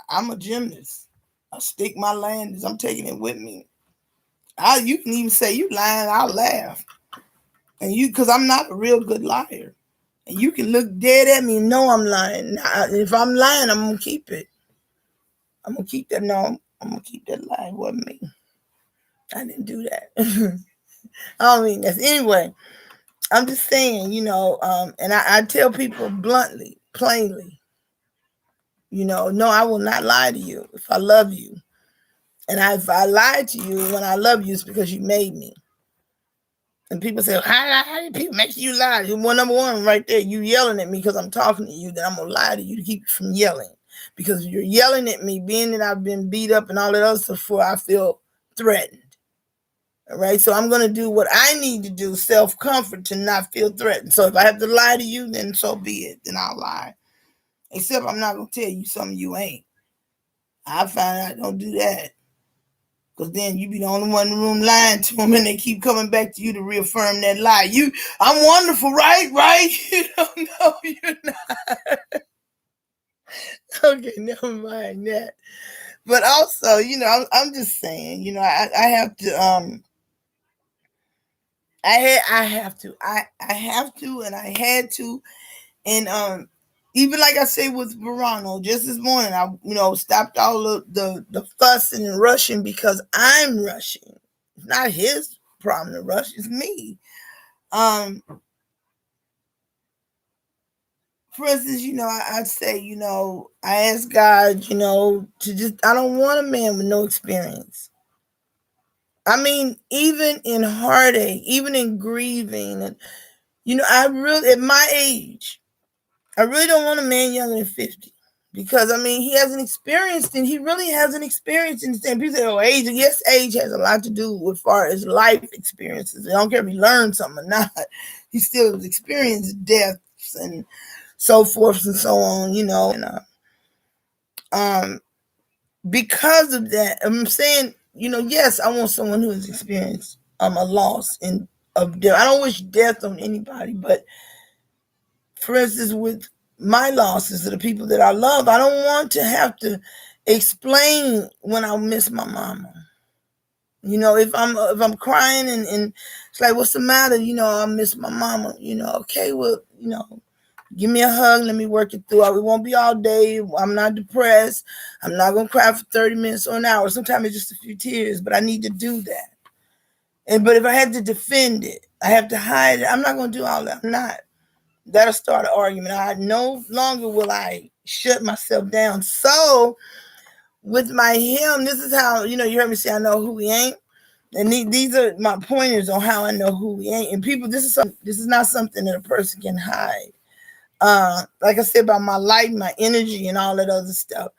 I'm a gymnast. I stick my landings. I'm taking it with me. You can even say you lying, I'll laugh. And because I'm not a real good liar. And you can look dead at me and know I'm lying. If I'm lying, I'm going to keep it. I'm going to keep that. No, I'm going to keep that lie. It wasn't me. I didn't do that. I don't mean that. Anyway, I'm just saying, and I tell people bluntly, plainly, no, I will not lie to you if I love you. And if I lie to you when I love you, it's because you made me. And people say, how do people make you lie? Well, number one, right there, you yelling at me because I'm talking to you, then I'm going to lie to you to keep you from yelling. Because you're yelling at me, being that I've been beat up and all that other stuff before, I feel threatened. All right, so I'm going to do what I need to do, self-comfort, to not feel threatened. So if I have to lie to you, then so be it. Then I'll lie. Except I'm not going to tell you something you ain't. I find out, don't do that. Because then you be the only one in the room lying to them, and they keep coming back to you to reaffirm that lie. I'm wonderful, right? Right? No, you're not. Okay, never mind that. But also, I'm just saying, I have to, I have to, and I had to, and even like I say with Verano, just this morning, I stopped all of the fussing and rushing because I'm rushing. It's not his problem to rush, it's me. For instance, I'd say, I ask God, to just, I don't want a man with no experience. I mean, even in heartache, even in grieving, and I really, at my age, I really don't want a man younger than 50. Because, he hasn't experienced, and he really hasn't experienced anything. People say, oh, age. Yes, age has a lot to do with far as life experiences. I don't care if he learned something or not. He still has experienced deaths and so forth and so on, and because of that, I'm saying, yes, I want someone who has experienced a loss of death. I don't wish death on anybody, but for instance, with my losses of the people that I love, I don't want to have to explain when I miss my mama. If I'm crying and it's like, what's the matter? I miss my mama. Okay, well, give me a hug. Let me work it through. It won't be all day. I'm not depressed. I'm not going to cry for 30 minutes or an hour. Sometimes it's just a few tears, but I need to do that. But if I had to defend it, I have to hide it. I'm not going to do all that. I'm not. That'll start an argument. No longer will I shut myself down. So with my hymn, this is how, you heard me say, I know who he ain't. And these are my pointers on how I know who he ain't. And people, this is not something that a person can hide. Like I said, about my light, my energy, and all that other stuff.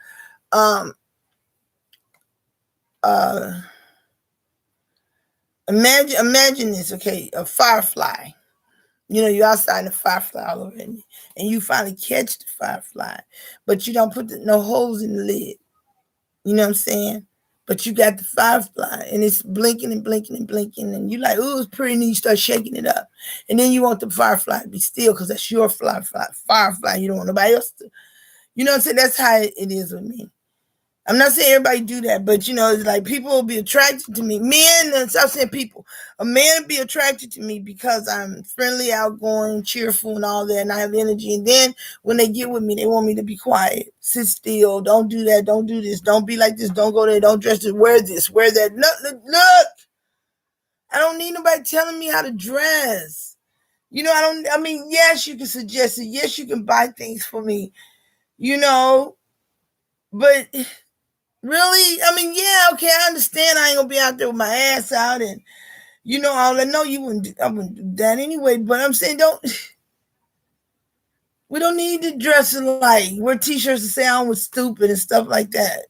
Imagine this, okay? A firefly. You're outside and the firefly all over you, and you finally catch the firefly, but you don't put no holes in the lid. You know what I'm saying? But you got the firefly, and it's blinking and blinking and blinking, and you like, oh, it's pretty neat. You start shaking it up, and then you want the firefly to be still because that's your firefly. You don't want nobody else to. You know what I'm saying? That's how it is with me. I'm not saying everybody do that, but it's like people will be attracted to me. Men, and stop saying people. A man will be attracted to me because I'm friendly, outgoing, cheerful, and all that, and I have energy. And then when they get with me, they want me to be quiet, sit still, don't do that, don't do this, don't be like this, don't go there, don't dress this, wear that. Look, I don't need nobody telling me how to dress. I mean, yes, you can suggest it. Yes, you can buy things for me, but really, I mean, yeah, okay, I understand I ain't gonna be out there with my ass out and, all that. No, I wouldn't do that anyway, but I'm saying we don't need to dress alike, wear t-shirts to say I was stupid and stuff like that.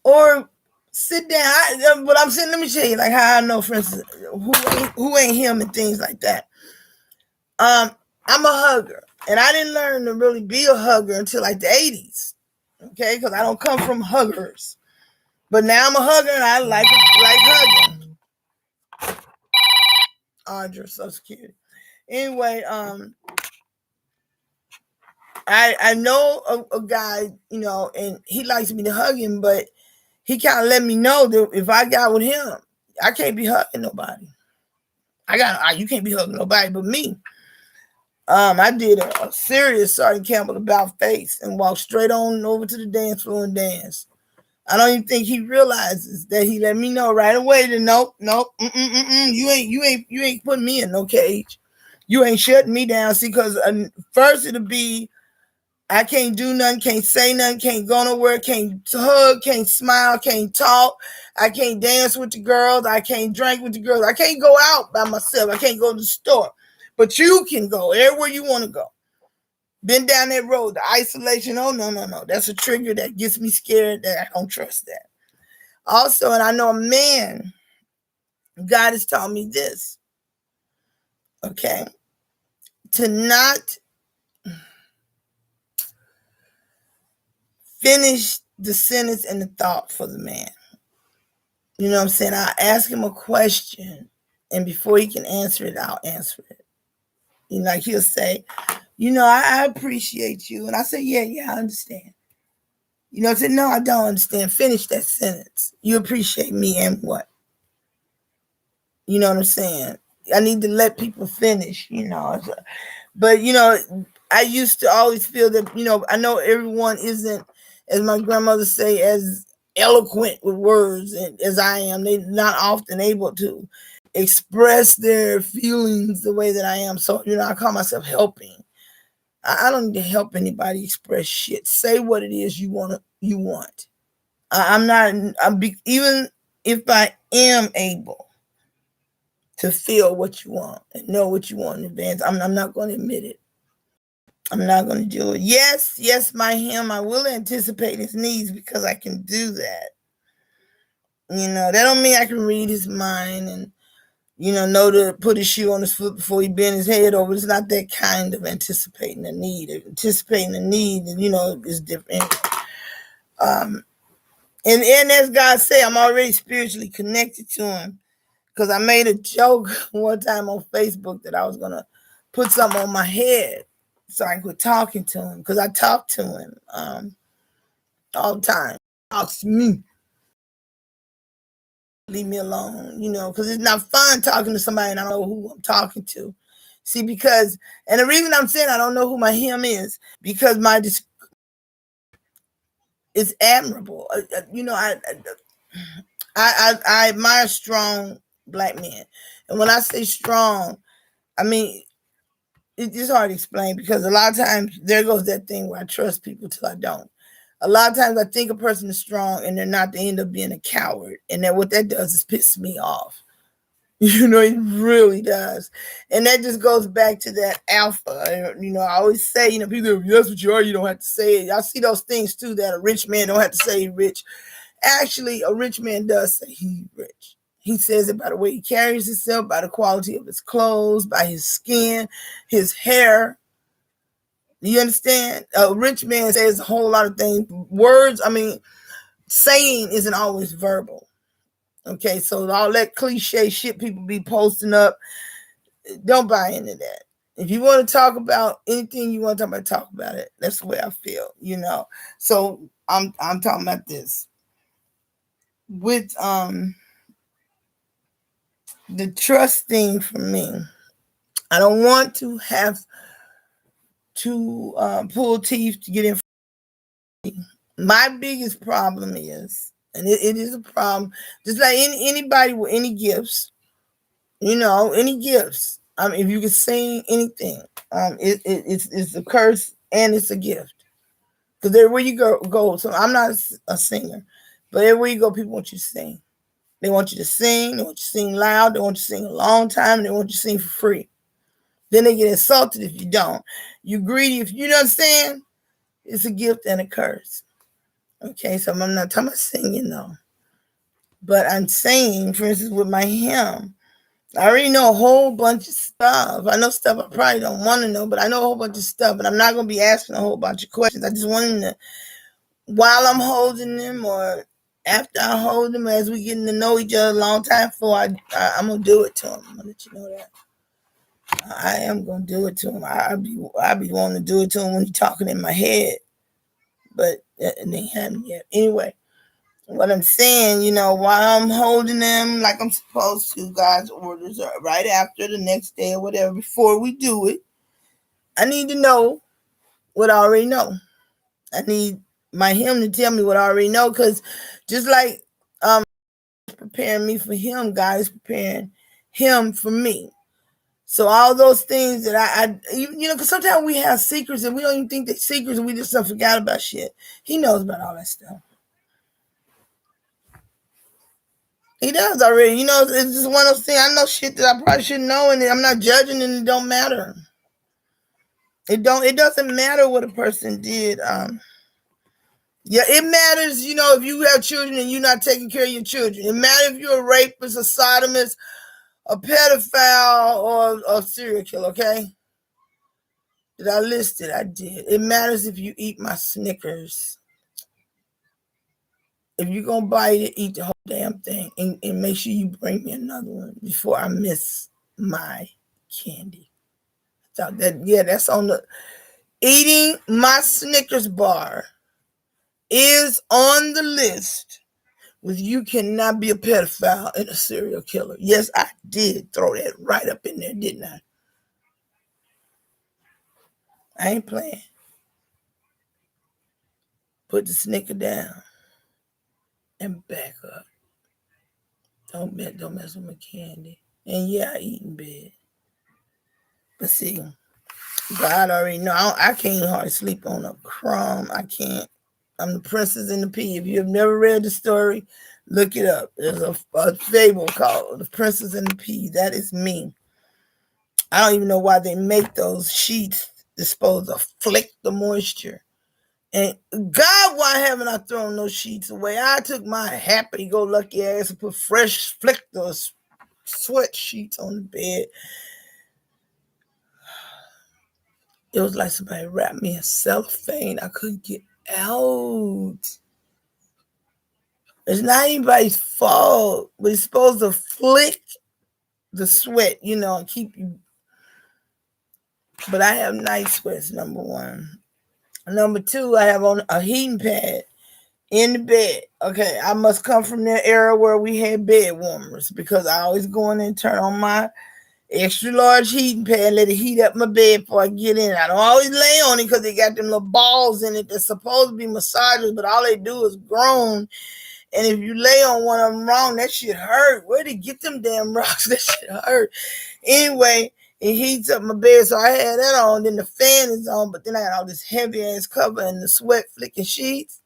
Or sit down. But I'm saying, let me tell you, like how I know, for instance, who ain't him and things like that. I'm a hugger, and I didn't learn to really be a hugger until like the 80s. Okay, because I don't come from huggers, but now I'm a hugger, and I like hugging. Audra, Social Security. Anyway, I know a guy, and he likes me to hug him, but he kind of let me know that if I got with him, I can't be hugging nobody. You can't be hugging nobody but me. I did a serious Sergeant Campbell about face and walked straight on over to the dance floor and danced. I don't even think he realizes that he let me know right away that nope, you ain't putting me in no cage. You ain't shutting me down. See, because first it'll be I can't do nothing, can't say nothing, can't go nowhere, can't hug, can't smile, can't talk. I can't dance with the girls. I can't drink with the girls. I can't go out by myself. I can't go to the store. But you can go everywhere you want to go. Been down that road, the isolation. Oh, no. That's a trigger that gets me scared that I don't trust that. Also, and I know a man, God has taught me this, okay, to not finish the sentence and the thought for the man. You know what I'm saying? I ask him a question, and before he can answer it, I'll answer it. Like he'll say, I appreciate you. And I say, yeah, I understand. I said, no, I don't understand. Finish that sentence. You appreciate me and what? You know what I'm saying? I need to let people finish, But, I used to always feel that, I know everyone isn't, as my grandmother say, as eloquent with words as I am. They're not often able to express their feelings the way that I am. So, I call myself helping. I don't need to help anybody express shit. Say what it is you want. I'm not. Even if I am able to feel what you want and know what you want in advance, I'm not going to admit it. I'm not going to do it. Yes, I will anticipate his needs because I can do that. That don't mean I can read his mind and, know to put his shoe on his foot before he bend his head over. It's not that kind of anticipating a need. Anticipating the need, is different. And as God said, I'm already spiritually connected to him because I made a joke one time on Facebook that I was going to put something on my head so I can quit talking to him because I talk to him all the time. He talks to me. Leave me alone, because it's not fun talking to somebody and I don't know who I'm talking to. See, and the reason I'm saying I don't know who my him is, because it's admirable. I admire strong black men. And when I say strong, I mean, it's just hard to explain because a lot of times there goes that thing where I trust people till I don't. A lot of times I think a person is strong and they're not, they end up being a coward. And what that does is piss me off. It really does. And that just goes back to that alpha. I always say, people, that's what you are, you don't have to say it. I see those things too, that a rich man don't have to say he's rich. Actually, a rich man does say he's rich. He says it by the way he carries himself, by the quality of his clothes, by his skin, his hair. You understand? A rich man says a whole lot of things. Words, saying isn't always verbal. Okay, so all that cliche shit people be posting up, don't buy into that. If you want to talk about anything you want to talk about it. That's the way I feel, So I'm talking about this. With the trust thing for me, I don't want to have to pull teeth to get in. My biggest problem is, and it is a problem, just like anybody with any gifts, Any gifts. If you can sing anything, it's a curse and it's a gift. Because everywhere you go. So I'm not a singer, but everywhere you go, people want you to sing. They want you to sing. They want you to sing loud. They want you to sing a long time. And they want you to sing for free. Then they get insulted if you don't. You greedy if you don't understand. It's a gift and a curse. Okay, so I'm not talking about singing though. But I'm saying, for instance, with my hymn, I already know a whole bunch of stuff. I know stuff I probably don't want to know, but I know a whole bunch of stuff. But I'm not going to be asking a whole bunch of questions. I just want them to, while I'm holding them or after I hold them, as we getting to know each other a long time before I'm going to do it to them. I'm going to let you know that. I am going to do it to him. I be wanting to do it to him when he's talking in my head. But they haven't yet. Anyway, what I'm saying, while I'm holding them like I'm supposed to, God's orders are right after the next day or whatever, before we do it, I need to know what I already know. I need my hymn to tell me what I already know, because just like preparing me for him, God is preparing him for me. So all those things that I because sometimes we have secrets and we don't even think they're secrets and we just forgot about shit. He knows about all that stuff. He does already. It's just one of those things. I know shit that I probably shouldn't know, and I'm not judging, and it don't matter. It doesn't matter what a person did. Yeah, it matters, if you have children and you're not taking care of your children. It matters if you're a rapist, a sodomist, a pedophile, or a serial killer, okay? Did I list it? I did. It matters if you eat my Snickers. If you're going to bite it, eat the whole damn thing. And make sure you bring me another one before I miss my candy. So that's on the... Eating my Snickers bar is on the list with you cannot be a pedophile and a serial killer. Yes, I did throw that right up in there, didn't I? I ain't playing. Put the Snicker down and back up. Don't mess with my candy. And yeah, I eat in bed. But see, God already know. I can't hardly sleep on a crumb. I can't. I'm the Princess and the Pea. If you have never read the story, look it up. There's a fable called The Princess and the Pea. That is me. I don't even know why they make those sheets supposed to flick the moisture. And God, why haven't I thrown those sheets away? I took my happy-go-lucky ass and put fresh, flick those sweat sheets on the bed. It was like somebody wrapped me in cellophane. I couldn't get out. It's not anybody's fault, but it's supposed to flick the sweat, and keep you. But I have night sweats, number one. Number two, I have on a heating pad in the bed. Okay, I must come from that era where we had bed warmers, because I always go in and turn on my extra large heating pad, let it heat up my bed before I get in. I don't always lay on it because they got them little balls in it that's supposed to be massagers, but all they do is groan. And if you lay on one of them wrong, that shit hurt. Where did get them damn rocks? That shit hurt. Anyway, it heats up my bed, so I had that on. Then the fan is on, but then I got all this heavy ass cover and the sweat flicking sheets.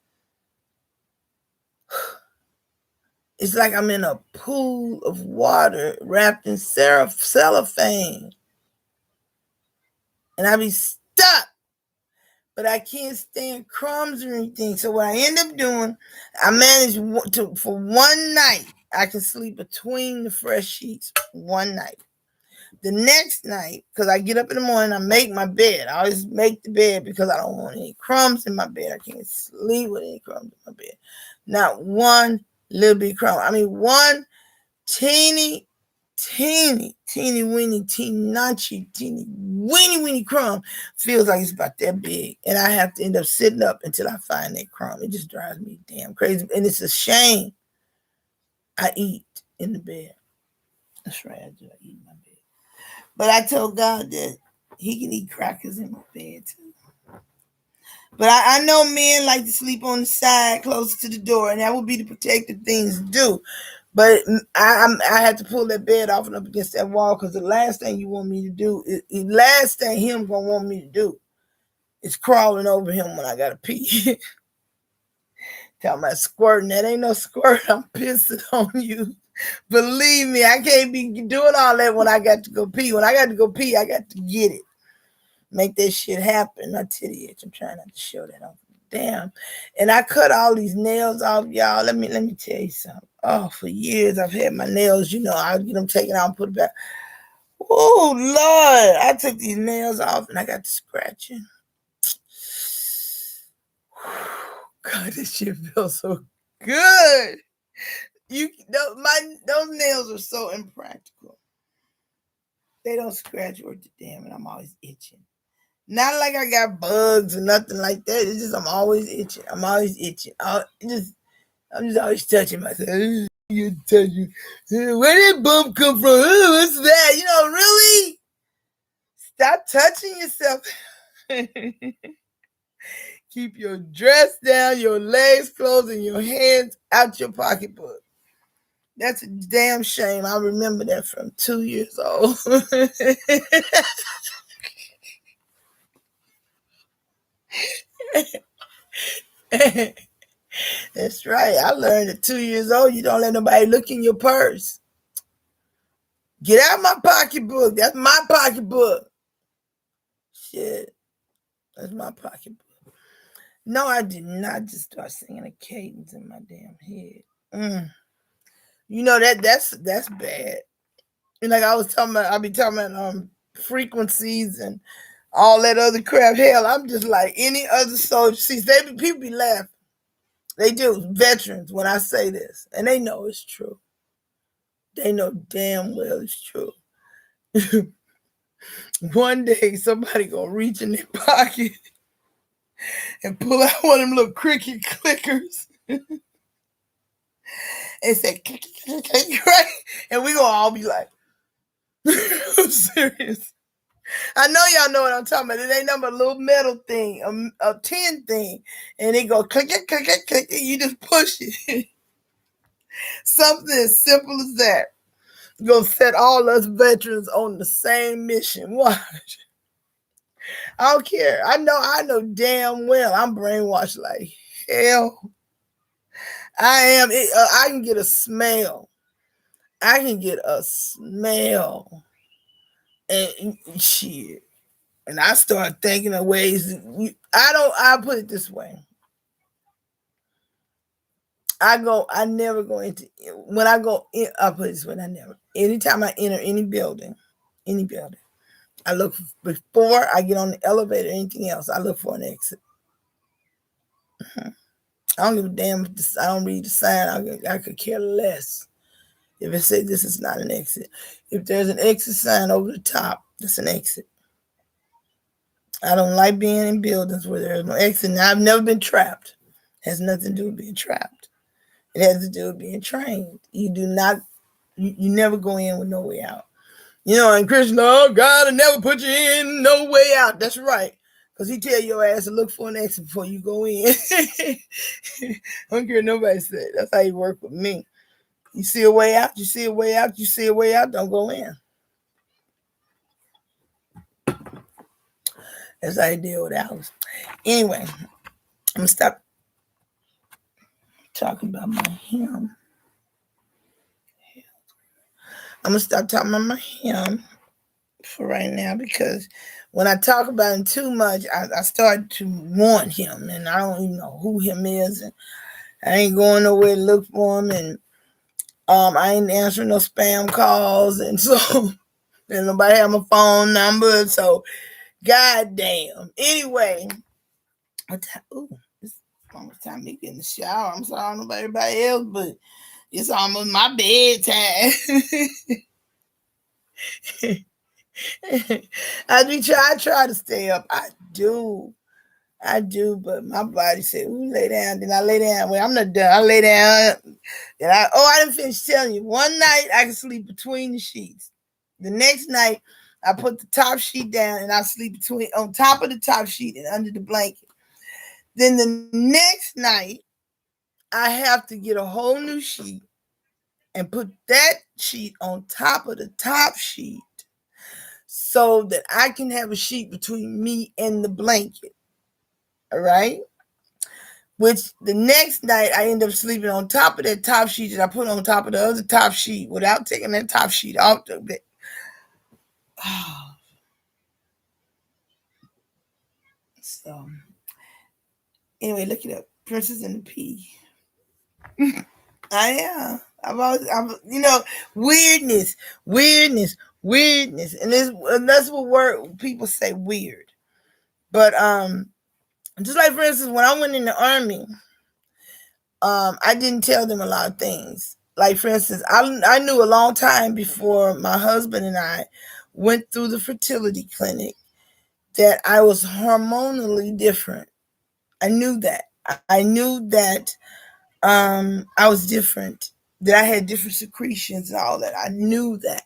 It's like I'm in a pool of water wrapped in cellophane. And I be stuck. But I can't stand crumbs or anything. So what I end up doing, I manage for one night, I can sleep between the fresh sheets one night. The next night, because I get up in the morning, I make my bed. I always make the bed because I don't want any crumbs in my bed. I can't sleep with any crumbs in my bed. Not one little bit crumb. I mean, one teeny weeny crumb feels like it's about that big. And I have to end up sitting up until I find that crumb. It just drives me damn crazy. And it's a shame I eat in the bed. That's right, I do. I eat in my bed. But I told God that he can eat crackers in my bed too. But I know men like to sleep on the side close to the door, and that would be the protective things to do. But I had to pull that bed off and up against that wall because the last thing you want me to do, the last thing him gonna want me to do is crawling over him when I gotta pee. Talking about squirting, that ain't no squirt. I'm pissing on you. Believe me, I can't be doing all that when I got to go pee. When I got to go pee, I got to get it. Make that shit happen. My titty itch. I'm trying not to show that off. Damn. And I cut all these nails off, y'all. Let me tell you something. Oh, for years I've had my nails, I get them taken out and put it back. Oh, Lord. I took these nails off and I got to scratching. God, this shit feels so good. Those nails are so impractical. They don't scratch worth the damn, and I'm always itching. Not like I got bugs or nothing like that. It's just I'm always itching. I'm just always touching myself. You touch you. Where did bump come from? What's that? Really? Stop touching yourself. Keep your dress down, your legs closed, and your hands out your pocketbook. That's a damn shame. I remember that from 2 years old. That's right. I learned at 2 years old, you don't let nobody look in your purse. Get out my pocketbook. That's my pocketbook. Shit. That's my pocketbook. No, I did not just start singing a cadence in my damn head. That's bad. And like I'll be talking about frequencies and all that other crap. Hell, I'm just like any other soldier. See, people be laughing. They do, veterans, when I say this. And they know it's true. They know damn well it's true. One day somebody gonna reach in their pocket and pull out one of them little cricket clickers and say, right? And we gonna all be like, I'm serious. I know y'all know what I'm talking about. It ain't nothing but a little metal thing, a tin thing, and it go click it, click it, click it. You just push it. Something as simple as that. You're gonna set all us veterans on the same mission. Watch. I don't care. I know damn well I'm brainwashed like hell. I am. I can get a smell. And shit. And I start thinking of ways. I put it this way. I never go into, when I go in, I put it this way, anytime I enter any building, I look, before I get on the elevator or anything else, I look for an exit. I don't give a damn if I don't read the sign. I could care less if it says this is not an exit. If there's an exit sign over the top, that's an exit. I don't like being in buildings where there's no exit. Now, I've never been trapped. It has nothing to do with being trapped. It has to do with being trained. You never go in with no way out. And Krishna, God will never put you in no way out. That's right. Because he tell your ass to look for an exit before you go in. I don't care what nobody said. That's how he work with me. You see a way out, you see a way out, you see a way out, don't go in. That's how he deal with Alice. Anyway, I'm going to stop talking about my hymn. I'm going to stop talking about my hymn for right now, because when I talk about him too much, I start to want him, and I don't even know who him is, and I ain't going nowhere to look for him, and I ain't answering no spam calls, and so and nobody have my phone number, so goddamn. Anyway, it's almost time to get in the shower. I'm sorry, I don't know about everybody else, but it's almost my bedtime. I try to stay up. I do, but my body said, "Ooh, lay down." Then I lay down. Well, I'm not done. I lay down. And I didn't finish telling you. One night I could sleep between the sheets. The next night I put the top sheet down and I sleep on top of the top sheet and under the blanket. Then the next night I have to get a whole new sheet and put that sheet on top of the top sheet so that I can have a sheet between me and the blanket. All right. Which the next night I end up sleeping on top of that top sheet that I put on top of the other top sheet without taking that top sheet off the bed. Oh. So anyway, look it up. Princess and the Pea. I am. Weirdness, and that's what word people say, weird. But just like for instance, when I went in the army, I didn't tell them a lot of things. Like for instance, I knew a long time before my husband and I went through the fertility clinic that I was hormonally different. I knew that. I knew that I was different, that I had different secretions and all that. I knew that.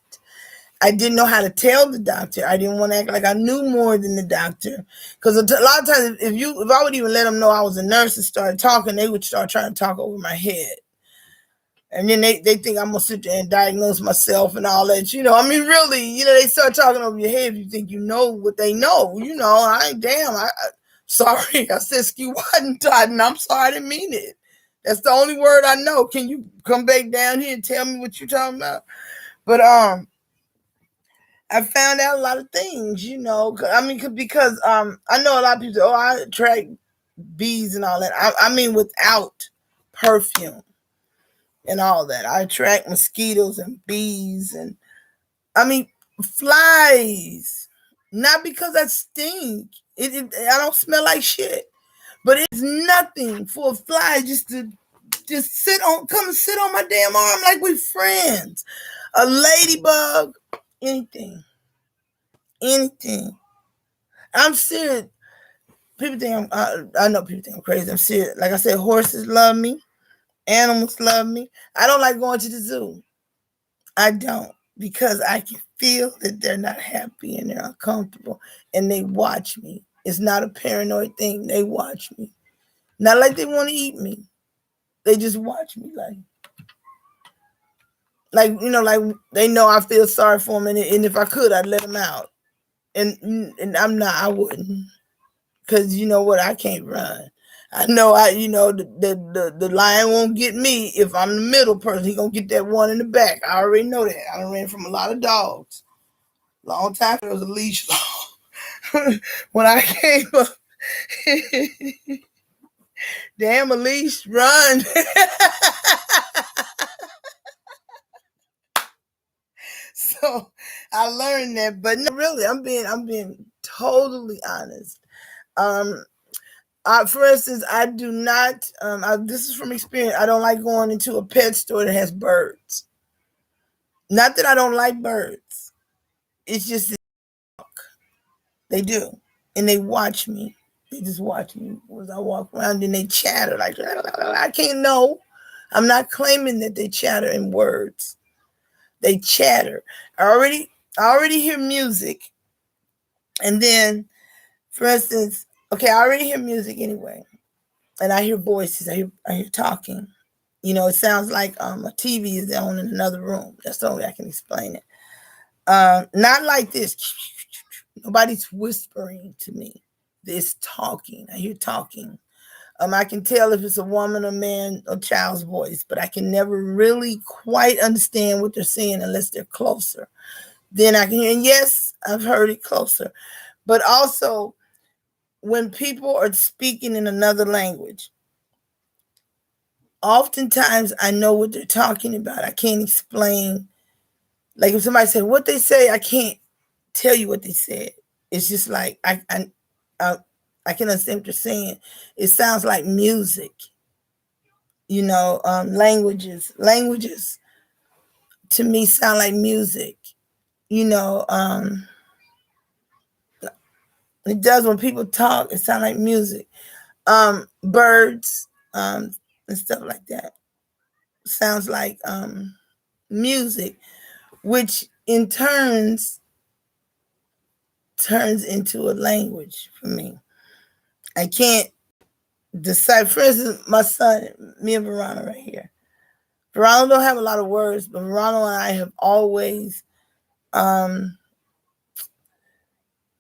I didn't know how to tell the doctor. I didn't want to act like I knew more than the doctor. Because a lot of times, if I would even let them know I was a nurse and started talking, they would start trying to talk over my head. And then they think I'm going to sit there and diagnose myself and all that. Really, they start talking over your head if you think you know what they know. Sorry, I said ski and I'm sorry, I didn't mean it. That's the only word I know. Can you come back down here and tell me what you're talking about? But I found out a lot of things, because I know a lot of people say, oh, I attract bees and all that. I mean, without perfume and all that. I attract mosquitoes and bees and, flies. Not because I stink. I don't smell like shit. But it's nothing for a fly just to come and sit on my damn arm like we friends. A ladybug, anything. I'm serious. People think I know people think I'm crazy. I'm serious. Like I said, horses love me. Animals love me. I don't like going to the zoo. I don't, because I can feel that they're not happy and they're uncomfortable and they watch me. It's not a paranoid thing. They watch me. Not like they want to eat me. They just watch me like they know I feel sorry for them, and if I could, I'd let them out. And I wouldn't, because you know what, I can't run. I know the lion won't get me if I'm the middle person. He gonna get that one in the back. I already know that. I done ran from a lot of dogs. Long time there was a leash law. When I came up, damn, a leash, run. So I learned that, but no, really, I'm being totally honest. For instance, I do not. This is from experience. I don't like going into a pet store that has birds. Not that I don't like birds. It's just they do, and they watch me. They just watch me as I walk around, and they chatter like I can't know. I'm not claiming that they chatter in words. They chatter. I already hear music, and then, for instance, okay, I already hear music anyway, and I hear voices. I hear talking. It sounds like a TV is on in another room. That's the only way I can explain it. Not like this. Nobody's whispering to me. It's talking. I hear talking. I can tell if it's a woman, a man, or child's voice, but I can never really quite understand what they're saying unless they're closer. Then I can hear, and yes, I've heard it closer. But also, when people are speaking in another language, oftentimes I know what they're talking about. I can't explain. Like if somebody said what they say, I can't tell you what they said. It's just like I can understand what they're saying. It sounds like music. Languages to me sound like music. It does when people talk. It sounds like music. Birds and stuff like that sounds like music, which in turns into a language for me. I can't decide. For instance, my son, me and Verona right here. Verano don't have a lot of words, but Verano and I have always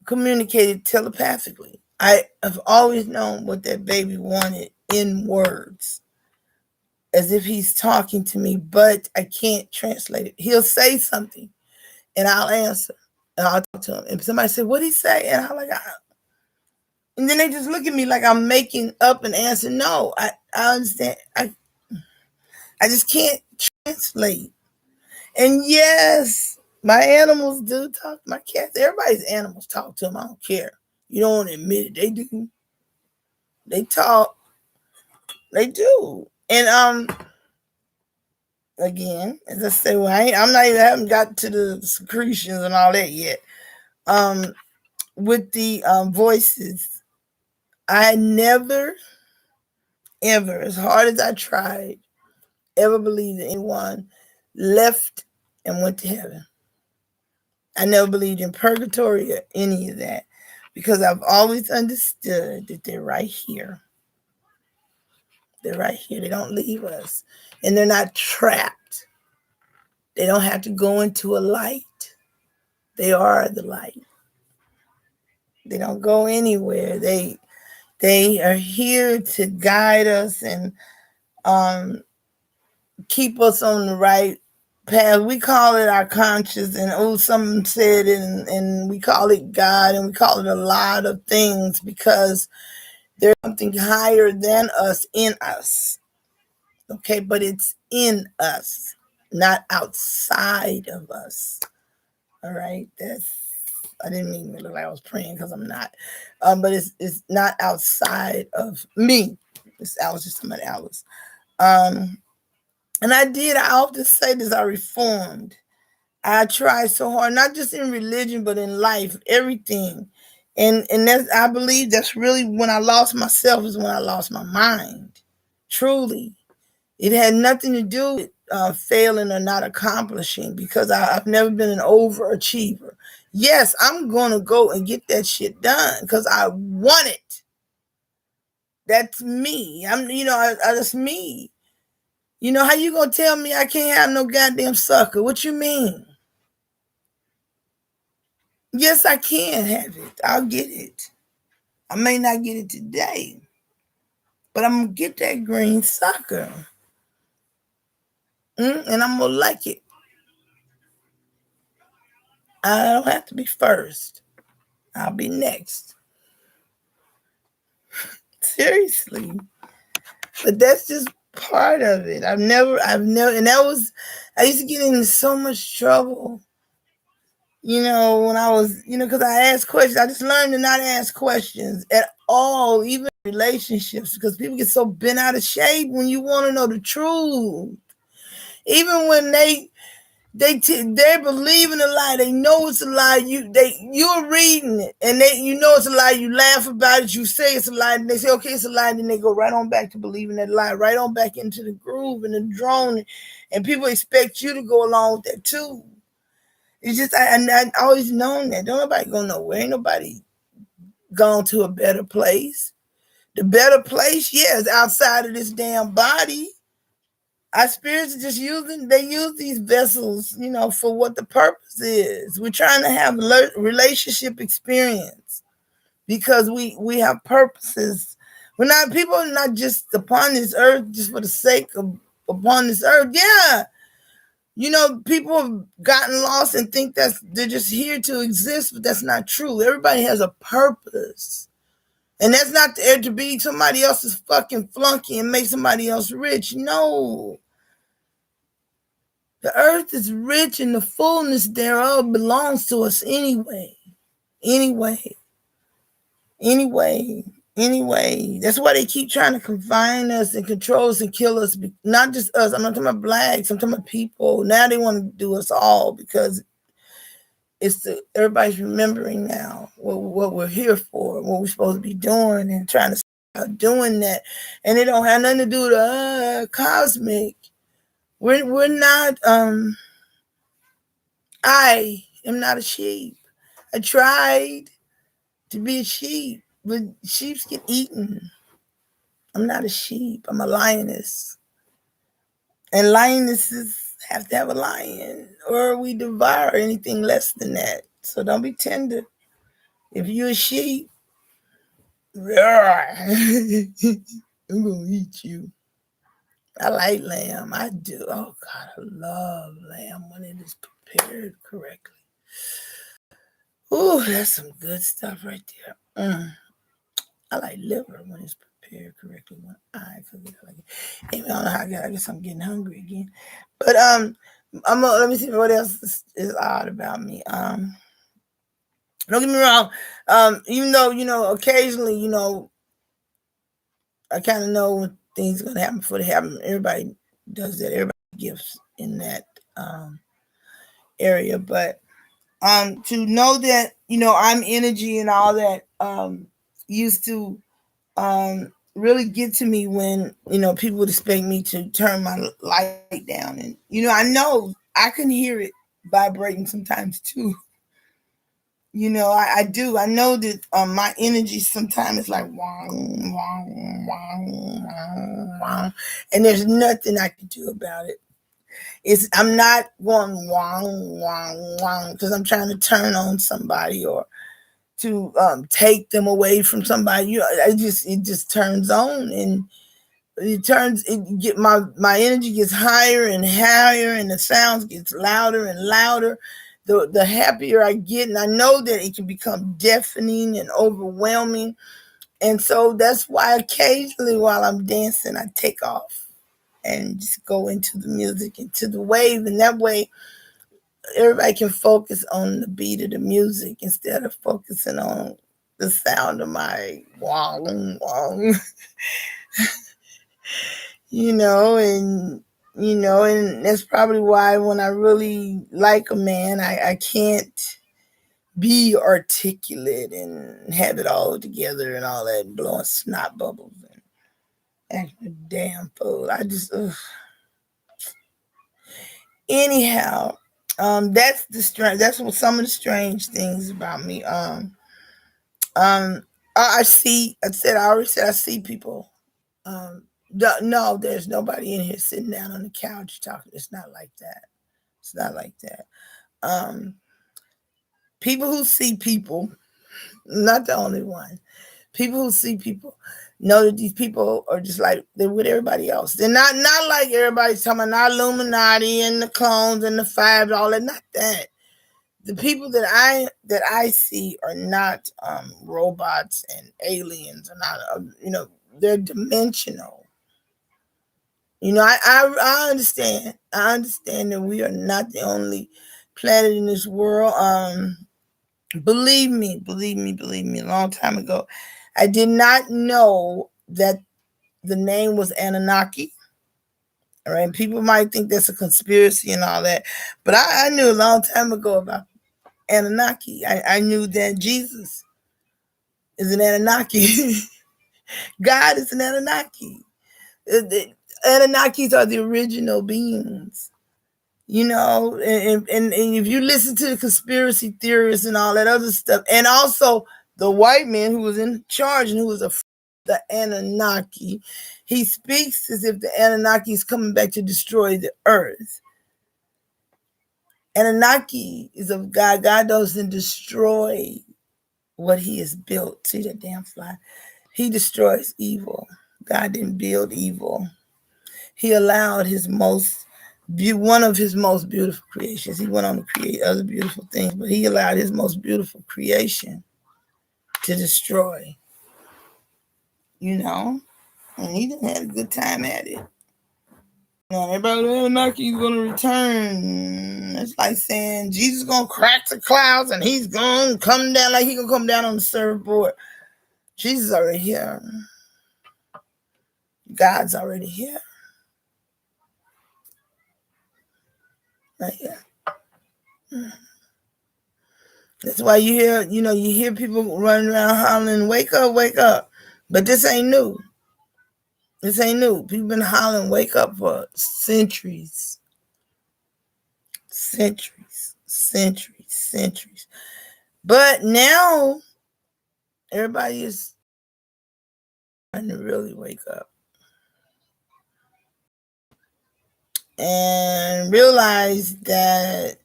communicated telepathically. I have always known what that baby wanted in words, as if he's talking to me, but I can't translate it. He'll say something, and I'll answer, and I'll talk to him. And somebody said, "What'd he say?" And I'm like, and then they just look at me like I'm making up an answer. No, I understand. I just can't translate. And yes, my animals do talk. My cats, everybody's animals talk to them. I don't care. You don't want to admit it. They do. They talk. They do. And again, as I say, well, I haven't got to the secretions and all that yet. With the voices, I never, ever, as hard as I tried, ever believed that anyone left and went to heaven. I never believed in purgatory or any of that, because I've always understood that they're right here. They're right here. They don't leave us. And they're not trapped. They don't have to go into a light. They are the light. They don't go anywhere. They are here to guide us and keep us on the right path. We call it our conscience, and someone said it, and we call it God, and we call it a lot of things because there's something higher than us in us. Okay, but it's in us, not outside of us. All right, I didn't mean to look like I was praying, because I'm not. But it's not outside of me. I was just somebody else. And I often say this, I reformed. I tried so hard, not just in religion, but in life, everything. And that's, I believe that's really when I lost myself, is when I lost my mind. Truly. It had nothing to do with failing or not accomplishing, because I've never been an overachiever. Yes, I'm going to go and get that shit done because I want it. That's me. That's me. You know, how you going to tell me I can't have no goddamn sucker? What you mean? Yes, I can have it. I'll get it. I may not get it today, but I'm going to get that green sucker. And I'm going to like it. I don't have to be first. I'll be next. Seriously. But that's just part of it. I've never, and I used to get into so much trouble, when I was, because I asked questions. I just learned to not ask questions at all, even relationships, because people get so bent out of shape when you want to know the truth. Even when they believe in a lie, they know it's a lie. You're reading it, and it's a lie. You laugh about it. You say it's a lie, and they say, okay, it's a lie. And then they go right on back to believing that lie, right on back into the groove and the drone, and people expect you to go along with that too. It's just I always known that. Don't nobody go nowhere. Ain't nobody gone to a better place. The better place, is outside of this damn body. Our spirits are just they use these vessels, for what the purpose is. We're trying to have relationship experience because we have purposes. People are not just upon this earth just for the sake of upon this earth. Yeah. People have gotten lost and think they're just here to exist, but that's not true. Everybody has a purpose. And that's not to be somebody else's fucking flunky and make somebody else rich. No. The earth is rich and the fullness thereof belongs to us anyway. Anyway. That's why they keep trying to confine us and control us and kill us. Not just us. I'm not talking about blacks. I'm talking about people. Now they want to do us all because everybody's remembering now what we're here for, what we're supposed to be doing, and trying to start doing that. And it don't have nothing to do with cosmic. We're not. I am not a sheep. I tried to be a sheep, but sheep get eaten. I'm not a sheep. I'm a lioness. And lionesses have to have a lion, or we devour anything less than that. So don't be tender. If you're a sheep, roar. I'm gonna eat you. I like lamb. I do. Oh God, I love lamb when it is prepared correctly. Ooh, that's some good stuff right there. I like liver when it's prepared correctly. When I cook it, I like it. Anyway, I don't know how I guess I'm getting hungry again. But let me see what else is odd about me. Don't get me wrong. Even though occasionally, I kind of know when things are gonna happen before they happen. Everybody does that. Everybody gives in that area, but to know that I'm energy and all that used to really get to me when people would expect me to turn my light down, and I know I can hear it vibrating sometimes too. I do. I know that my energy sometimes is like wong, wong, wong, wong, wong, and there's nothing I can do about it. I'm not going wong, wong, wong because I'm trying to turn on somebody or to take them away from somebody. It just turns on, and my energy gets higher and higher, and the sounds gets louder and louder. The happier I get, and I know that it can become deafening and overwhelming. And so that's why occasionally while I'm dancing, I take off and just go into the music, into the wave, and that way everybody can focus on the beat of the music instead of focusing on the sound of my wong wong. And that's probably why when I really like a man, I can't be articulate and have it all together and all that, blowing snot bubbles and acting a damn fool. I just anyhow, that's the strange. That's what some of the strange things about me. I see. I already said I see people. No, there's nobody in here sitting down on the couch talking. It's not like that. It's not like that. Um, People who see people, not the only one. People who see people know that these people are just like they're with everybody else. They're not like everybody's talking about, not Illuminati and the clones and the fives, all that. Not that. The people that I see are not robots and aliens, are not they're dimensional. I understand. I understand that we are not the only planet in this world. Believe me, a long time ago, I did not know that the name was Anunnaki. All right, people might think that's a conspiracy and all that, but I knew a long time ago about Anunnaki. I knew that Jesus is an Anunnaki. God is an Anunnaki. The Anunnakis are the original beings. And if you listen to the conspiracy theorists and all that other stuff, and also the white man who was in charge and who was the Anunnaki, he speaks as if the Anunnaki is coming back to destroy the earth. Anunnaki is of God. God doesn't destroy what he has built. See that damn fly? He destroys evil. God didn't build evil. He allowed one of his most beautiful creations. He went on to create other beautiful things, but he allowed his most beautiful creation to destroy. And he didn't have a good time at it. Everybody Anunnaki is going to return. It's like saying Jesus is going to crack the clouds and he's going to come down like he's going to come down on the surfboard. Jesus is already here. God's already here. Right here. That's why you hear people running around hollering, wake up, wake up. But this ain't new. This ain't new. People been hollering, wake up for centuries. Centuries. Centuries. Centuries. But now, everybody is trying to really wake up. and realize that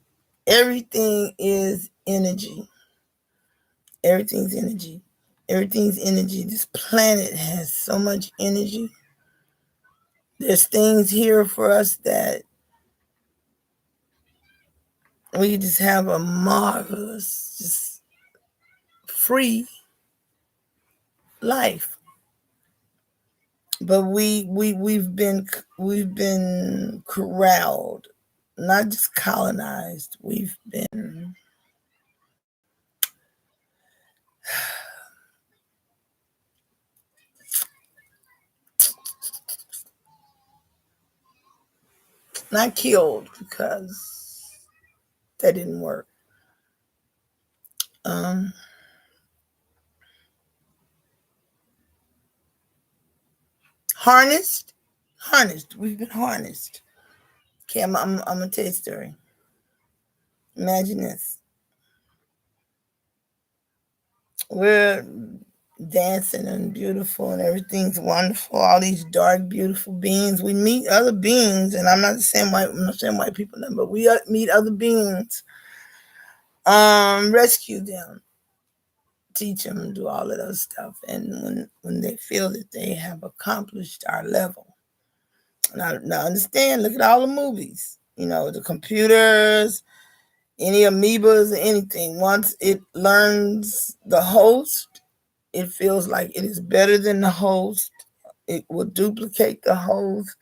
everything is energy. Everything's energy. Everything's energy. This planet has so much energy. There's things here for us that we just have a marvelous, just free life. But we've been corralled, not just colonized. We've been not killed because that didn't work. Harnessed. We've been harnessed. Okay, I'm gonna tell you a story. Imagine this. We're dancing and beautiful and everything's wonderful. All these dark, beautiful beings. We meet other beings, and I'm not saying white people, but we meet other beings. Rescue them, teach them, do all of those stuff. And when they feel that they have accomplished our level, now understand. Look at all the movies. The computers, any amoebas or anything. Once it learns the host, it feels like it is better than the host. It will duplicate the host.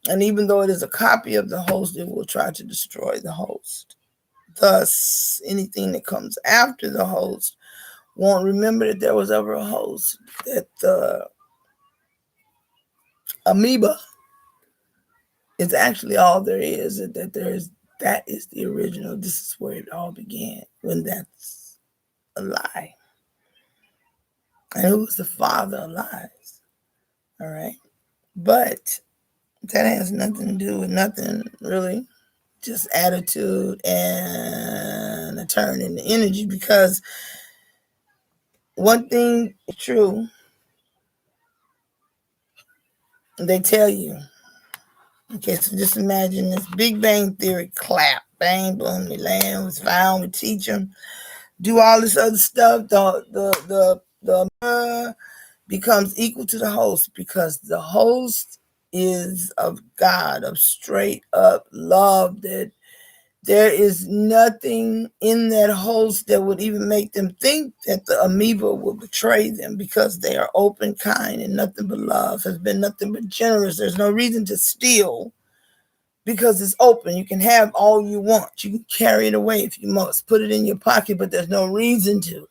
And even though it is a copy of the host, it will try to destroy the host. Thus, anything that comes after the host won't remember that there was ever a host. That the amoeba is actually all there is. That is the original. This is where it all began. When that's a lie. And who was the father of lies? All right. But that has nothing to do with nothing, really. Just attitude and a turn in the energy. Because one thing is true, they tell you. Okay, so just imagine this Big Bang Theory clap. Bang, boom, the land was found. We teach them. Do all this other stuff. The becomes equal to the host, because the host is of God, of straight up love, that there is nothing in that host that would even make them think that the amoeba will betray them, because they are open, kind, and nothing but love, has been nothing but generous. There's no reason to steal because it's open. You can have all you want. You can carry it away if you must. Put it in your pocket, but there's no reason to,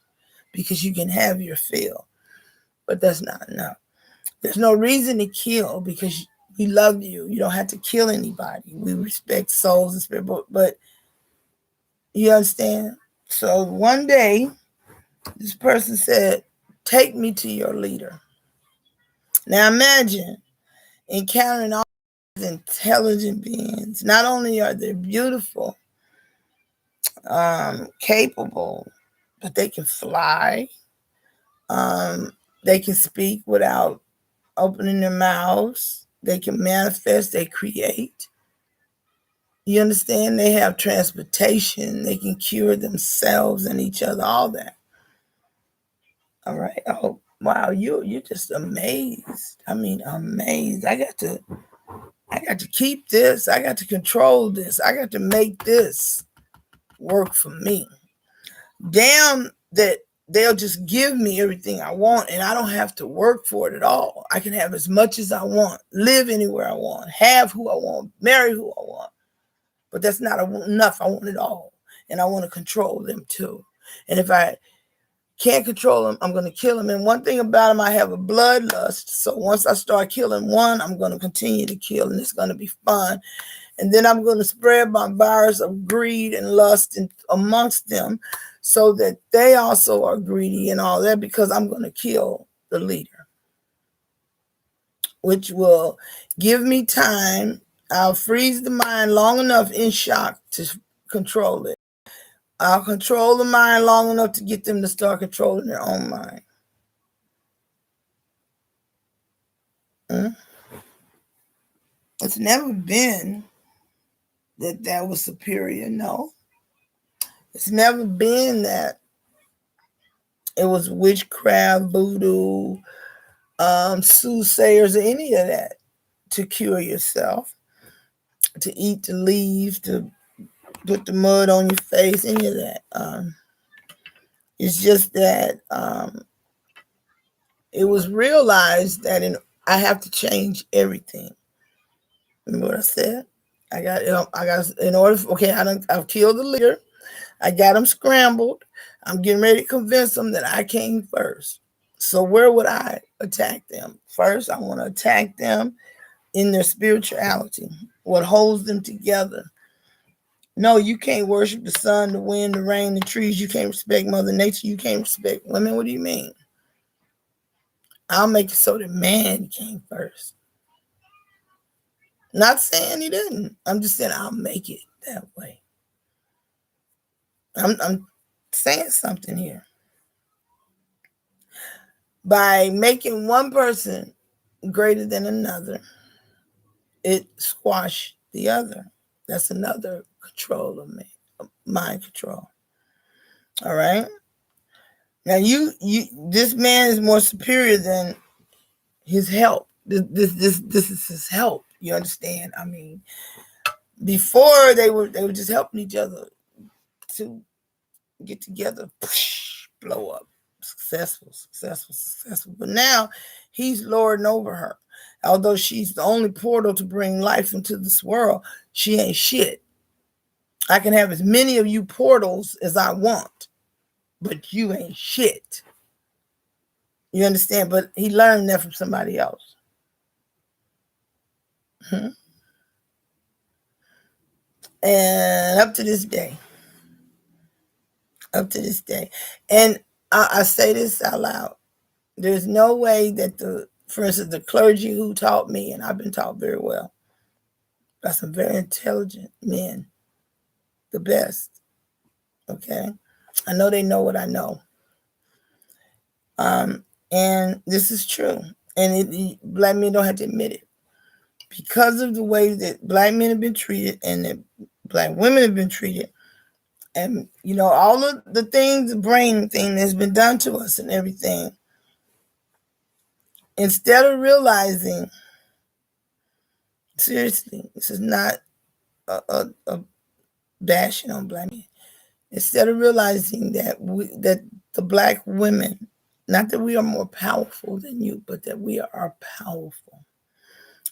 because you can have your fill. But that's not enough. There's no reason to kill, because we love you. You don't have to kill anybody. We respect souls and spirit, but you understand? So one day, this person said, take me to your leader. Now imagine encountering all these intelligent beings. Not only are they beautiful, capable, but they can fly. They can speak without opening their mouths. They can manifest, they create. You understand? They have transportation. They can cure themselves and each other, all that. All right. Oh, wow. You're just amazed. I mean, amazed. I got to keep this. I got to control this. I got to make this work for me. Damn that they'll just give me everything I want, and I don't have to work for it at all. I can have as much as I want, live anywhere I want, have who I want, marry who I want. But that's not enough. I want it all. And I want to control them too. And if I can't control them, I'm going to kill them. And one thing about them, I have a bloodlust. So once I start killing one, I'm going to continue to kill, and it's going to be fun. And then I'm going to spread my virus of greed and lust amongst them, so that they also are greedy and all that, because I'm going to kill the leader, which will give me time. I'll freeze the mind long enough in shock to control it. I'll control the mind long enough to get them to start controlling their own mind. It's never been that was superior. No, it's never been that. It was witchcraft, voodoo, soothsayers, or any of that to cure yourself, to eat the leaves, to put the mud on your face, any of that. It's just that it was realized that I have to change everything. Remember what I said? I got in order. Okay, I've killed the leader. I got them scrambled. I'm getting ready to convince them that I came first. So where would I attack them? First, I want to attack them in their spirituality, what holds them together. No, you can't worship the sun, the wind, the rain, the trees. You can't respect Mother Nature. You can't respect women. What do you mean? I'll make it so that man came first. Not saying he didn't. I'm just saying I'll make it that way. I'm saying something here. By making one person greater than another, it squashed the other. That's another control of me, mind control. All right. Now this man is more superior than his help. This is his help. You understand? I mean, before they were just helping each other to get together, blow up, successful. But now he's lording over her. Although she's the only portal to bring life into this world, she ain't shit. I can have as many of you portals as I want, but you ain't shit. You understand? But he learned that from somebody else. And up to this day. And I say this out loud. There's no way that for instance, the clergy who taught me, and I've been taught very well by some very intelligent men, the best. Okay. I know they know what I know. And this is true. And black men don't have to admit it. Because of the way that black men have been treated and that black women have been treated, and all of the things, the brain thing that's been done to us and everything, instead of realizing, seriously, this is not a bashing on black men. Instead of realizing that that the black women, not that we are more powerful than you, but that we are powerful.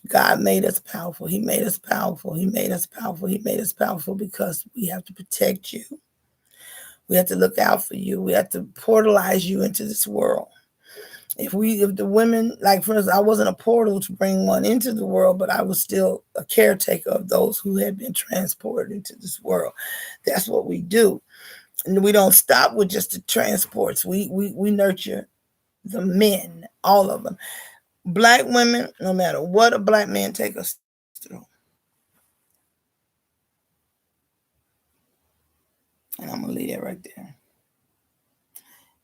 God made us powerful. He made us powerful. He made us powerful. He made us powerful because we have to protect you. We have to look out for you. We have to portalize you into this world. If the women, like for instance, I wasn't a portal to bring one into the world, but I was still a caretaker of those who had been transported into this world. That's what we do. And we don't stop with just the transports. We nurture the men, all of them. Black women, no matter what a black man take us through. And I'm going to leave that right there.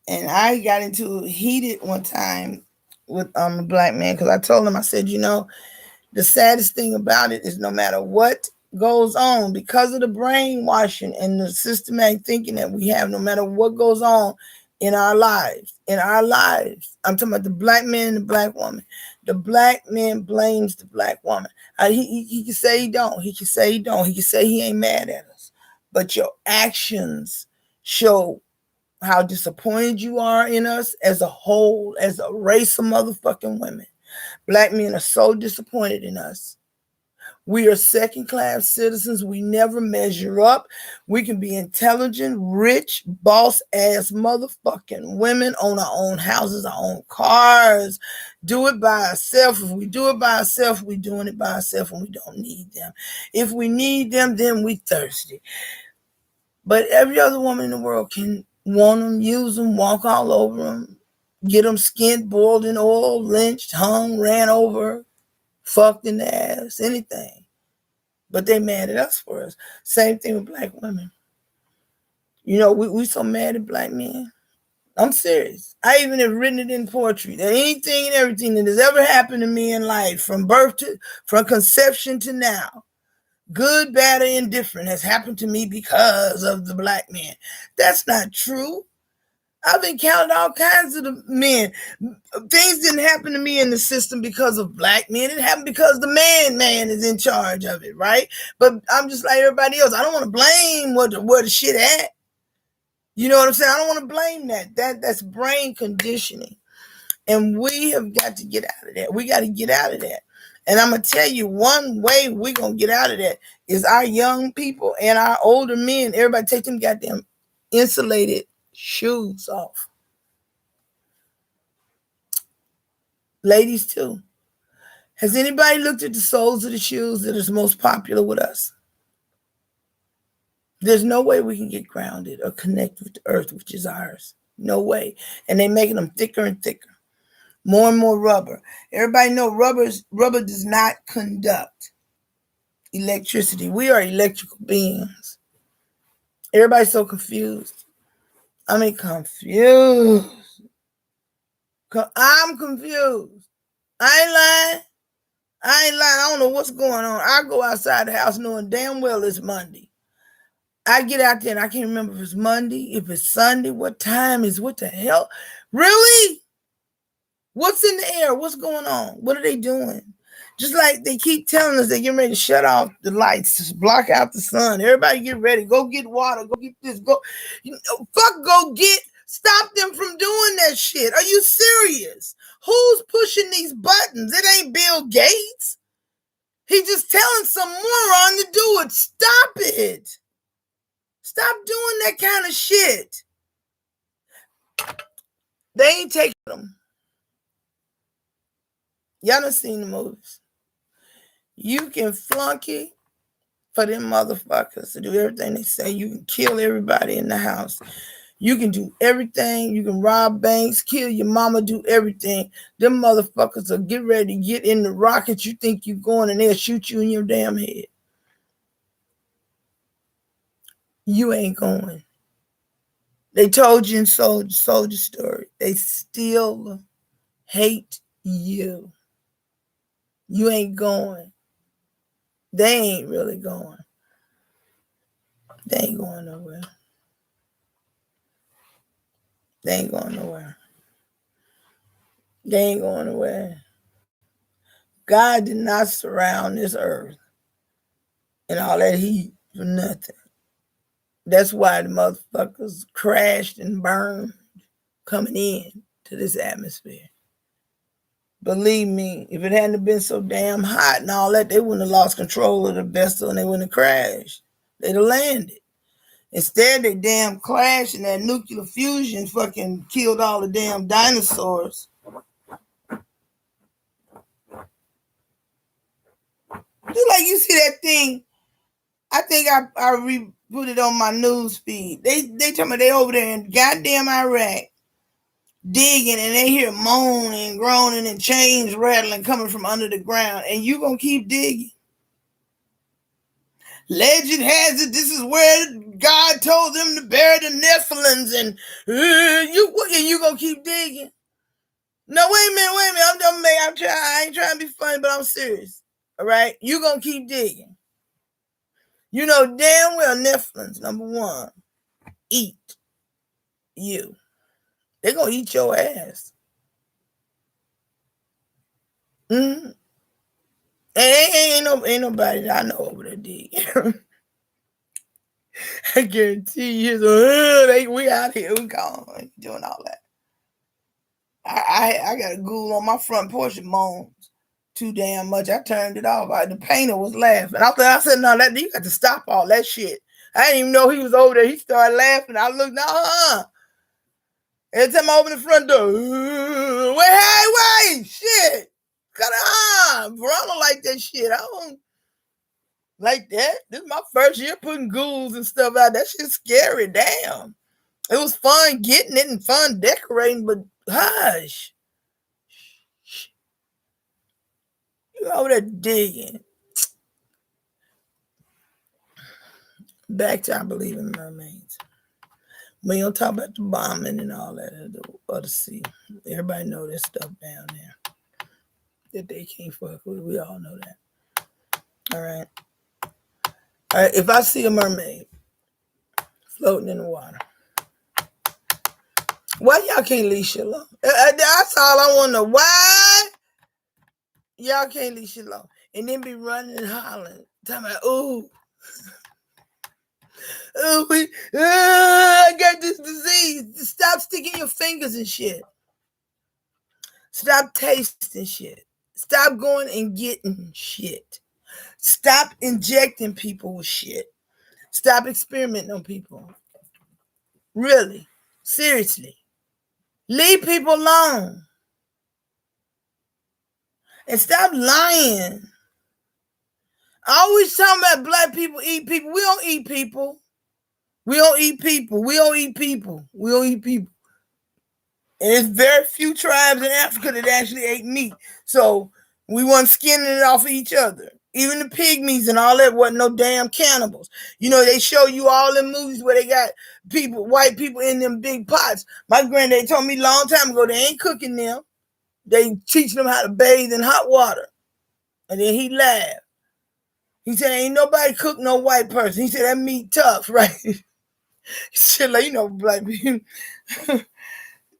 And I got into heated one time with a black man because I told him, I said, the saddest thing about it is no matter what goes on, because of the brainwashing and the systematic thinking that we have, no matter what goes on in our lives, I'm talking about the black man and the black woman. The black man blames the black woman. He can say he don't. He can say he don't. He can say he ain't mad at us. But your actions show how disappointed you are in us as a whole, as a race of motherfucking women. Black men are so disappointed in us. We are second-class citizens. We never measure up. We can be intelligent, rich, boss-ass motherfucking women, own our own houses, our own cars, do it by ourselves. If we do it by ourselves, we're doing it by ourselves and we don't need them. If we need them, then we thirsty. But every other woman in the world can want them, use them, walk all over them, get them skinned, boiled in oil, lynched, hung, ran over, fucked in the ass, anything. But they mad at us for us. Same thing with black women. We so mad at black men. I'm serious. I even have written it in poetry that anything and everything that has ever happened to me in life, from conception to now, good, bad, or indifferent has happened to me because of the black man. That's not true. I've encountered all kinds of the men. Things didn't happen to me in the system because of black men. It happened because the man is in charge of it, right? But I'm just like everybody else. I don't want to blame where the shit at. You know what I'm saying? I don't want to blame that. That's brain conditioning. And we have got to get out of that. We got to get out of that. And I'm going to tell you, one way we're going to get out of that is our young people and our older men, everybody take them goddamn insulated shoes off. Ladies, too. Has anybody looked at the soles of the shoes that is most popular with us? There's no way we can get grounded or connect with the earth, which is ours. No way. And they're making them thicker and thicker. More and more rubber. Everybody know rubber does not conduct electricity. We are electrical beings. Everybody's so confused. I mean, confused. I'm confused. I ain't lying. I don't know what's going on. I go outside the house knowing damn well it's Monday. I get out there and I can't remember if it's Monday, if it's Sunday, what time is, what the hell? Really? What's in the air? What's going on? What are they doing? Just like they keep telling us they're getting ready to shut off the lights, just block out the sun. Everybody get ready. Go get water. Go get this. Go. Go get. Stop them from doing that shit. Are you serious? Who's pushing these buttons? It ain't Bill Gates. He's just telling some moron to do it. Stop it. Stop doing that kind of shit. They ain't taking them. Y'all done seen the movies. You can flunky for them motherfuckers to do everything they say. You can kill everybody in the house. You can do everything. You can rob banks, kill your mama, do everything. Them motherfuckers will get ready to get in the rocket you think you're going and they'll shoot you in your damn head. You ain't going. They told you in Soldier Story. They still hate you. You ain't going. They ain't really going. They ain't going nowhere. They ain't going nowhere. They ain't going nowhere. God did not surround this earth and all that heat for nothing. That's why the motherfuckers crashed and burned coming in to this atmosphere. Believe me, if it hadn't been so damn hot and all that, they wouldn't have lost control of the vessel and they wouldn't have crashed. They'd have landed. Instead, they damn crashed and that nuclear fusion fucking killed all the damn dinosaurs. Just like you see that thing, I think I put it on my news feed. They tell me they over there in goddamn Iraq digging and they hear moaning, groaning, and chains rattling coming from under the ground, and you gonna keep digging. Legend has it this is where God told them to bury the Nephilims, and you gonna keep digging. No, wait a minute. I ain't trying to be funny, but I'm serious. All right, you gonna keep digging. You know damn well Nephilims, number one, eat you. They're gonna eat your ass. Mm-hmm. Ain't nobody that I know over there digging. I guarantee you, we out here, we gone, doing all that. I got a ghoul on my front porch that moans too damn much. I turned it off. The painter was laughing. I said, no, you got to stop all that shit. I didn't even know he was over there. He started laughing. I looked, every time I open the front door, wait, shit. Cut it on, bro. I don't like that shit. I don't like that. This is my first year putting ghouls and stuff out. That shit's scary. Damn. It was fun getting it and fun decorating, but hush. You over there digging. Back to I believe in mermaids. We don't talk about the bombing and all that of the sea. Everybody know this stuff down there that they can't fuck with. We all know that. All right. If I see a mermaid floating in the water, why y'all can't leave shit alone? That's all I want to know. Why y'all can't leave shit alone? And then be running and hollering, talking about, ooh, I got this disease. Stop sticking your fingers in shit. Stop tasting shit. Stop going and getting shit. Stop injecting people with shit. Stop experimenting on people. Really. Seriously. Leave people alone. And stop lying. I always talking about black people eat people. We don't eat people. We don't eat people. We don't eat people. We don't eat people. And there's very few tribes in Africa that actually ate meat. So we weren't skinning it off of each other. Even the pygmies and all that wasn't no damn cannibals. You know, they show you all in movies where they got people, white people in them big pots. My granddad told me a long time ago, they ain't cooking them. They teach them how to bathe in hot water. And then he laughed. He said, ain't nobody cook no white person. He said, that meat tough, right? Shit, like, you know, black people.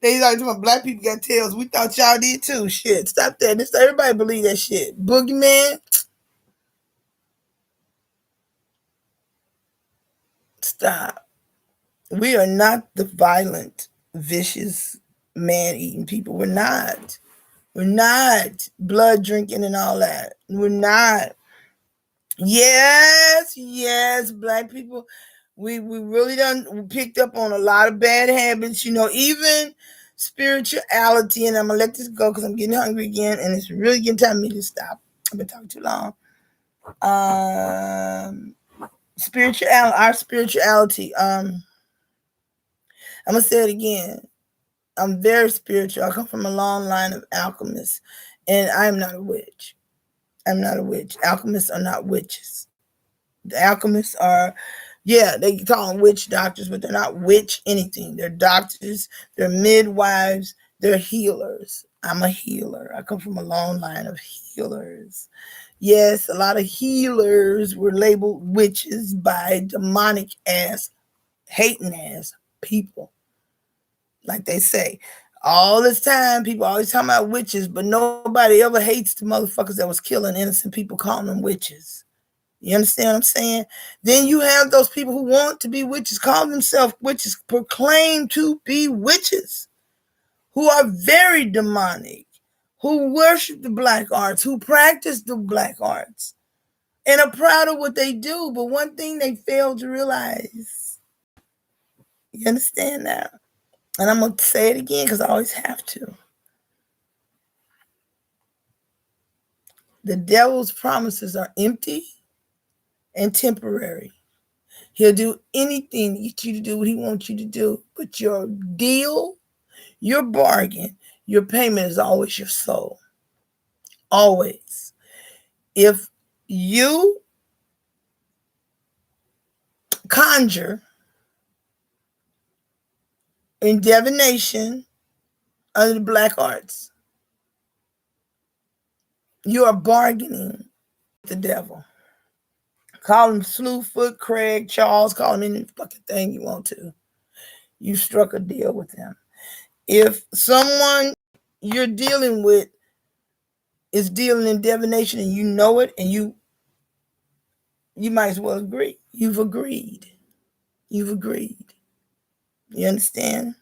They like talking about black people got tails. We thought y'all did too. Shit, stop that. This everybody believe that shit. Boogeyman. Stop. We are not the violent, vicious, man-eating people. We're not. We're not blood drinking and all that. We're not. Yes, black people. We really done picked up on a lot of bad habits. You know, even spirituality. And I'm gonna let this go because I'm getting hungry again, and it's really getting time for me to stop. I've been talking too long. Our spirituality. I'm gonna say it again. I'm very spiritual. I come from a long line of alchemists, and I'm not a witch. I'm not a witch. Alchemists are not witches. The alchemists are, yeah, they call them witch doctors, but they're not witch anything. They're doctors, they're midwives, they're healers. I'm a healer. I come from a long line of healers. Yes, a lot of healers were labeled witches by demonic ass, hating ass people. Like they say, all this time, people always talking about witches, but nobody ever hates the motherfuckers that was killing innocent people, calling them witches. You understand what I'm saying? Then you have those people who want to be witches, call themselves witches, proclaim to be witches, who are very demonic, who worship the black arts, who practice the black arts, and are proud of what they do. But one thing they fail to realize, you understand that? And I'm going to say it again because I always have to. The devil's promises are empty and temporary. He'll do anything to get you to do what he wants you to do. But your deal, your bargain, your payment is always your soul. Always. If you conjure in divination under the black arts, you are bargaining with the devil. Call him Slewfoot, Craig, Charles, call him any fucking thing you want to. You struck a deal with him. If someone you're dealing with is dealing in divination and you know it, and you might as well agree. You've agreed. You've agreed. You understand?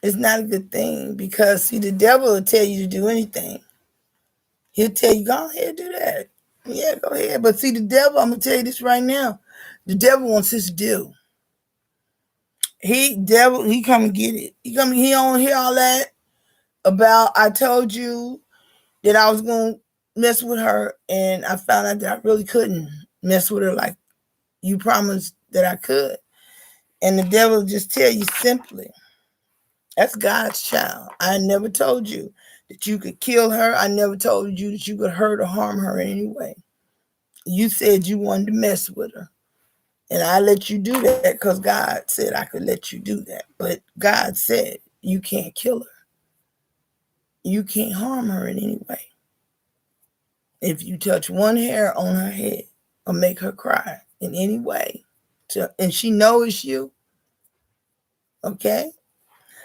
It's not a good thing because, see, the devil will tell you to do anything. He'll tell you, go ahead, do that. Yeah, go ahead. But see, the devil, I'm going to tell you this right now. The devil wants his due. He come and get it. He don't hear all that about, I told you that I was going to mess with her, and I found out that I really couldn't mess with her like you promised that I could. And the devil just tell you simply, that's God's child. I never told you that you could kill her. I never told you that you could hurt or harm her in any way. You said you wanted to mess with her. And I let you do that because God said I could let you do that. But God said you can't kill her. You can't harm her in any way. If you touch one hair on her head or make her cry in any way, and she knows it's you, okay?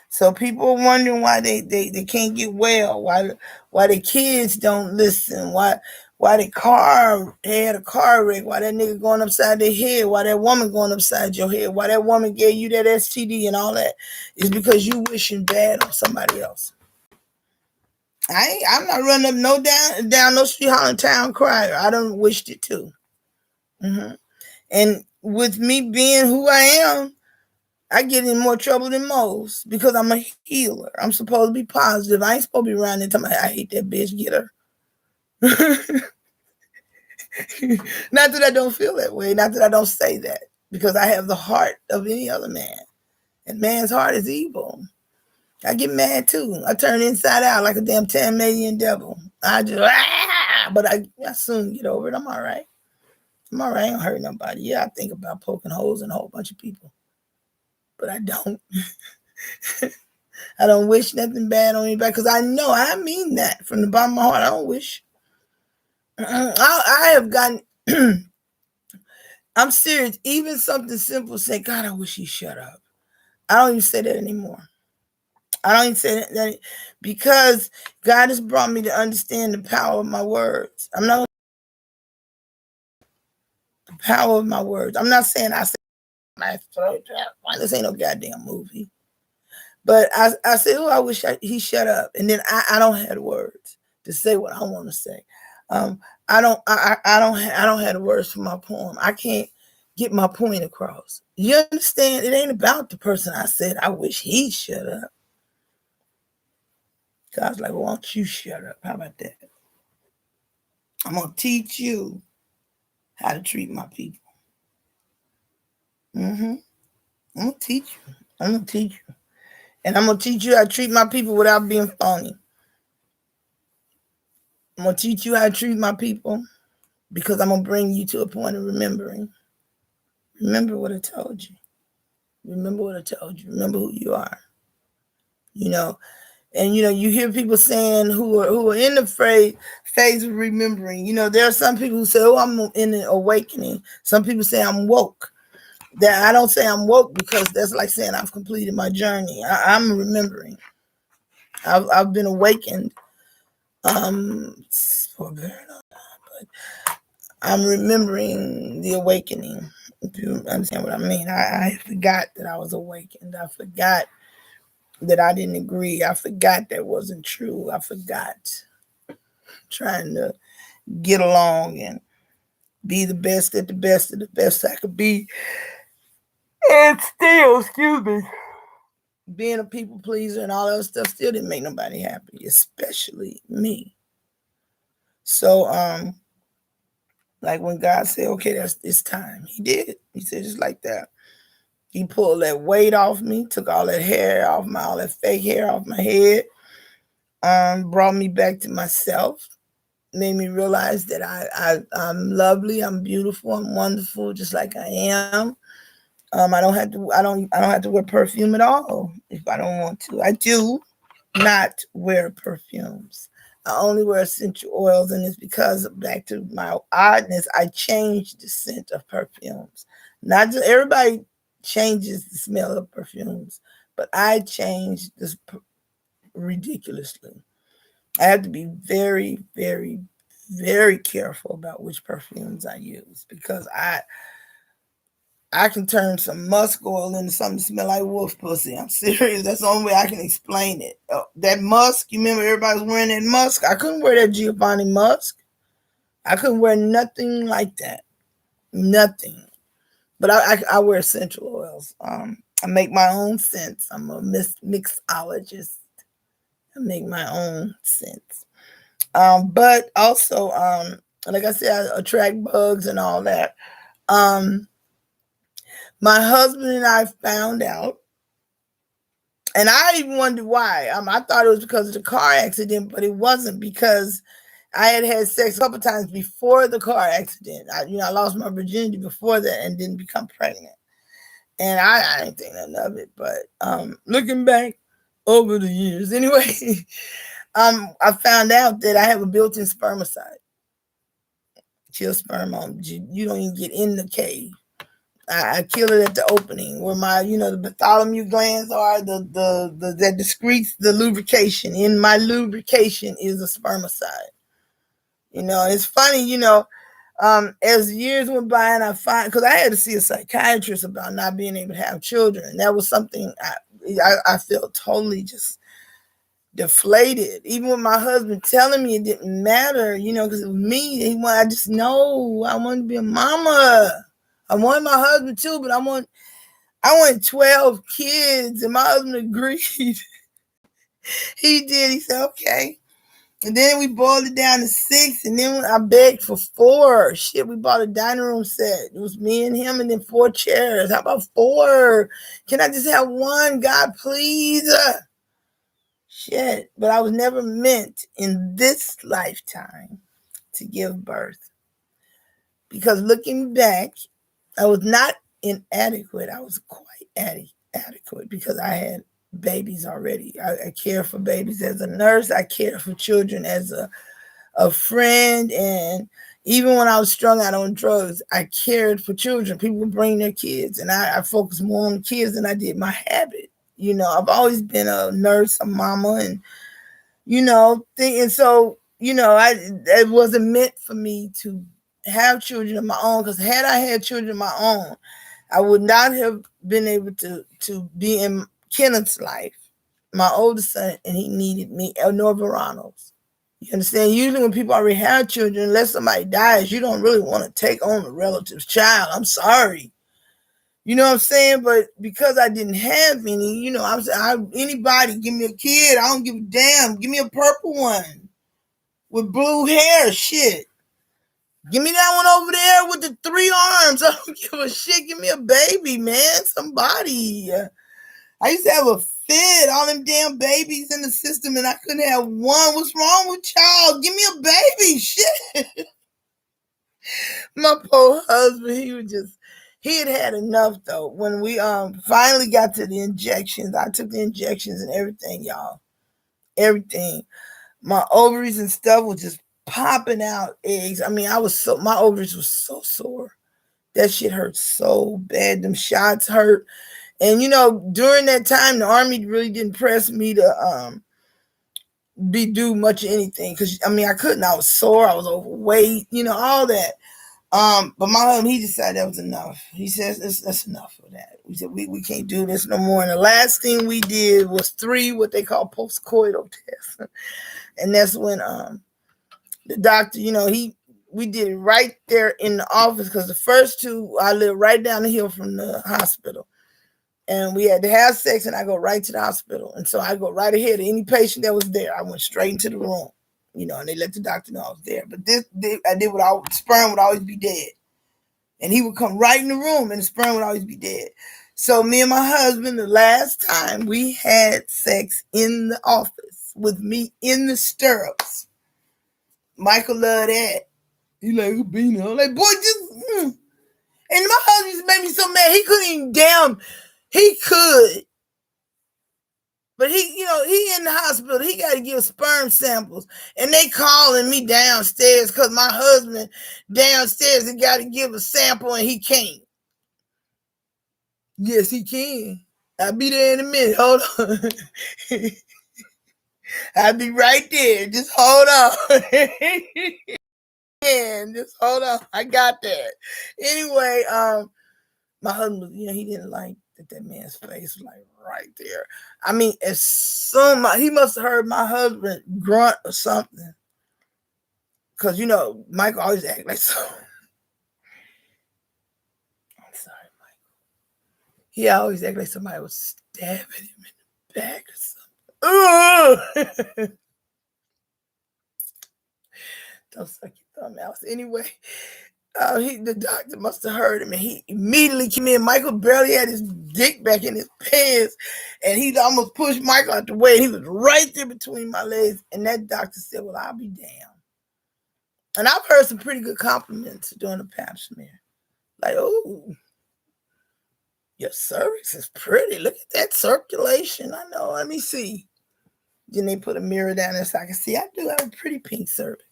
So people are wondering why they can't get well, why the kids don't listen, why they had a car wreck, why that nigga going upside their head, why that woman going upside your head, why that woman gave you that STD and all that, is because you wishing bad on somebody else. I'm not running up down no street hollering town crier. I done wished it too. And with me being who I am, I get in more trouble than most because I'm a healer. I'm supposed to be positive. I ain't supposed to be around there telling me I hate that bitch, get her. Not that I don't feel that way. Not that I don't say that. Because I have the heart of any other man. And man's heart is evil. I get mad too. I turn inside out like a damn Tasmanian devil. I just, but I soon get over it. I'm all right. I'm all right. I don't hurt nobody. Yeah, I think about poking holes in a whole bunch of people. But I don't. I don't wish nothing bad on anybody because I know I mean that from the bottom of my heart. I don't wish. I have gotten, I'm serious. Even something simple, say, God, I wish he shut up. I don't even say that anymore. I don't even say that because God has brought me to understand the power of my words. I'm not the power of my words. I'm not saying I say my throat. This ain't no goddamn movie. But I said, oh, I wish he shut up. And then I don't have the words to say what I want to say. I don't have the words for my poem. I can't get my point across. You understand? It ain't about the person I said I wish he shut up. God's like, well, why don't you shut up? How about that? I'm gonna teach you how to treat my people. I'm gonna teach you. I'm gonna teach you. And I'm gonna teach you how to treat my people without being phony. I'm gonna teach you how to treat my people because I'm gonna bring you to a point of remembering. Remember what I told you. Remember what I told you. Remember who you are. You know, and you hear people saying who are in the phase of remembering. There are some people who say, "Oh, I'm in an awakening." Some people say I'm woke. That I don't say I'm woke because that's like saying I've completed my journey. I'm remembering. I've been awakened. For a very long time, but I'm remembering the awakening. If you understand what I mean, I forgot that I was awakened. I forgot that I didn't agree. I forgot that wasn't true. I forgot trying to get along and be the best at the best of the best I could be. And still, excuse me, being a people pleaser and all that stuff still didn't make nobody happy, especially me. So, like when God said, okay, it's time. He did. He said just like that. He pulled that weight off me, took all that hair off all that fake hair off my head, brought me back to myself, made me realize that I'm lovely, I'm beautiful, I'm wonderful, just like I am. I don't have to wear perfume at all if I don't want to. I do not wear perfumes. I only wear essential oils, and it's because, back to my oddness, I changed the scent of perfumes. Not just everybody changes the smell of perfumes, but I changed this ridiculously. I have to be very, very, very careful about which perfumes I use because I can turn some musk oil into something that smell like wolf pussy. I'm serious. That's the only way I can explain it. That musk, you remember everybody was wearing that musk? I couldn't wear that Giovanni musk. I couldn't wear nothing like that. Nothing. But I wear essential oils. I make my own scents. I'm a mixologist. I make my own scents. But also, like I said, I attract bugs and all that. My husband and I found out, and I even wondered why. I thought it was because of the car accident, but it wasn't because I had sex a couple times before the car accident. I lost my virginity before that and didn't become pregnant. And I didn't think nothing of it. But looking back over the years, anyway, I found out that I have a built-in spermicide. kill sperm on. You don't even get in the cave. I kill it at the opening where my, the Bartholomew glands are, that excretes the lubrication. In my lubrication is a spermicide. It's funny, as years went by and I find, because I had to see a psychiatrist about not being able to have children. And that was something I felt totally just deflated. Even with my husband telling me it didn't matter, because it was me. I just know I wanted to be a mama. I wanted my husband too, but I wanted 12 kids, and my husband agreed. He did. He said, okay. And then we boiled it down to 6, and then I begged for 4. Shit, we bought a dining room set. It was me and him, and then 4 chairs. How about 4? Can I just have 1, God, please? Shit, but I was never meant in this lifetime to give birth. Because looking back, I was not inadequate. I was quite adequate because I had babies already. I care for babies as a nurse. I care for children as a friend. And even when I was strung out on drugs, I cared for children. People would bring their kids, and I focused more on the kids than I did my habit. I've always been a nurse, a mama, and, and so, it wasn't meant for me to have children of my own, because had I had children of my own, I would not have been able to be in Kenneth's life, my oldest son, and he needed me, Norva Ronalds. You understand? Usually when people already have children, unless somebody dies, you don't really want to take on a relative's child. I'm sorry. You know what I'm saying? But because I didn't have any, anybody give me a kid, I don't give a damn. Give me a purple one with blue hair. Shit. Give me that one over there with the 3 arms. I don't give a shit. Give me a baby, man. Somebody. I used to have a fit. All them damn babies in the system, and I couldn't have one. What's wrong with y'all? Give me a baby. Shit. My poor husband, he had enough, though. When we finally got to the injections, I took the injections and everything, y'all. Everything. My ovaries and stuff was just popping out eggs. I mean, my ovaries was so sore. That shit hurt so bad. Them shots hurt. And, during that time, the Army really didn't press me to do much of anything. Because, I couldn't. I was sore. I was overweight, all that. But my husband, he decided that was enough. He says, that's enough of that. We said, we can't do this no more. And the last thing we did was 3, what they call postcoital tests. And that's when the doctor, we did it right there in the office, because the first 2, I lived right down the hill from the hospital. And we had to have sex, and I go right to the hospital. And so I go right ahead of any patient that was there. I went straight into the room, and they let the doctor know I was there. But sperm would always be dead. And he would come right in the room, and the sperm would always be dead. So me and my husband, the last time we had sex in the office with me in the stirrups, Michael loved that. He like, Bina. I'm like, boy, just. And my husband just made me so mad. He couldn't even he could. But he in the hospital. He got to give sperm samples. And they calling me downstairs because my husband downstairs has got to give a sample and he can't. Yes, he can. I'll be there in a minute. Hold on. I'll be right there. Just hold on. Just hold on. I got that. Anyway, my husband, he didn't like that man's face was like right there. I mean, as soon he must have heard my husband grunt or something. Because, Michael always act like so. I'm sorry, Michael. He always act like somebody was stabbing him in the back or something. Don't suck your thumb out. Anyway, the doctor must have heard him, and he immediately came in. Michael barely had his dick back in his pants, and he almost pushed Michael out the way, and he was right there between my legs. And that doctor said, well, I'll be damned. And I've heard some pretty good compliments during the pap smear. Like, oh, your cervix is pretty. Look at that circulation. I know. Let me see. Then they put a mirror down there so I can see. I do have a pretty pink cervix.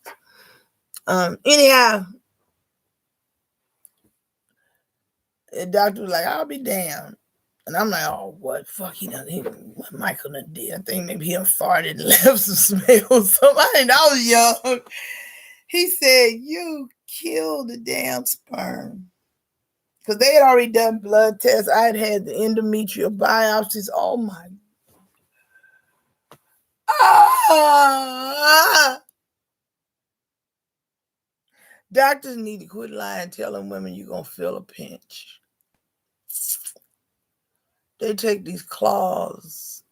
Anyhow, The doctor was like, I'll be damned. And I'm like, oh, what? Fuck, what Michael done did. I think maybe he done farted and left some smell or something. I was young. He said, you killed the damn sperm. Because they had already done blood tests. I had the endometrial biopsies. Oh, my. Ah! Doctors need to quit lying, telling women you're going to feel a pinch. They take these claws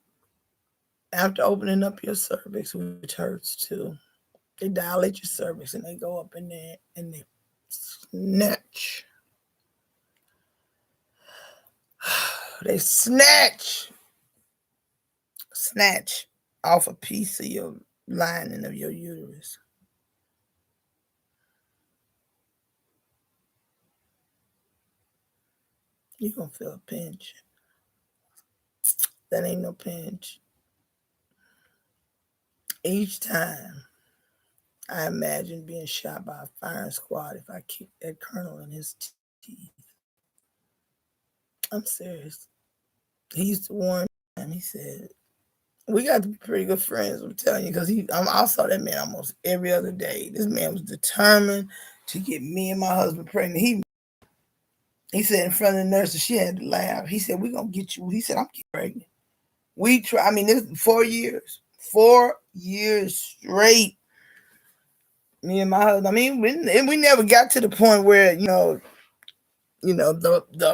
after opening up your cervix, which hurts too. They dilate your cervix and they go up in there and they snatch. They snatch off a piece of your lining of your uterus. You're going to feel a pinch. That ain't no pinch. Each time I imagine being shot by a firing squad if I kicked that colonel in his teeth. I'm serious. He used to warn me, and he said, we got to be pretty good friends, I'm telling you, because I saw that man almost every other day. This man was determined to get me and my husband pregnant. He said in front of the nurses, she had to laugh. He said, we're going to get you. He said, I'm getting pregnant. We try, this is 4 years. 4 years straight. Me and my husband, we never got to the point where, the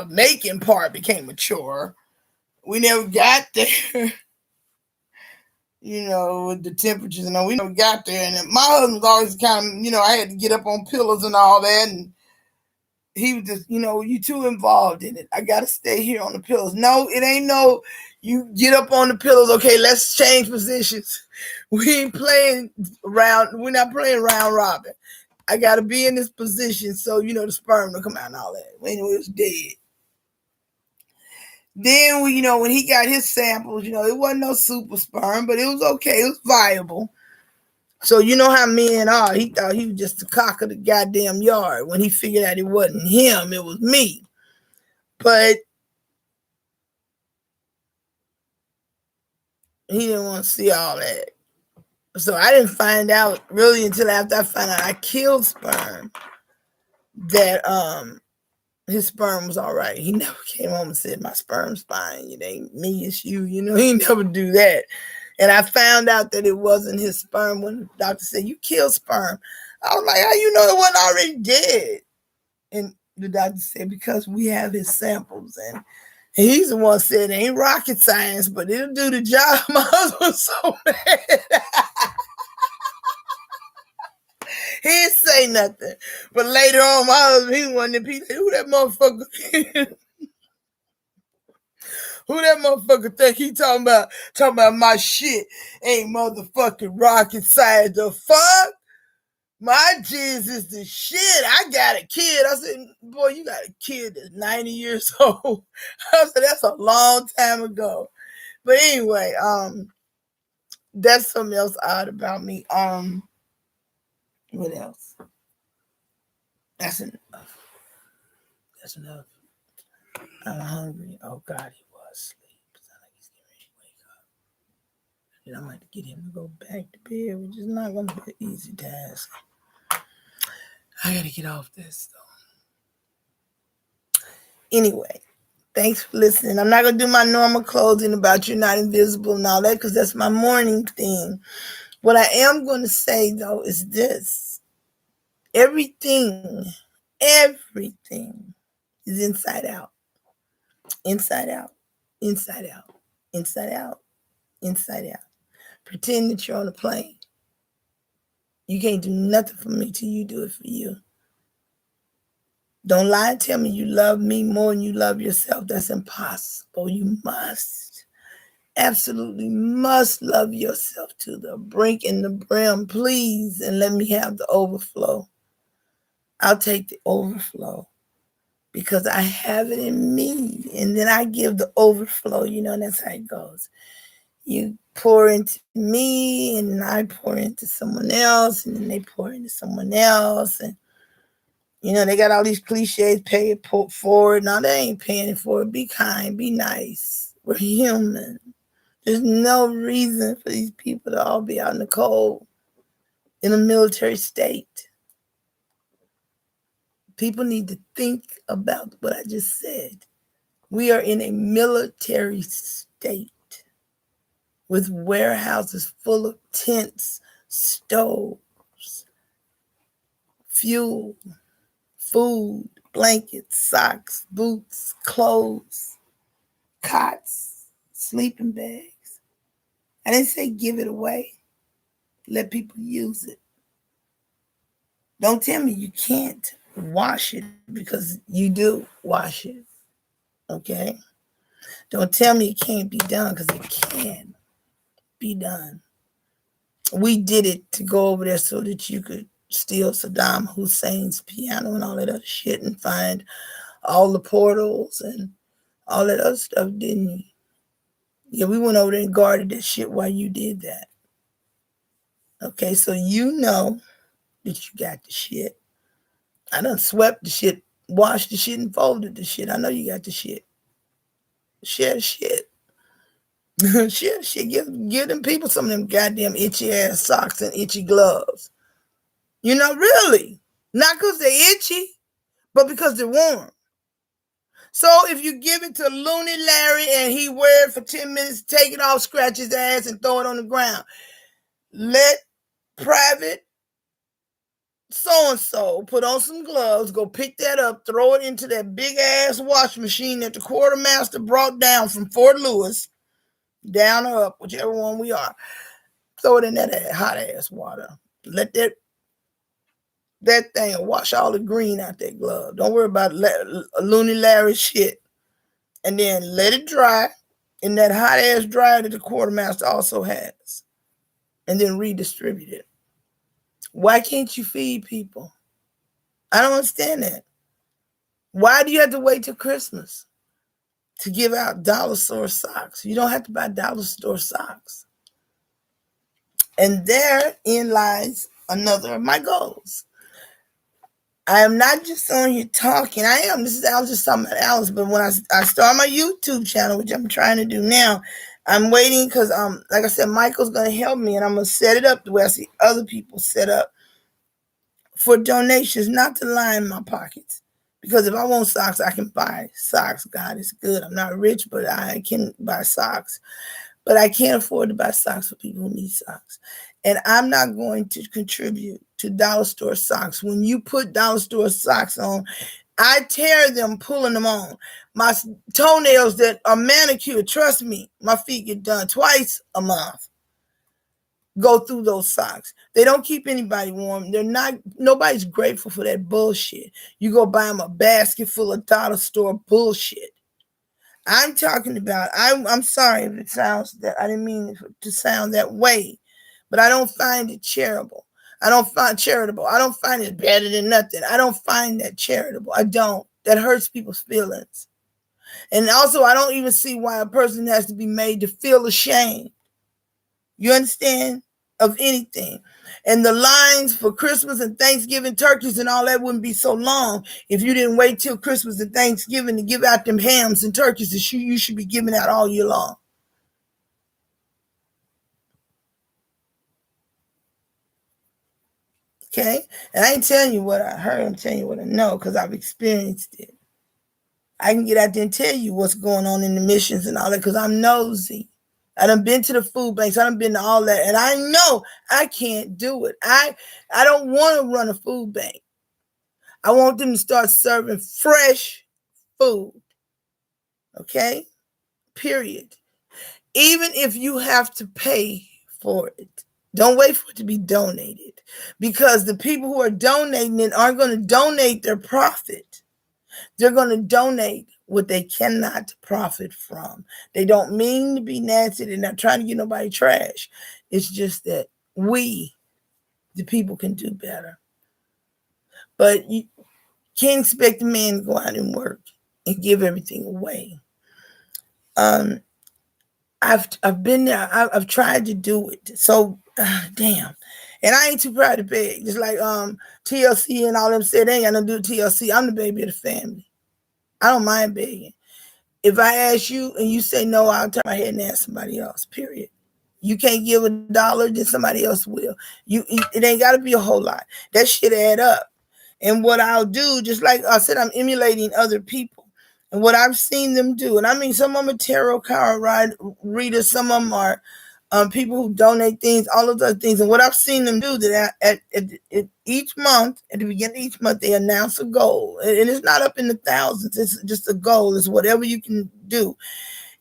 making part became mature. We never got there. With the temperatures and we never got there. And my husband was always kind of, I had to get up on pillows and all that. And he was just, you too involved in it. I got to stay here on the pillows. No, it ain't no, you get up on the pillows. Okay, let's change positions. We ain't playing around. We're not playing round robin. I got to be in this position so, the sperm will come out and all that. When it was dead. Then, when he got his samples, it wasn't no super sperm, but it was okay. It was viable. So you know how men are. He thought he was just the cock of the goddamn yard. When he figured out it wasn't him, it was me. But he didn't want to see all that. So I didn't find out really until after I found out I killed sperm that his sperm was all right. He never came home and said, my sperm's fine. It ain't me, it's you. He never do that. And I found out that it wasn't his sperm when the doctor said, you killed sperm. I was like, how you know it wasn't already dead? And the doctor said, because we have his samples. And he's the one who said, it ain't rocket science, but it'll do the job. My husband was so mad. He didn't say nothing. But later on, my husband, he wanted to be like, who that motherfucker? Who that motherfucker think he talking about my shit ain't motherfucking rocket science. The fuck? My jizz is the shit. I got a kid. I said, boy, you got a kid that's 90 years old. I said, that's a long time ago. But anyway, that's something else odd about me. What else? That's enough. That's enough. I'm hungry. Oh God, he was asleep. Sound like he's getting ready to wake up. And I might get him to go back to bed, which is not gonna be an easy task. I gotta get off this though. Anyway, thanks for listening. I'm not gonna do my normal closing about you're not invisible and all that because that's my morning thing. What I am gonna say though is this: everything is inside out, inside out, inside out, inside out, inside out. Pretend that you're on a plane. You can't do nothing for me till you do it for you. Don't lie and tell me you love me more than you love yourself. That's impossible. You must, absolutely must love yourself to the brink and the brim, please, and let me have the overflow. I'll take the overflow because I have it in me, and then I give the overflow. That's how it goes. You pour into me, and I pour into someone else, and then they pour into someone else, and They got all these cliches, pay it forward. No, they ain't paying it forward. Be kind, be nice. We're human. There's no reason for these people to all be out in the cold in a military state. People need to think about what I just said. We are in a military state with warehouses full of tents, stoves, fuel, food, blankets, socks, boots, clothes, cots, sleeping bags. I didn't say give it away. Let people use it. Don't tell me you can't wash it, because you do wash it. Okay? Don't tell me it can't be done, because it can be done. We did it to go over there so that you could steal Saddam Hussein's piano and all that other shit and find all the portals and all that other stuff, didn't you? Yeah, we went over there and guarded that shit while you did that. Okay, so you know that you got the shit. I done swept the shit, washed the shit, and folded the shit. I know you got the shit. Share the shit. Share the shit. Give them people some of them goddamn itchy ass socks and itchy gloves. Really. Not because they're itchy, but because they're warm. So if you give it to Looney Larry and he wear it for 10 minutes, take it off, scratch his ass, and throw it on the ground. Let Private so-and-so put on some gloves, go pick that up, throw it into that big-ass wash machine that the quartermaster brought down from Fort Lewis, down or up, whichever one we are. Throw it in that hot-ass water. Let that thing wash all the green out that glove. Don't worry about Looney Larry shit. And then let it dry in that hot-ass dryer that the quartermaster also has. And then redistribute it. Why can't you feed people? I don't understand that. Why do you have to wait till Christmas to give out dollar store socks? You don't have to buy dollar store socks. And therein lies another of my goals. I am not just on here talking. I am. This is Alice, just talking about Alice. But when I start my YouTube channel, which I'm trying to do now, I'm waiting because, like I said, Michael's going to help me, and I'm going to set it up the way I see other people set up for donations, not to line my pockets. Because if I want socks, I can buy socks. God is good. I'm not rich, but I can buy socks. But I can't afford to buy socks for people who need socks. And I'm not going to contribute to dollar store socks. When you put dollar store socks on, I tear them pulling them on. My toenails that are manicured, trust me, my feet get done twice a month. Go through those socks. They don't keep anybody warm. Nobody's grateful for that bullshit. You go buy them a basket full of dollar store bullshit. I'm talking about, I'm sorry if it sounds that, I didn't mean it to sound that way, but I don't find it charitable. I don't find it better than nothing. I don't find that charitable. I don't. That hurts people's feelings. And also, I don't even see why a person has to be made to feel ashamed. You understand? Of anything. And the lines for Christmas and Thanksgiving turkeys and all that wouldn't be so long if you didn't wait till Christmas and Thanksgiving to give out them hams and turkeys that you should be giving out all year long. Okay? And I ain't telling you what I heard. I'm telling you what I know because I've experienced it. I can get out there and tell you what's going on in the missions and all that because I'm nosy. I done been to the food banks. I done been to all that. And I know I can't do it. I don't want to run a food bank. I want them to start serving fresh food. Okay? Period. Even if you have to pay for it. Don't wait for it to be donated. Because the people who are donating it aren't going to donate their profit. They're going to donate what they cannot profit from. They don't mean to be nasty. They're not trying to get nobody trash. It's just that we, the people, can do better. But you can't expect a man to go out and work and give everything away. I've been there. I've tried to do it. So, damn. And I ain't too proud to beg. Just like TLC and all them said, they ain't got nothing to do with TLC. I'm the baby of the family. I don't mind begging. If I ask you and you say no, I'll turn my head and ask somebody else, period. You can't give $1, then somebody else will. It ain't got to be a whole lot. That shit add up. And what I'll do, just like I said, I'm emulating other people. And what I've seen them do, and I mean, some of them are tarot card readers, some of them are people who donate things, all of those things. And what I've seen them do, that at each month, at the beginning of each month, they announce a goal. And it's not up in the thousands. It's just a goal. It's whatever you can do.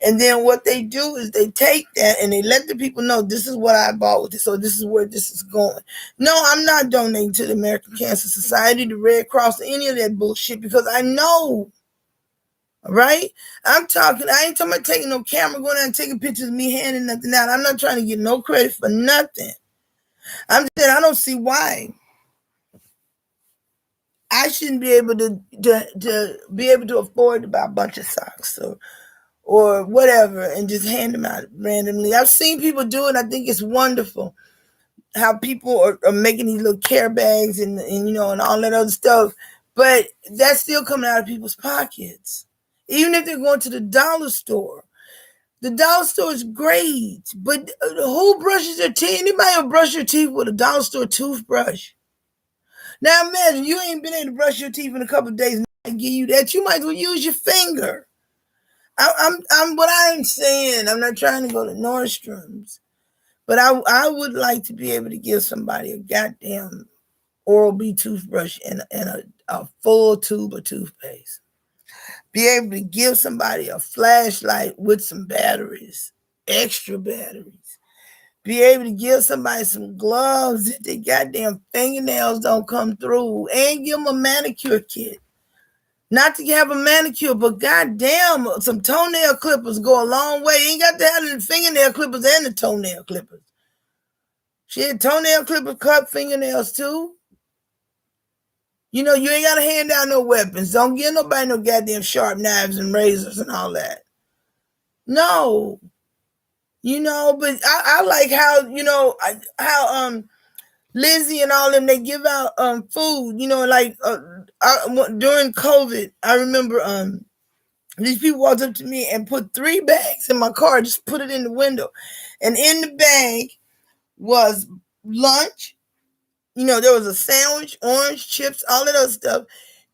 And then what they do is they take that and they let the people know, this is what I bought with it, so this is where this is going. No, I'm not donating to the American Cancer Society, the Red Cross, any of that bullshit, because I know. Right? I ain't talking about taking no camera, going out and taking pictures of me handing nothing out. I'm not trying to get no credit for nothing. I'm saying I don't see why I shouldn't be able to be able to afford to buy a bunch of socks or whatever and just hand them out randomly. I've seen people do it. I think it's wonderful how people are making these little care bags and and all that other stuff, but that's still coming out of people's pockets. Even if they're going to the dollar store. The dollar store is great, but who brushes their teeth? Anybody will brush your teeth with a dollar store toothbrush? Now imagine you ain't been able to brush your teeth in a couple of days and I give you that. You might as well use your finger. I'm what I'm saying. I'm not trying to go to Nordstrom's, but I would like to be able to give somebody a goddamn Oral-B toothbrush and a full tube of toothpaste. Be able to give somebody a flashlight with some batteries, extra batteries. Be able to give somebody some gloves that their goddamn fingernails don't come through, and give them a manicure kit. Not to have a manicure, but goddamn, some toenail clippers go a long way. You ain't got to have the fingernail clippers and the toenail clippers. Shit, toenail clippers cut fingernails too. You ain't got to hand out no weapons. Don't give nobody no goddamn sharp knives and razors and all that. No. But I like how Lizzie and all them, they give out food, during COVID. I remember these people walked up to me and put 3 bags in my car, just put it in the window. And in the bag was lunch. There was a sandwich, orange chips, all of those stuff.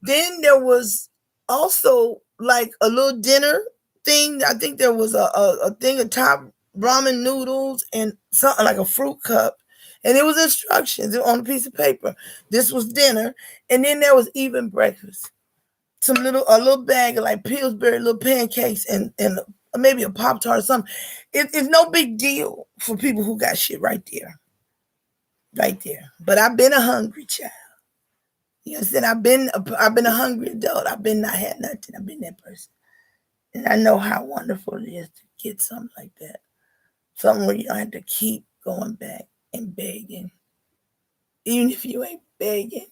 Then there was also like a little dinner thing. I think there was a thing of top ramen noodles and something like a fruit cup. And it was instructions on a piece of paper. This was dinner. And then there was even breakfast. A little bag of like Pillsbury little pancakes and maybe a Pop-Tart or something. It's no big deal for people who got shit right there. Right there. But I've been a hungry child. You understand? I've been a hungry adult. I've been not had nothing. I've been that person. And I know how wonderful it is to get something like that. Something where you don't have to keep going back and begging. Even if you ain't begging.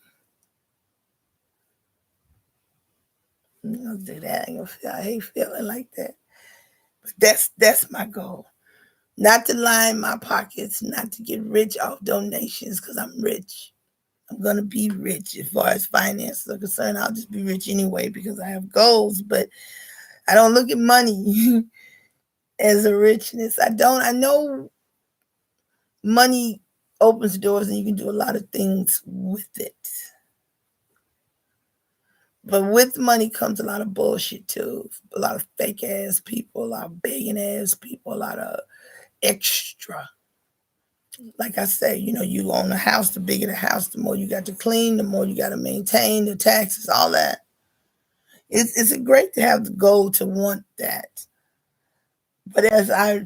Don't do that. I hate feeling like that. But that's my goal. Not to line my pockets, not to get rich off donations, because I'm rich. I'm going to be rich as far as finances are concerned. I'll just be rich anyway because I have goals, but I don't look at money as a richness. I know money opens doors and you can do a lot of things with it. But with money comes a lot of bullshit too. A lot of fake ass people, a lot of begging ass people, a lot of extra. Like I say, you own a house, the bigger the house, the more you got to clean, the more you got to maintain, the taxes, all that. It's great to have the goal to want that. But as I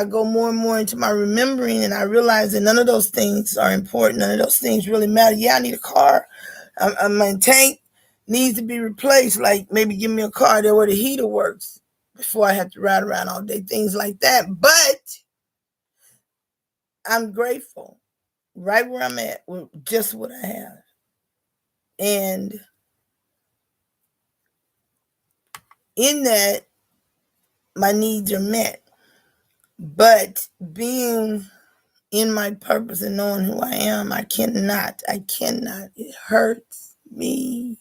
go more and more into my remembering, and I realize that none of those things are important, none of those things really matter. Yeah, I need a car. My tank needs to be replaced. Like maybe give me a car there where the heater works before I have to ride around all day, things like that. But I'm grateful right where I'm at with just what I have. And in that, my needs are met. But being in my purpose and knowing who I am. I cannot. It hurts me.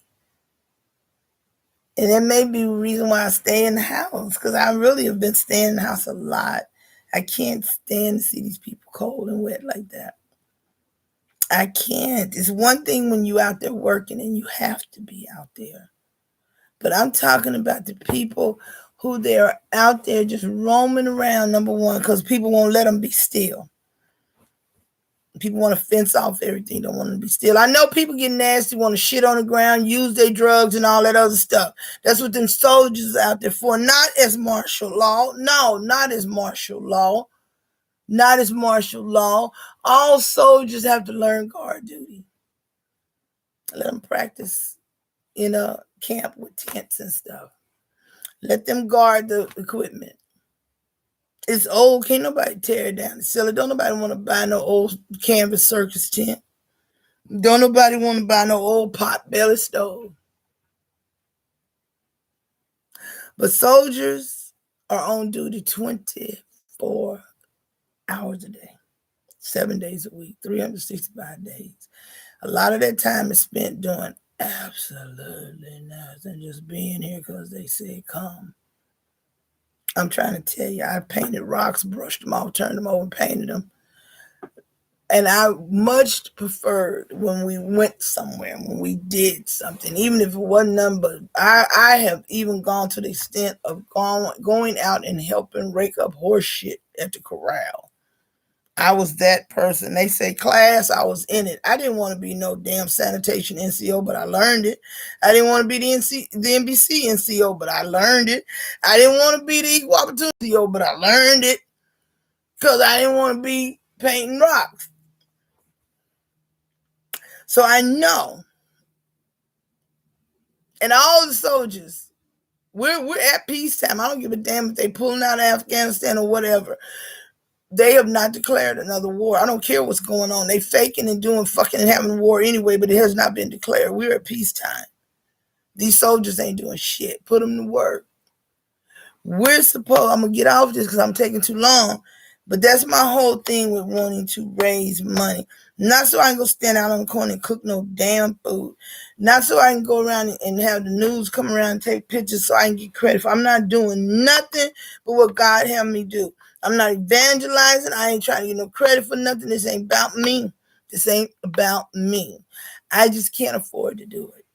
And that may be the reason why I stay in the house, because I really have been staying in the house a lot. I can't stand to see these people cold and wet like that. I can't. It's one thing when you out there working and you have to be out there. But I'm talking about the people who they're out there just roaming around, number one, because people won't let them be still. People want to fence off everything, don't want to be still. I know people get nasty, want to shit on the ground, use their drugs and all that other stuff. That's what them soldiers out there for. Not as martial law. No, not as martial law. Not as martial law. All soldiers have to learn guard duty. Let them practice in a camp with tents and stuff. Let them guard the equipment. It's old. Can't nobody tear it down and sell it. Don't nobody want to buy no old canvas circus tent. Don't nobody want to buy no old pot belly stove. But soldiers are on duty 24 hours a day, 7 days a week, 365 days. A lot of that time is spent doing absolutely nothing, just being here because they said come. I'm trying to tell you, I painted rocks, brushed them off, turned them over, and painted them. And I much preferred when we went somewhere, when we did something, even if it wasn't nothing, but I have even gone to the extent of going out and helping rake up horse shit at the corral. I was that person. They say class, I was in it. I didn't want to be no damn sanitation NCO, but I learned it. I didn't want to be the NBC NCO, but I learned it. I didn't want to be the equal opportunity NCO, but I learned it because I didn't want to be painting rocks. So I know. And all the soldiers, we're at peacetime. I don't give a damn if they pulling out of Afghanistan or whatever. They have not declared another war. I don't care what's going on. They faking and doing fucking and having war anyway, but it has not been declared. We're at peacetime. These soldiers ain't doing shit. Put them to work. I'm going to get off this because I'm taking too long, but that's my whole thing with wanting to raise money. Not so I can go stand out on the corner and cook no damn food. Not so I can go around and have the news come around and take pictures so I can get credit. I'm not doing nothing but what God had me do. I'm not evangelizing. I ain't trying to get no credit for nothing. This ain't about me. This ain't about me. I just can't afford to do it.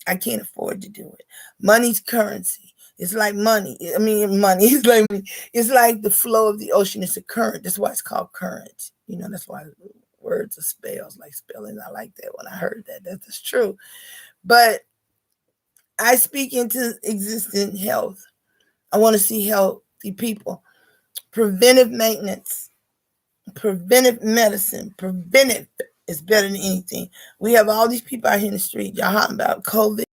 I can't afford to do it. Money's currency. It's like money. Money. It's like the flow of the ocean. It's a current. That's why it's called current. That's why words are spells, like spelling. I like that when I heard that. That's true. But I speak into existing health. I want to see healthy people. Preventive maintenance, preventive medicine, preventive is better than anything. We have all these people out here in the street. Y'all talking about COVID.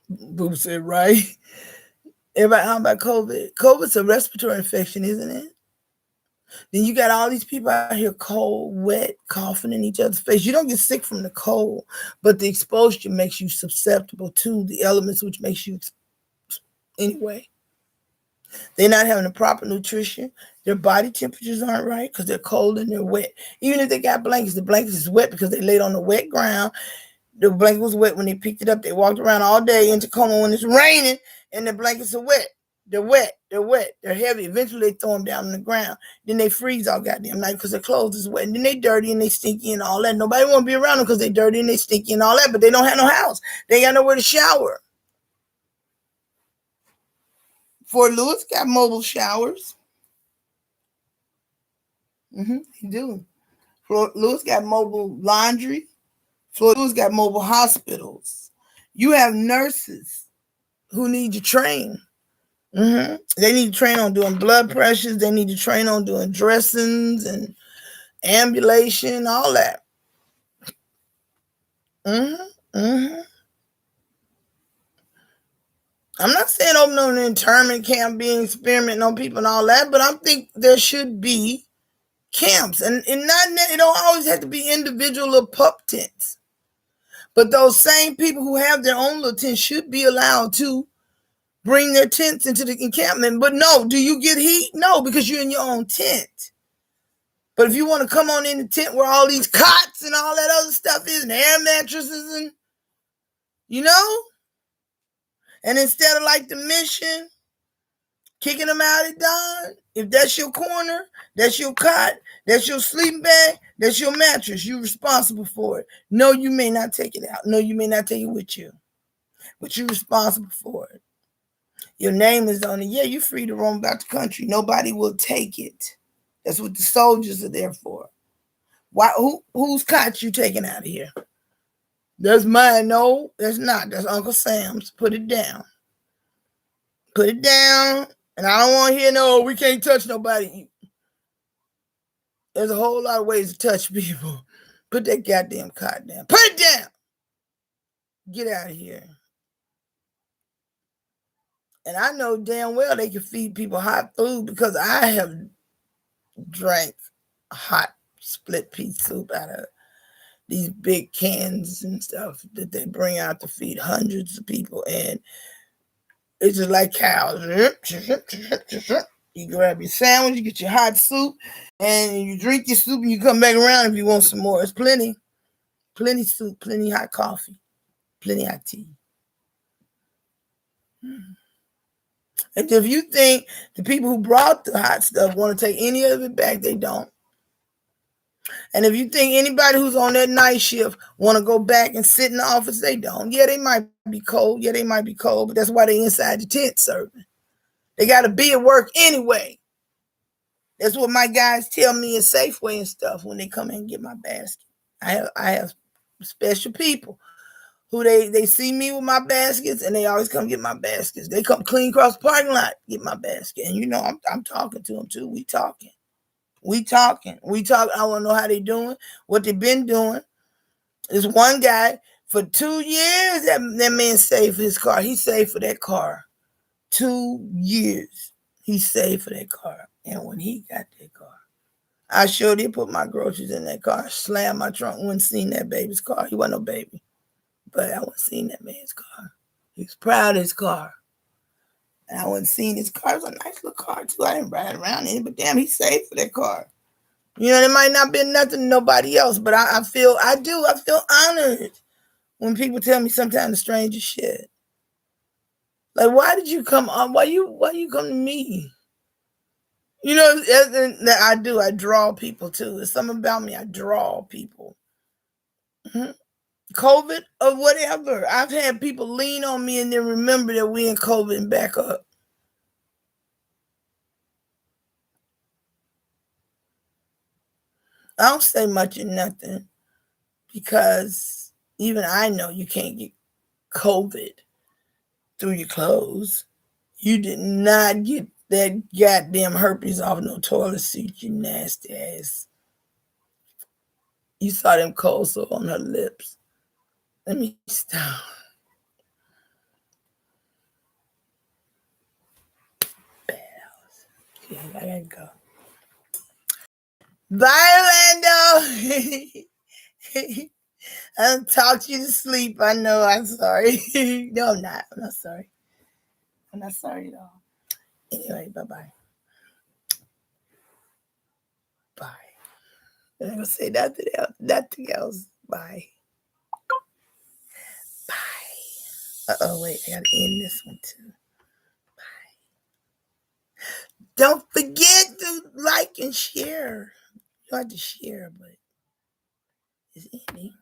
Boo said, right? Everybody talking about COVID. COVID's a respiratory infection, isn't it? Then you got all these people out here cold, wet, coughing in each other's face. You don't get sick from the cold, but the exposure makes you susceptible to the elements, which makes you anyway. They're not having the proper nutrition. Their body temperatures aren't right because they're cold and they're wet. Even if they got blankets, the blankets is wet because they laid on the wet ground. The blanket was wet when they picked it up. They walked around all day in Tacoma when it's raining and the blankets are wet. They're wet. They're heavy. Eventually they throw them down on the ground. Then they freeze all goddamn night because their clothes is wet. And then they dirty and they stinky and all that. Nobody want to be around them because they dirty and they stinky and all that, but they don't have no house. They ain't got nowhere to shower. Fort Lewis got mobile showers. They do. Fort Lewis got mobile laundry. Fort Lewis got mobile hospitals. You have nurses who need to train. They need to train on doing blood pressures. They need to train on doing dressings and ambulation, all that. I'm not saying open an internment camp, being experimenting on people and all that, but I think there should be camps, and it don't always have to be individual little pup tents. But those same people who have their own little tents should be allowed to bring their tents into the encampment. But no, do you get heat? No, because you're in your own tent. But if you want to come on in the tent where all these cots and all that other stuff is, and air mattresses, and and instead of like the mission, kicking them out at dawn, if that's your corner, that's your cot, that's your sleeping bag, that's your mattress, you're responsible for it. No, you may not take it out. No, you may not take it with you, but you're responsible for it. Your name is on it. Yeah, you're free to roam about the country. Nobody will take it. That's what the soldiers are there for. Why? Whose cot you taking out of here? That's mine. No, that's not. That's Uncle Sam's. Put it down. Put it down. And I don't want to hear no, we can't touch nobody. There's a whole lot of ways to touch people. Put that goddamn cot down. Put it down. Get out of here. And I know damn well they can feed people hot food because I have drank hot split pea soup out of these big cans and stuff that they bring out to feed hundreds of people. And it's just like cows. You grab your sandwich, you get your hot soup, and you drink your soup, and you come back around if you want some more. It's plenty. Plenty soup, plenty hot coffee, plenty hot tea. And if you think the people who brought the hot stuff want to take any of it back, they don't. And if you think anybody who's on that night shift want to go back and sit in the office, they don't. Yeah, they might be cold. Yeah, they might be cold, but that's why they inside the tent serving. They got to be at work anyway. That's what my guys tell me in Safeway and stuff when they come in and get my basket. I have special people who they see me with my baskets, and they always come get my baskets. They come clean across the parking lot, get my basket. And I'm talking to them too. We talking. I want to know how they doing, what they've been doing. There's one guy, for 2 years, that man saved his car. He saved for that car. 2 years. He saved for that car. And when he got that car, I sure did put my groceries in that car, slammed my trunk, wouldn't seen that baby's car. He wasn't no baby. But I wouldn't seen that man's car. He was proud of his car. And I wouldn't seen his car. It was a nice little car, too. I didn't ride around in it, but damn, he saved for that car. There might not be nothing to nobody else, but I feel honored when people tell me sometimes the strangest shit. Like, why did you come on? Why you come to me? I do. I draw people too. There's something about me. I draw people. Mm-hmm. COVID or whatever. I've had people lean on me and then remember that we in COVID and back up. I don't say much or nothing because even I know you can't get COVID through your clothes. You did not get that goddamn herpes off no toilet seat, you nasty ass. You saw them cold sore on her lips. Let me stop. Okay, I gotta go. Bye, Orlando. I talked you to sleep. I know. I'm sorry. No, I'm not. I'm not sorry. I'm not sorry at all. Anyway, bye-bye. Bye. I'm going to say nothing else. Nothing else. Bye. Bye. Uh-oh, wait. I got to end this one, too. Bye. Don't forget to like and share. You have to share, but it's ending.